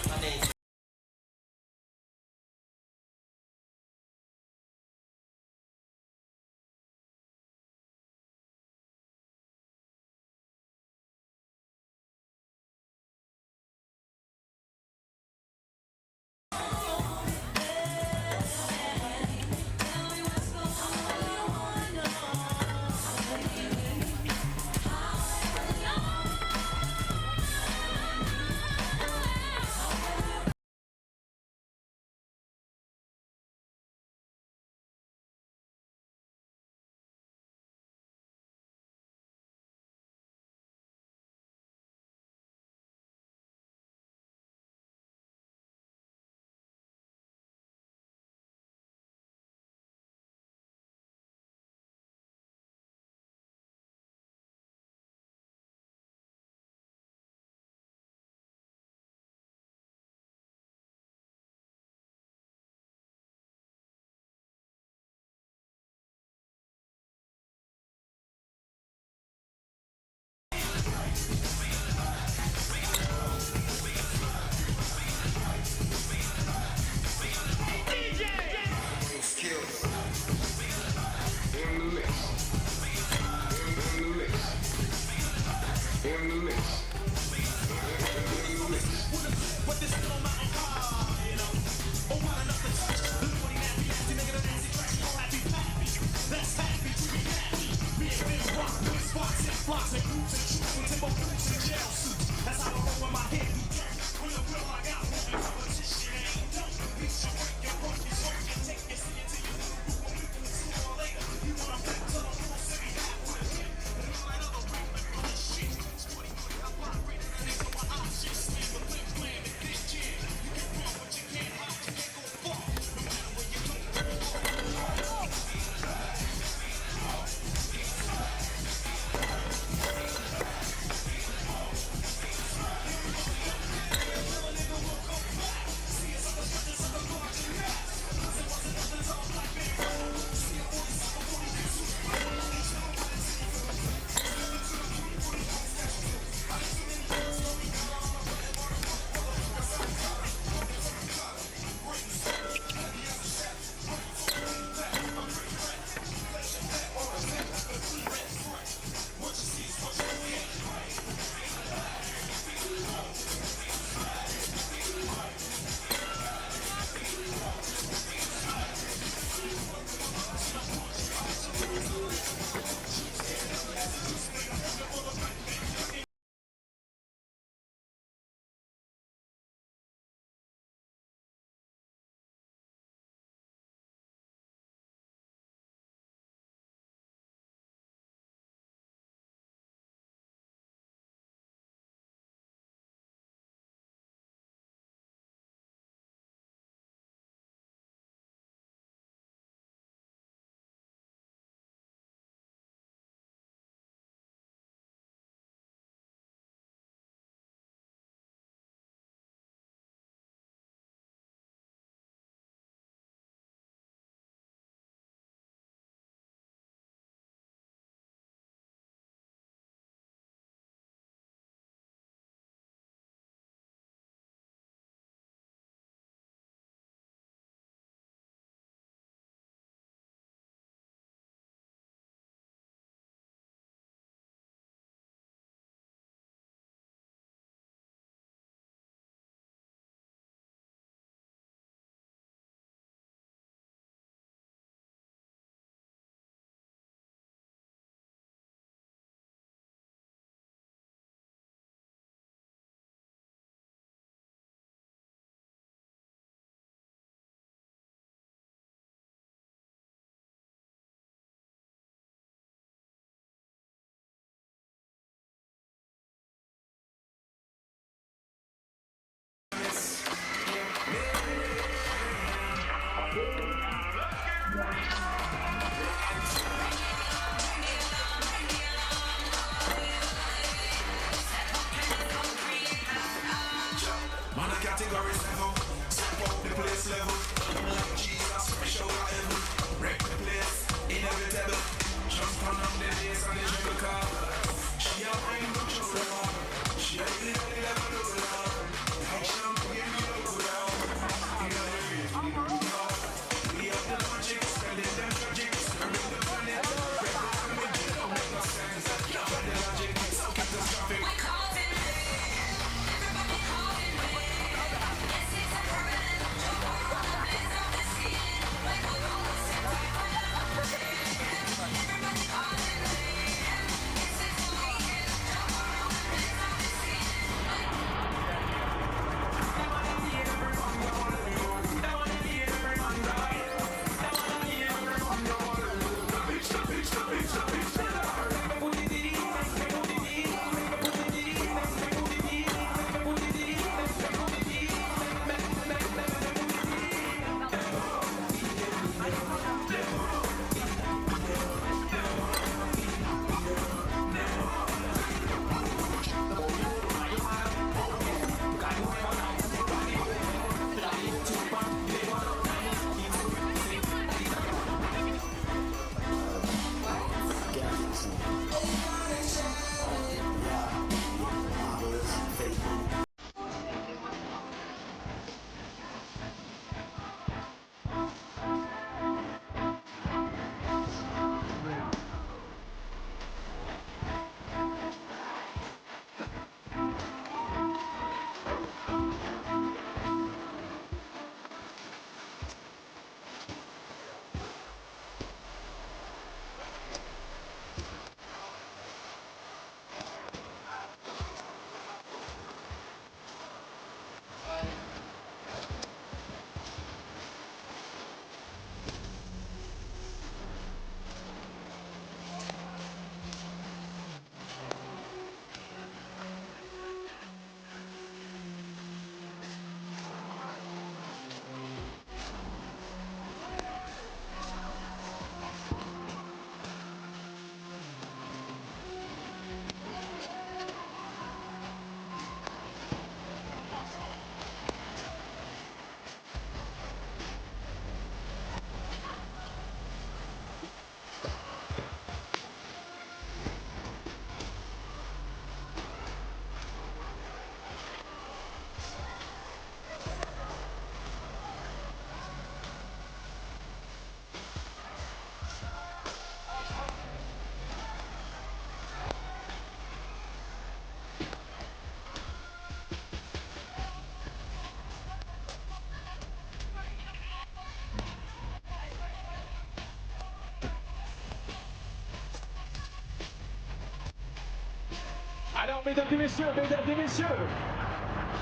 Alors, mesdames et messieurs,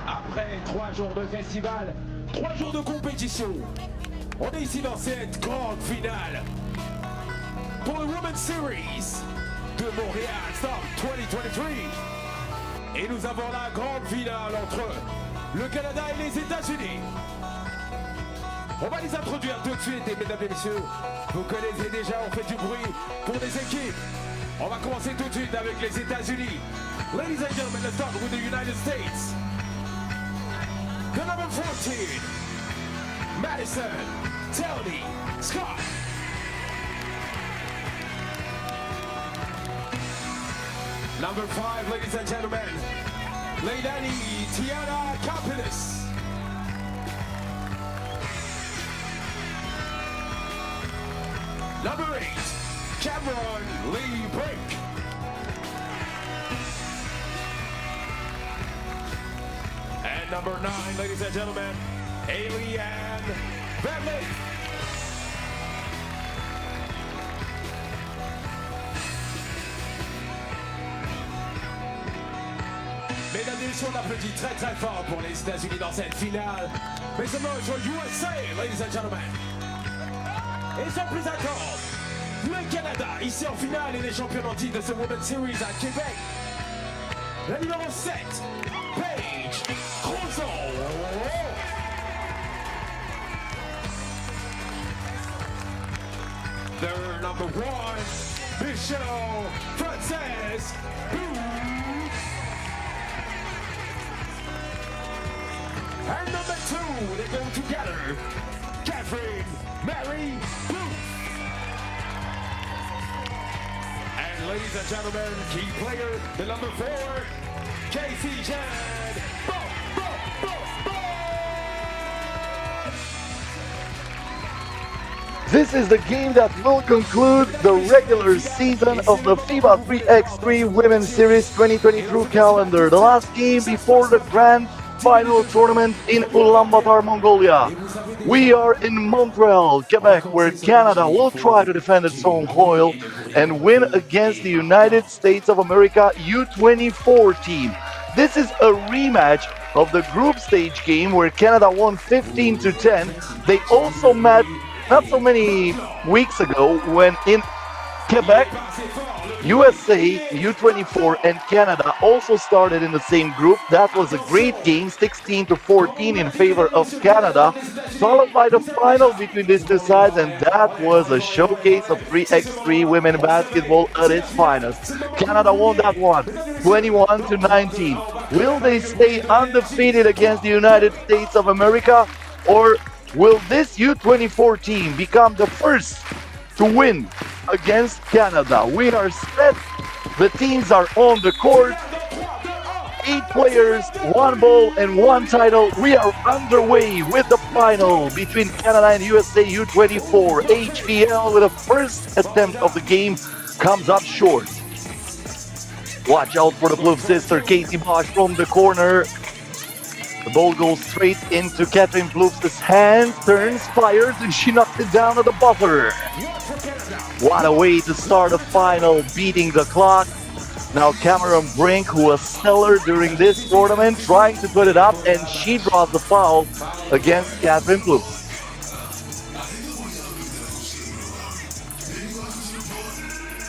après 3 jours de festival, 3 jours de compétition, on est ici dans cette grande finale pour le Women's Series de Montréal Stop 2023. Et nous avons la grande finale entre le Canada et les États-Unis. On va les introduire tout de suite, et mesdames et messieurs, vous connaissez déjà, on fait du bruit pour les équipes. On va commencer tout de suite avec les États-Unis. Ladies and gentlemen, let's start with the United States. The number 14, Madison, Tony, Scott. Number 5, ladies and gentlemen, Leilani Tiana Kapilis. Number 8, Cameron Lee Brink. And number 9, ladies and gentlemen, Alien Van Lake. Mesdames et messieurs, on applaudit très très fort pour les États-Unis dans cette finale. Make some noise for USA, ladies and gentlemen. Et sans plus attendre, le Canada, ici en finale, et les champions en titre de ce Women's Series à Québec. La numéro 7, Paige Crozon. Their number 1, Michelle Frances Booth. And number 2, they go together, Catherine Mary Booth. And ladies and gentlemen, key player, the number 4, Casey Jan. This is the game that will conclude the regular season of the FIBA 3x3 Women's Series 2023 calendar. The last game before the grand final tournament in Ulaanbaatar, Mongolia. We are in Montreal, Quebec, where Canada will try to defend its home soil and win against the United States of America U24 team. This is a rematch of the group stage game where Canada won 15-10. They also met not so many weeks ago when in Quebec, USA U24 and Canada also started in the same group. That was a great game, 16-14 in favor of Canada, followed by the final between these two sides, and that was a showcase of 3x3 women basketball at its finest. Canada won that one, 21-19. Will they stay undefeated against the United States of America, or will this U24 team become the first to win against Canada? We are set. The teams are on the court. 8 players, 1 ball, and 1 title. We are underway with the final between Canada and USA U24. HVL with the first attempt of the game comes up short. Watch out for the Blue sister, Casey Bosch from the corner. The ball goes straight into Catherine Plouf's hands, turns, fires, and she knocks it down at the buzzer. What a way to start a final, beating the clock. Now Cameron Brink, who was stellar during this tournament, trying to put it up, and she draws the foul against Catherine Plouf.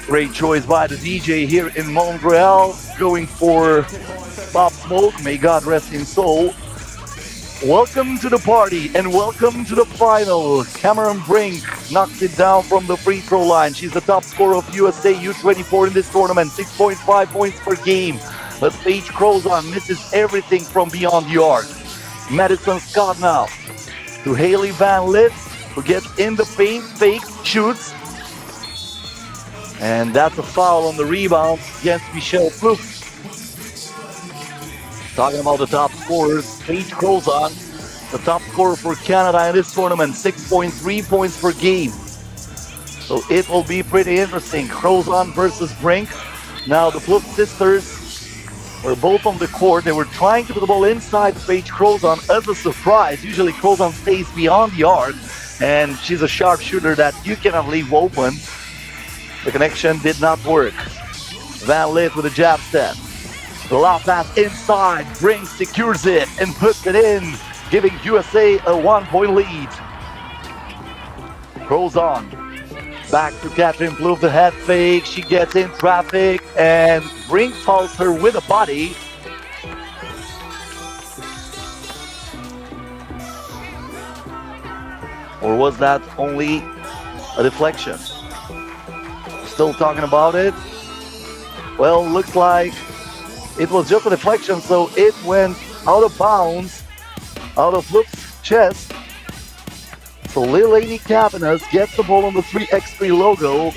Great choice by the DJ here in Montreal, going for Pop Smoke, may God rest his soul. Welcome to the party and welcome to the final. Cameron Brink knocks it down from the free throw line. She's the top scorer of USA U24 in this tournament, 6.5 points per game. But Paige Crozon misses everything from beyond the arc. Madison Scott now to Haley Van Lith, who gets in the paint, fake, shoots. And that's a foul on the rebound against Michelle Plouf. Talking about the top scorers, Paige Crozon, the top scorer for Canada in this tournament, 6.3 points per game. So it will be pretty interesting. Crozon versus Brink. Now the Plouf sisters were both on the court. They were trying to put the ball inside Paige Crozon as a surprise. Usually Crozon stays beyond the arc, and she's a sharp shooter that you cannot leave open. The connection did not work. Van Lith with a jab step. The lob pass inside. Brink secures it and puts it in, giving USA a 1-point lead. Goes on. Back to Catherine Plouffe, the head fake. She gets in traffic and Brink fouls her with a body. Or was that only a deflection? Still talking about it? Well, looks like it was just a deflection, so it went out of bounds, out of Plouffe's chest. So Lil Amy Cavanas gets the ball on the 3x3 logo.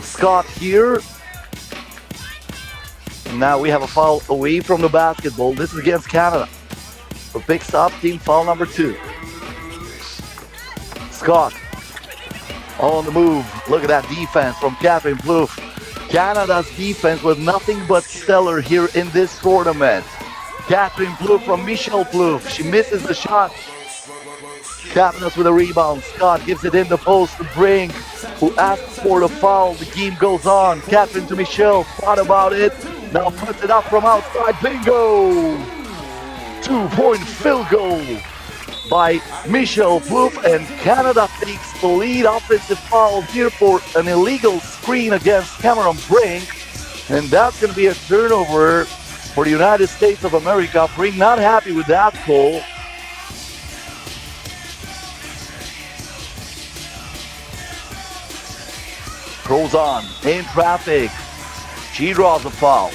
Scott here. And now we have a foul away from the basketball. This is against Canada, who picks up team foul number 2. Scott on the move. Look at that defense from Catherine Plouffe. Canada's defense was nothing but stellar here in this tournament. Catherine Plouffe from Michelle Plouffe. She misses the shot. Cavanas with a rebound. Scott gives it in the post to Brink, who asks for the foul. The game goes on. Catherine to Michelle. Thought about it. Now puts it up from outside. Bingo! 2-point field goal by Michelle Plouffe, and Canada takes the lead. Offensive foul here for an illegal screen against Cameron Brink, and that's going to be a turnover for the United States of America. Brink not happy with that call. Goes on in traffic. She draws a foul.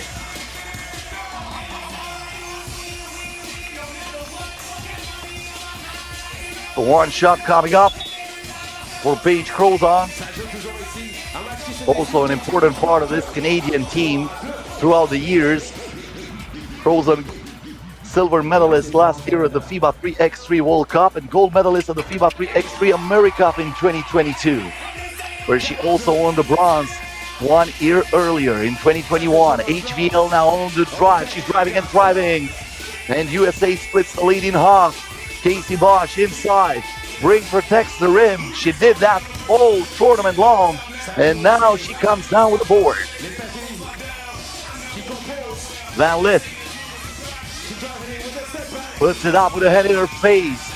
The one shot coming up for Paige Crozon. Also an important part of this Canadian team throughout the years. Crozon, silver medalist last year at the FIBA 3x3 World Cup and gold medalist at the FIBA 3x3 AmeriCup in 2022, where she also won the bronze 1 year earlier in 2021. HVL now on the drive. She's driving and thriving. And USA splits the lead in half. Casey Bosch inside. Brink protects the rim. She did that all tournament long. And now she comes down with the board. Van Lith puts it up with a head in her face.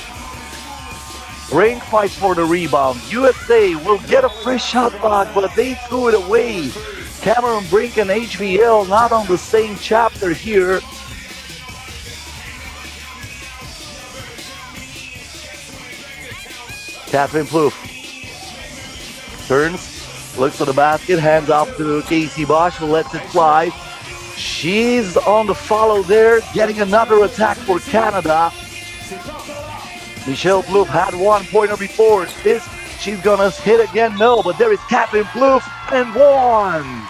Brink fights for the rebound. USA will get a free shot back, but they threw it away. Cameron Brink and HVL not on the same chapter here. Catherine Plouffe turns, looks at the basket, hands off to Casey Bosch, who lets it fly. She's on the follow there, getting another attack for Canada. Michelle Plouffe had 1 pointer before. This, she's gonna hit again, no, but there is Catherine Plouffe and one.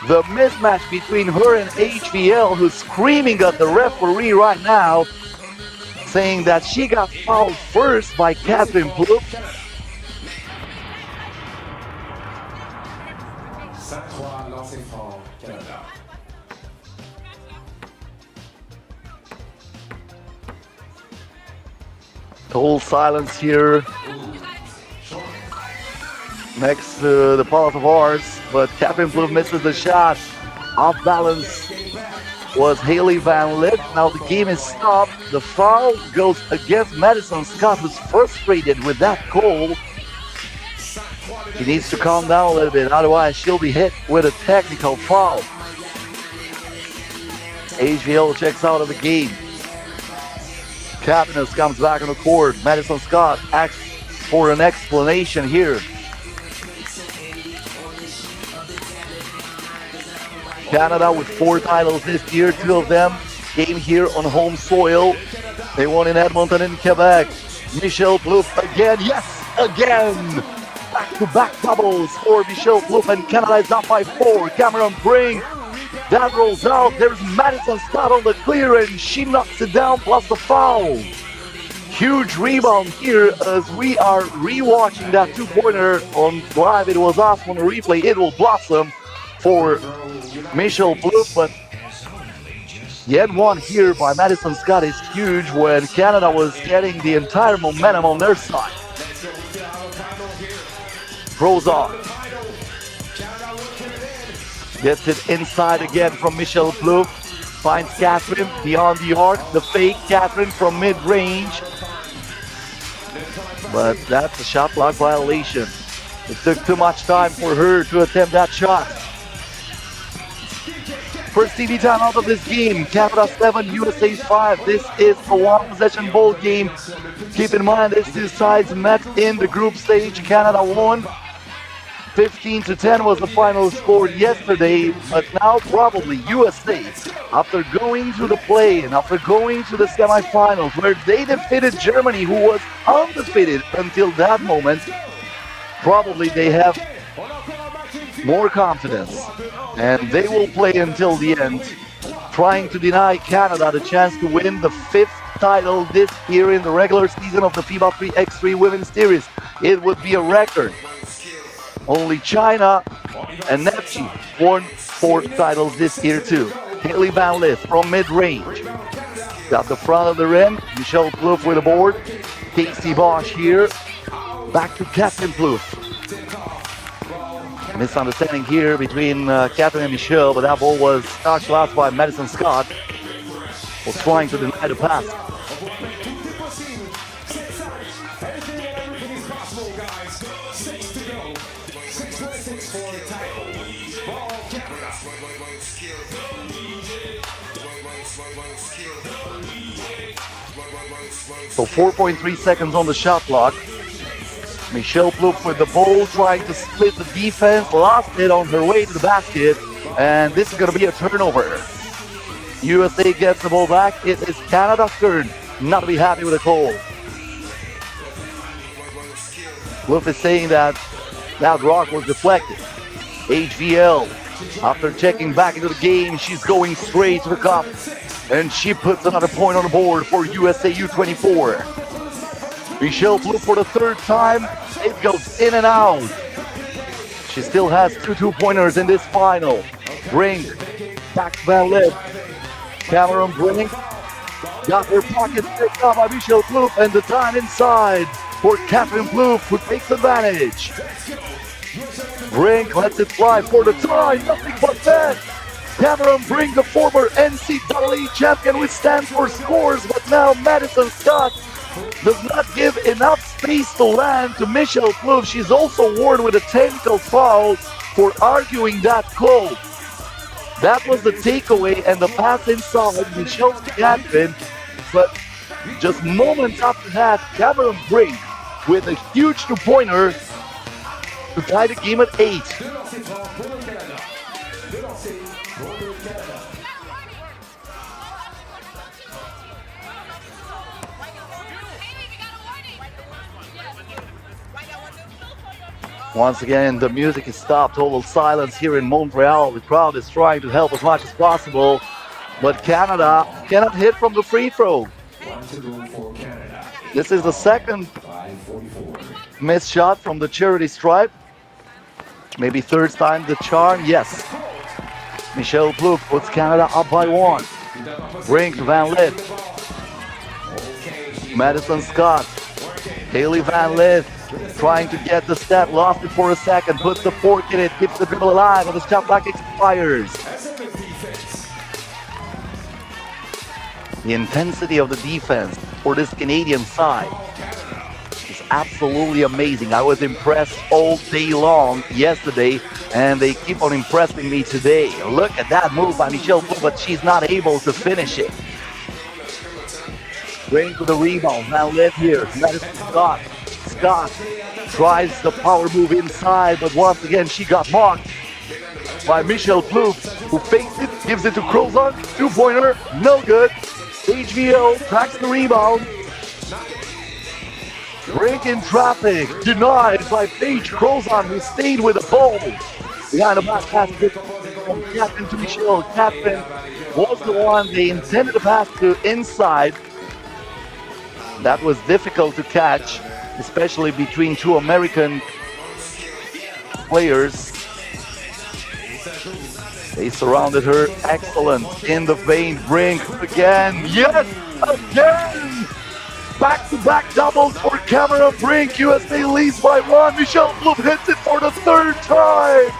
The mismatch between her and HVL, who's screaming at the referee right now, saying that she got fouled first by Catherine Plouffe. 5-3, lancer franc, Canada. Total silence here next to the path of ours, but Catherine Plouffe misses the shot. Off balance was Haley Van Lith. Now the game is stopped. The foul goes against Madison Scott, who's frustrated with that call. She needs to calm down a little bit, otherwise she'll be hit with a technical foul. HVL checks out of the game. Cavanas comes back on the court. Madison Scott asks for an explanation here. Canada with 4 titles this year, 2 of them came here on home soil. They won in Edmonton and Quebec. Michelle Plouffe again, yes, again! Back-to-back doubles for Michelle Plouffe, and Canada is up by 4. Cameron Brink, that rolls out. There's Madison Scott on the clear, and she knocks it down, plus the foul. Huge rebound here as we are rewatching that 2-pointer on live. It was off on the replay. It will blossom for Michelle Plouffe, but yet one here by Madison Scott is huge when Canada was getting the entire momentum on their side. Throws on. Gets it inside again from Michelle Plouffe. Finds Catherine beyond the arc. The fake Catherine from mid-range. But that's a shot clock violation. It took too much time for her to attempt that shot. First TV time out of this game. Canada 7, USA 5. This is a one-possession ball game. Keep in mind, these two sides met in the group stage. Canada won. 15-10 was the final score yesterday, but now probably USA, after going to the play-in, after going to the semifinals, where they defeated Germany, who was undefeated until that moment, probably they have more confidence, and they will play until the end, trying to deny Canada the chance to win the 5th title this year in the regular season of the FIBA 3x3 Women's Series. It would be a record. Only China and Neptune won 4 titles this year too. Haley Van Lith from mid-range. Got the front of the rim. Michelle Plouffe with a board. Casey Bosch here. Back to Catherine Plouffe. Misunderstanding here between Catherine and Michelle, but that ball was touched last by Madison Scott. Was trying to deny the pass. So 4.3 seconds on the shot clock. Michelle Plouffe with the ball, trying to split the defense, lost it on her way to the basket, and this is going to be a turnover. USA gets the ball back. It is Canada's turn not to be happy with the call. Plouffe is saying that that rock was deflected. HVL, after checking back into the game, she's going straight to the cup. And she puts another point on the board for USA U24. Michelle Plouffe for the 3rd time. It goes in and out. She still has 2 two-pointers in this final. Brink, back to Van Lith. Cameron Brink got her pocket picked up by Michelle Plouffe, and the time inside for Catherine Plouffe, who takes advantage. Brink lets it fly for the tie. Nothing but that. Cameron Brink, the former NCAA champion, withstands for scores, but now Madison Scott does not give enough space to land to Michelle Plouffe. She's also warned with a technical foul for arguing that call. That was the takeaway and the pass inside. Michelle's Catherine, but just moments after that, Cameron Brink with a huge two-pointer to tie the game at 8. Once again, the music is stopped. Total silence here in Montreal. The crowd is trying to help as much as possible, but Canada cannot hit from the free throw. This is the second missed shot from the charity stripe. Maybe 3rd time the charm. Yes. Michelle Plouffe puts Canada up by 1. Brink to Van Lith. Madison Scott. Haley Van Lith trying to get the step, lost it for a second, puts the fork in it, keeps the dribble alive, and the shot clock expires. The intensity of the defense for this Canadian side is absolutely amazing. I was impressed all day long yesterday, and they keep on impressing me today. Look at that move by Michelle Plouffe, but she's not able to finish it. Going to the rebound, Van Lith here, Madison Scott. Scott tries the power move inside, but once again she got mocked by Michelle Plouffe, who fakes it, gives it to Crozon, 2-pointer, no good. HVL tracks the rebound. Break in traffic, denied by Paige Crozon, who stayed with the ball. Behind the back pass from Catherine to Michelle. Catherine was the one they intended to pass to inside. That was difficult to catch, especially between 2 American players. They surrounded her. Excellent. In the vein. Brink again. Yes! Again! Back-to-back doubles for Cameron Brink. USA leads by 1. Michelle Plouffe hits it for the 3rd time.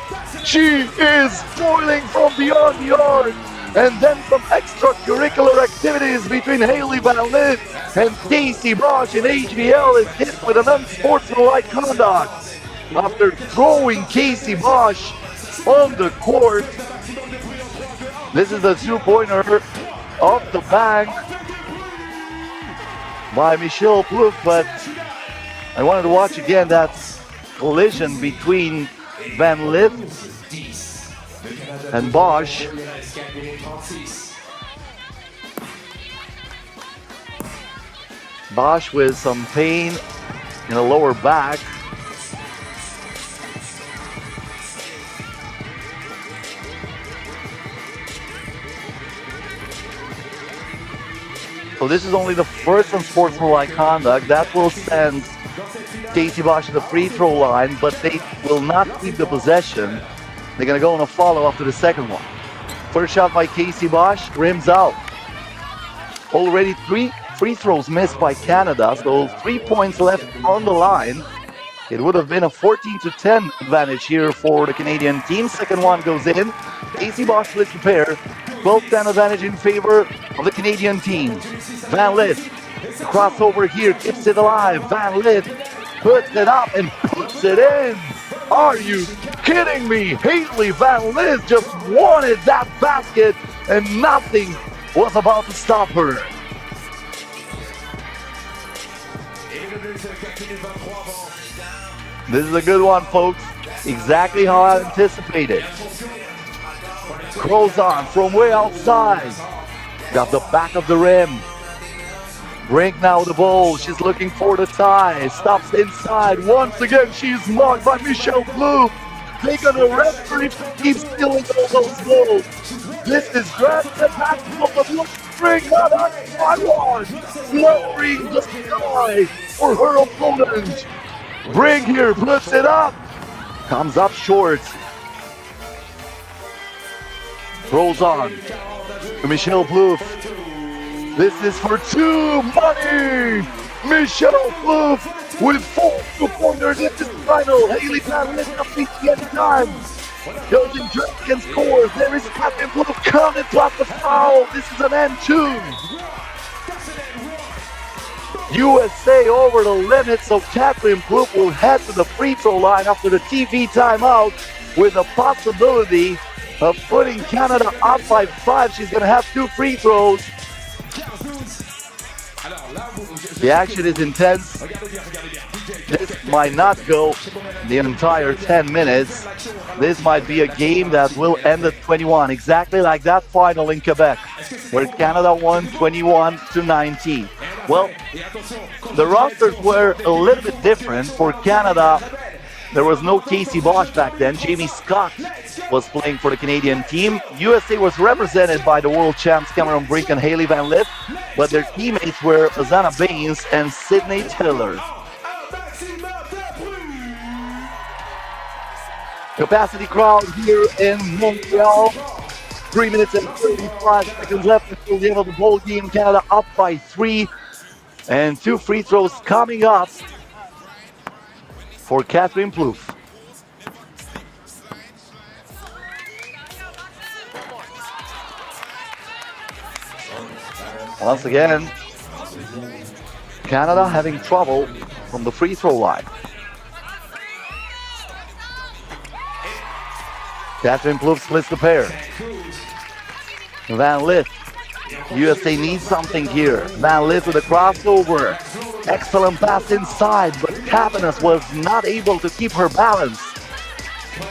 She is spoiling from beyond the arc. And then some extracurricular activities between Haley Van Lith and Casey Bosch in HBL is hit with an unsportsmanlike conduct. After throwing Casey Bosch on the court, this is a two-pointer off the bank by Michelle Plouffe, but I wanted to watch again that collision between Van Lith and Bosch. Bosch with some pain in the lower back. So this is only the first unsportsmanlike conduct. That will send Casey Bosch to the free throw line, but they will not keep the possession. They're going to go on a follow after the second one. First shot by Casey Bosch, rims out. Already 3 free throws missed by Canada, so 3 points left on the line. It would have been a 14-10 advantage here for the Canadian team. Second one goes in. Casey Bosch splits the pair. 12-10 advantage in favor of the Canadian team. Van Lith, crossover here, keeps it alive. Van Lith puts it up and puts it in. Are you kidding me? Haley Van Lith just wanted that basket and nothing was about to stop her. This is a good one, folks. Exactly how I anticipated. Crozon from way outside. Got the back of the rim. Brink now the ball. She's looking for the tie. Stops inside. Once again, she's marked by Michelle Plouffe. They're gonna referee keep stealing all those balls. This is grand basketball, but look, Brink not on by one. Lowering the sky for her opponent. Brink here puts it up. Comes up short. Rolls on. Michelle Plouffe. This is for two money. Michelle Plouffe with 4 two-pointers in this final. Haley Van Lith up the end time. Goes in drag and scores. There is Catherine Plouffe counted plus the foul. This is an N2. USA over the limit, so Catherine Plouffe will head to the free throw line after the TV timeout with a possibility of putting Canada up by 5. She's going to have 2 free throws. The action is intense. This might not go the entire 10 minutes. This might be a game that will end at 21, exactly like that final in Quebec, where Canada won 21-19. Well, the rosters were a little bit different. For Canada, there was no Casey Bosch back then. Jamie Scott was playing for the Canadian team. USA was represented by the world champs Cameron Brink and Haley Van Lith, but their teammates were Azana Baines and Sydney Tiller. Capacity crowd here in Montreal. 3 minutes and 35 seconds left until the end of the ball game. Canada up by 3. And 2 free throws coming up for Catherine Plouffe. Once again, Canada having trouble from the free throw line. Catherine Plouffe splits the pair. Van Lith. USA needs something here. Van Lith with a crossover. Excellent pass inside, but Kapanas was not able to keep her balance.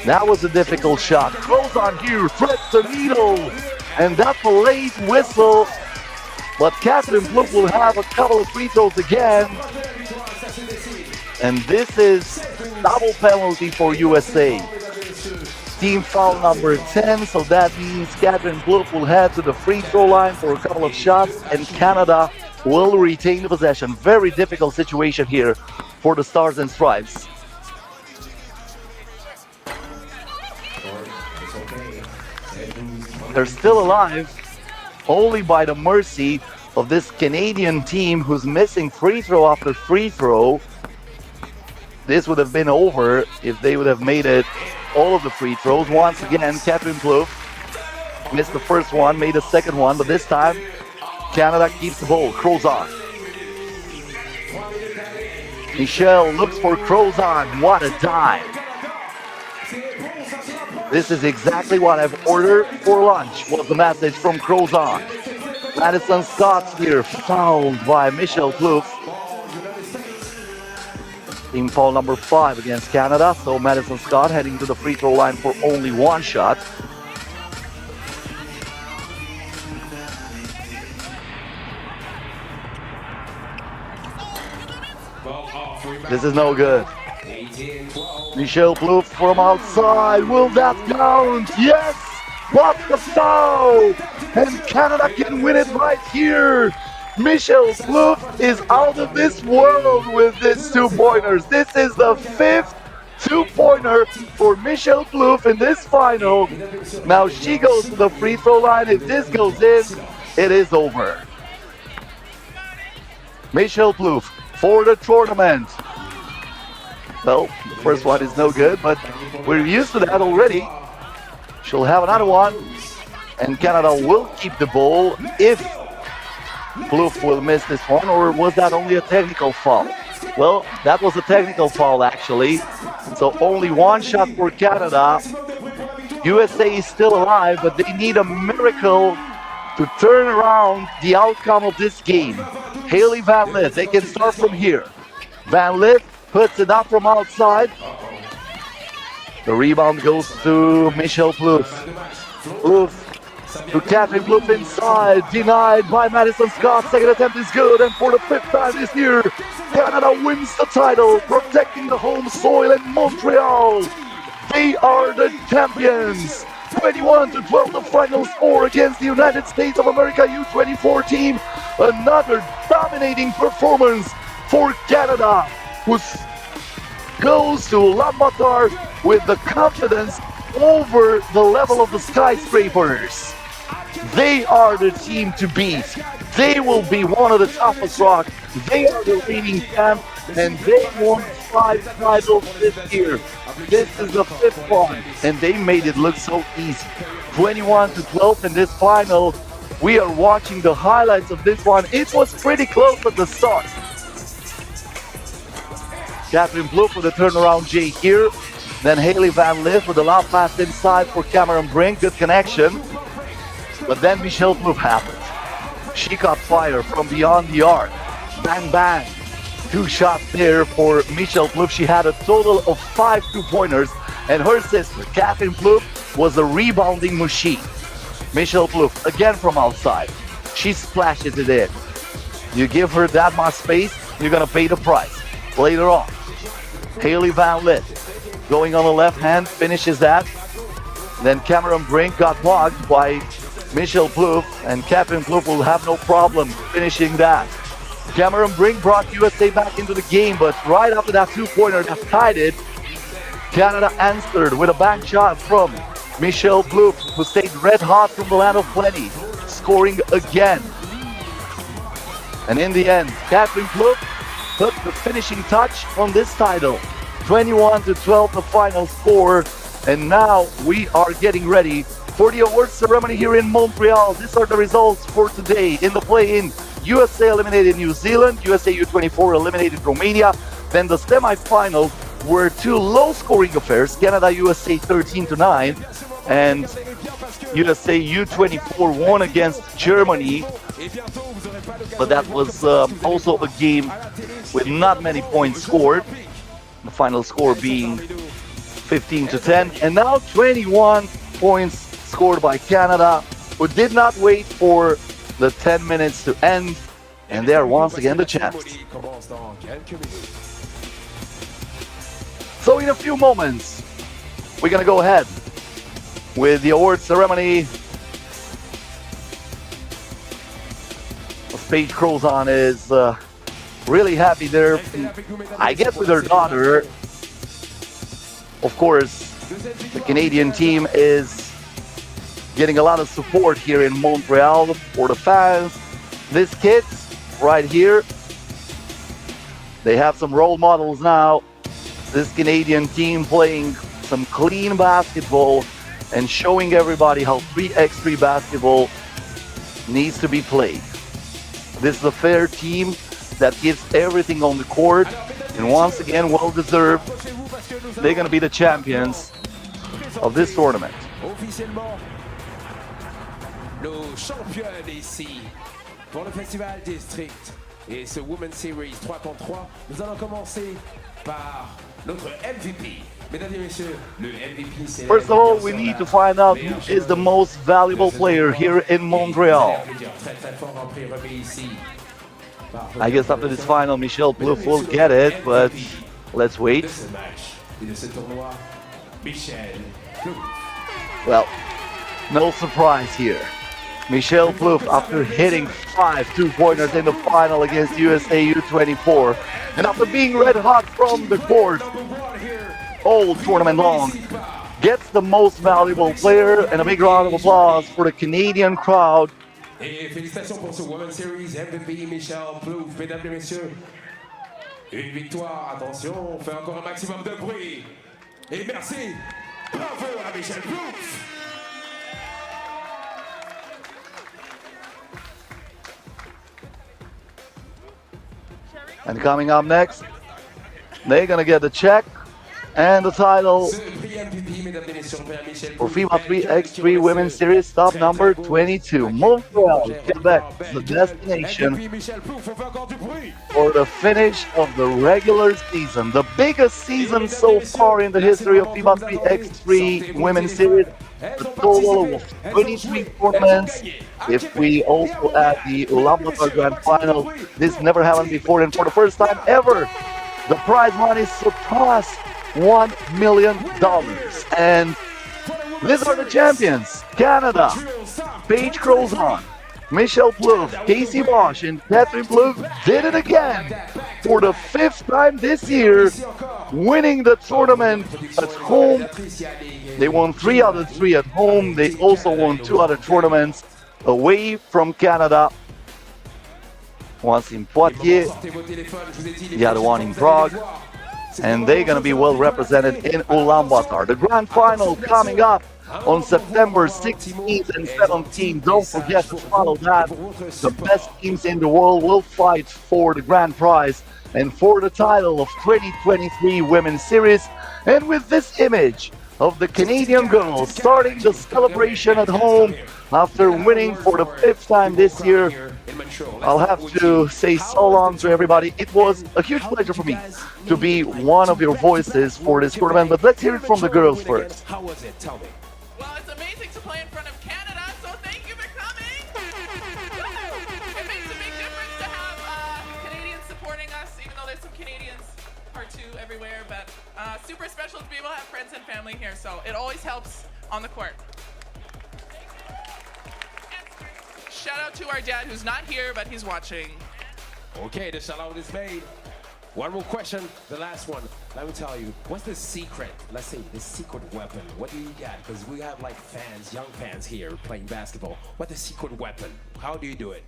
That was a difficult shot. Throws on here, threads the needle. And that's a late whistle. But Catherine Plouffe will have a couple of free throws again. And this is double penalty for USA. Team foul number 10, so that means Catherine Plouffe will head to the free throw line for a couple of shots, and Canada will retain the possession. Very difficult situation here for the Stars and Stripes. They're still alive, only by the mercy of this Canadian team who's missing free throw after free throw. This would have been over if they would have made it all of the free throws. Once again, Catherine Plouffe missed the first one, made the second one, but this time Canada keeps the ball. Crozon. Michel looks for Crozon. What a dive. This is exactly what I've ordered for lunch, was the message from Crozon. Madison Scott here, fouled by Michel Plouffe. Team foul number 5 against Canada, so Madison Scott heading to the free throw line for only one shot. This is no good. Michel Plouffe from outside. Will that count? Yes! What the foul! And Canada can win it right here. Michel Plouffe is out of this world with these 2-pointers. This is the 5th 2-pointer for Michel Plouffe in this final. Now she goes to the free throw line. If this goes in, it is over. Michel Plouffe for the tournament. Well, the first one is no good, but we're used to that already. She'll have another one, and Canada will keep the ball if Plouffe will miss this one, or was that only a technical foul? Well, that was a technical foul actually. So only one shot for Canada. USA is still alive, but they need a miracle to turn around the outcome of this game. Hailey Van Lith, they can start from here. Van Lith puts it up from outside. The rebound goes to Michel Plouffe. Plouffe to Catherine Plouffe inside, denied by Madison Scott. Second attempt is good, and for the 5th time this year, Canada wins the title, protecting the home soil in Montreal. They are the champions. 21-12 the final score against the United States of America U24 team. Another dominating performance for Canada, who goes to Ulaanbaatar with the confidence over the level of the skyscrapers. They are the team to beat. They will be one of the toughest rocks. They are the reigning champ, and they won 5 titles this year. This is the 5th one, and they made it look so easy. 21-12 in this final. We are watching the highlights of this one. It was pretty close at the start. Catherine Plouffe with a turnaround J here. Then Hailey Van Lith with a lob pass inside for Cameron Brink. Good connection. But then Michel Plouffe happened. She caught fire from beyond the arc. Bang, bang. 2 shots there for Michel Plouffe. She had a total of 5 2-pointers. And her sister, Catherine Plouffe, was a rebounding machine. Michel Plouffe, again from outside. She splashes it in. You give her that much space, you're going to pay the price later on. Hailey Van Lith going on the left hand, finishes that. Then Cameron Brink got blocked by Michel Plouffe, and Catherine Plouffe will have no problem finishing that. Cameron Brink brought USA back into the game, but right after that 2-pointer that tied it, Canada answered with a bank shot from Michel Plouffe, who stayed red hot from the land of plenty, scoring again. And in the end, Catherine Plouffe put the finishing touch on this title. 21-12 the final score, and now we are getting ready for the awards ceremony here in Montreal. These are the results for today in the play-in. USA eliminated New Zealand, USA U24 eliminated Romania. Then the semi-finals were 2 low-scoring affairs, Canada-USA 13-9, and USA U24 won against Germany. But that was also a game with not many points scored. The final score being 15-10, and now 21 points scored by Canada, who did not wait for the 10 minutes to end, and they are once again the champs. So in a few moments, we're gonna go ahead with the award ceremony. Paige Crozon is really happy there. I guess with her daughter. Of course, the Canadian team is getting a lot of support here in Montreal for the fans. These kids right here, they have some role models now. This Canadian team playing some clean basketball and showing everybody how 3x3 basketball needs to be played. This is a fair team that gives everything on the court, and once again, well deserved. They're going to be the champions of this tournament. Officiellement, nos championnes ici pour le Festival District et ce Women's Series 3 contre 3. Nous allons commencer par notre MVP. Mesdames et messieurs, le MVP c'est... First of all, we need to find out who is the most valuable player here in Montreal. I guess after this final, Michelle Plouffe will get it, but let's wait. Well, no surprise here. Michelle Plouffe, after hitting 5 two-pointers in the final against USA U24, and after being red hot from the court all tournament long, gets the most valuable player, and a big round of applause for the Canadian crowd. Et félicitations pour ce Women's Series MVP Michelle Plouffe, mesdames et messieurs. Une victoire, attention, on fait encore un maximum de bruit. Et merci, bravo à Michelle Plouffe. And coming up next, they're gonna get the check and the title for FIBA 3x3 Women's Series stop number 22. Montreal, Quebec, the destination for the finish of the regular season. The biggest season so far in the history of FIBA 3x3 Women's Series. A total of 23 tournaments. If we also add the Ulaanbaatar Grand Final, this never happened before, and for the first time ever, the prize money surpassed $1 million. And these are the champions: Canada, Paige Crozon, Michelle Plouffe, Casey Bosch, and Catherine Plouffe did it again for the 5th time this year, winning the tournament at home. They won 3 out of 3 at home. They also won 2 other tournaments away from Canada. Once in Poitiers, the other one in Prague, and they're going to be well represented in Ulaanbaatar. The grand final coming up on September 16th and 17th. Don't forget to follow that. The best teams in the world will fight for the grand prize and for the title of 2023 Women's Series. And with this image of the Canadian girls starting the celebration at home after winning for the 5th time this year, I'll have to say so long to everybody. It was a huge pleasure for me to be one of your voices for this tournament, but let's hear it from the girls first. How was it? Tell me. Well, it's amazing to play in front of Canada, so thank you for coming. It makes a big difference to have Canadians supporting us, even though there's some Canadians or two everywhere, but super special to be able to have friends and family here, so it always helps on the court. Shout out to our dad who's not here, but he's watching. Okay, the shout out is made. One more question, the last one. Let me tell you, what's the secret? Let's say the secret weapon. What do you got? Because we have like fans, young fans here playing basketball. What's the secret weapon? How do you do it?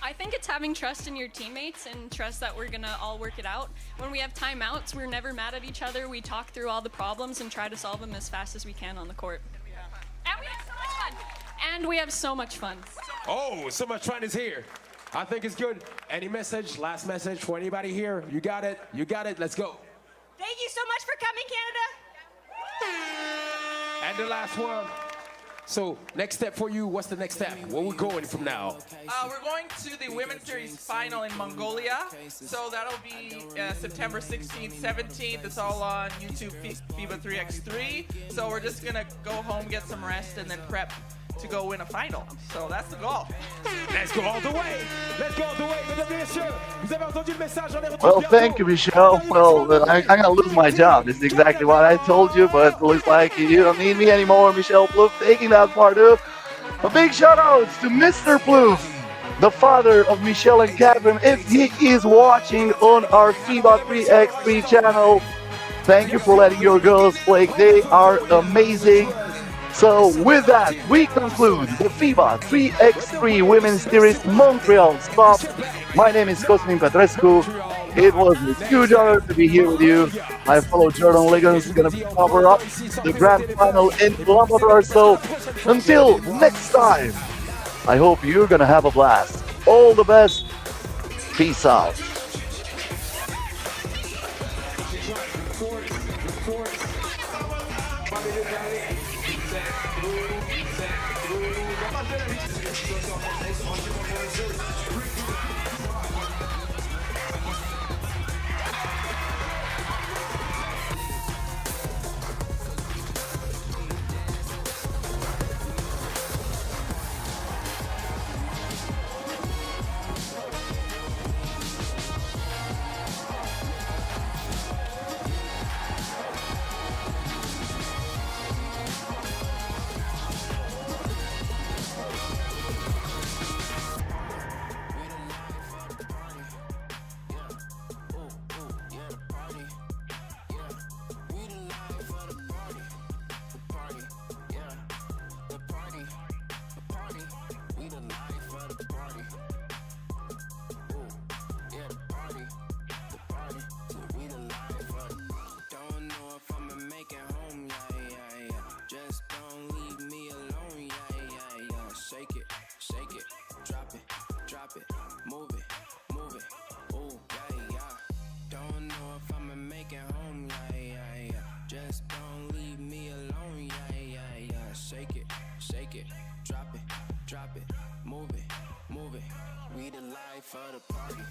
I think it's having trust in your teammates and trust that we're gonna all work it out. When we have timeouts, we're never mad at each other. We talk through all the problems and try to solve them as fast as we can on the court. And we have so much fun. And we have so much fun. Oh, so much fun is here. I think it's good. Any message, last message for anybody here? You got it, let's go. Thank you so much for coming, Canada. And the last one. So, next step for you, what's the next step? Where we're going from now? We're going to the Women's Series final in Mongolia. So that'll be September 16th, 17th. It's all on YouTube, FIBA 3x3. So we're just going to go home, get some rest, and then prep to go win a final. So that's the goal. Let's go all the way. Let's go all the way. Mesdames et messieurs, vous avez entendu le message. Well, thank you, Michelle. Well, I'm going to lose my job. This is exactly what I told you, but it looks like you don't need me anymore. Michelle Plouffe taking that part too. A big shout out to Mr. Plouffe, the father of Michelle and Catherine, if he is watching on our FIBA 3x3 channel. Thank you for letting your girls play. They are amazing. So with that, we conclude the FIBA 3x3 Women's Series Montreal stop. My name is Cosmin Petrescu. It was a huge honor to be here with you. My fellow Jordan Liggins is going to cover up the grand final in Labrador. So until next time, I hope you're going to have a blast. All the best. Peace out. Drop it, move it, we the life of the party.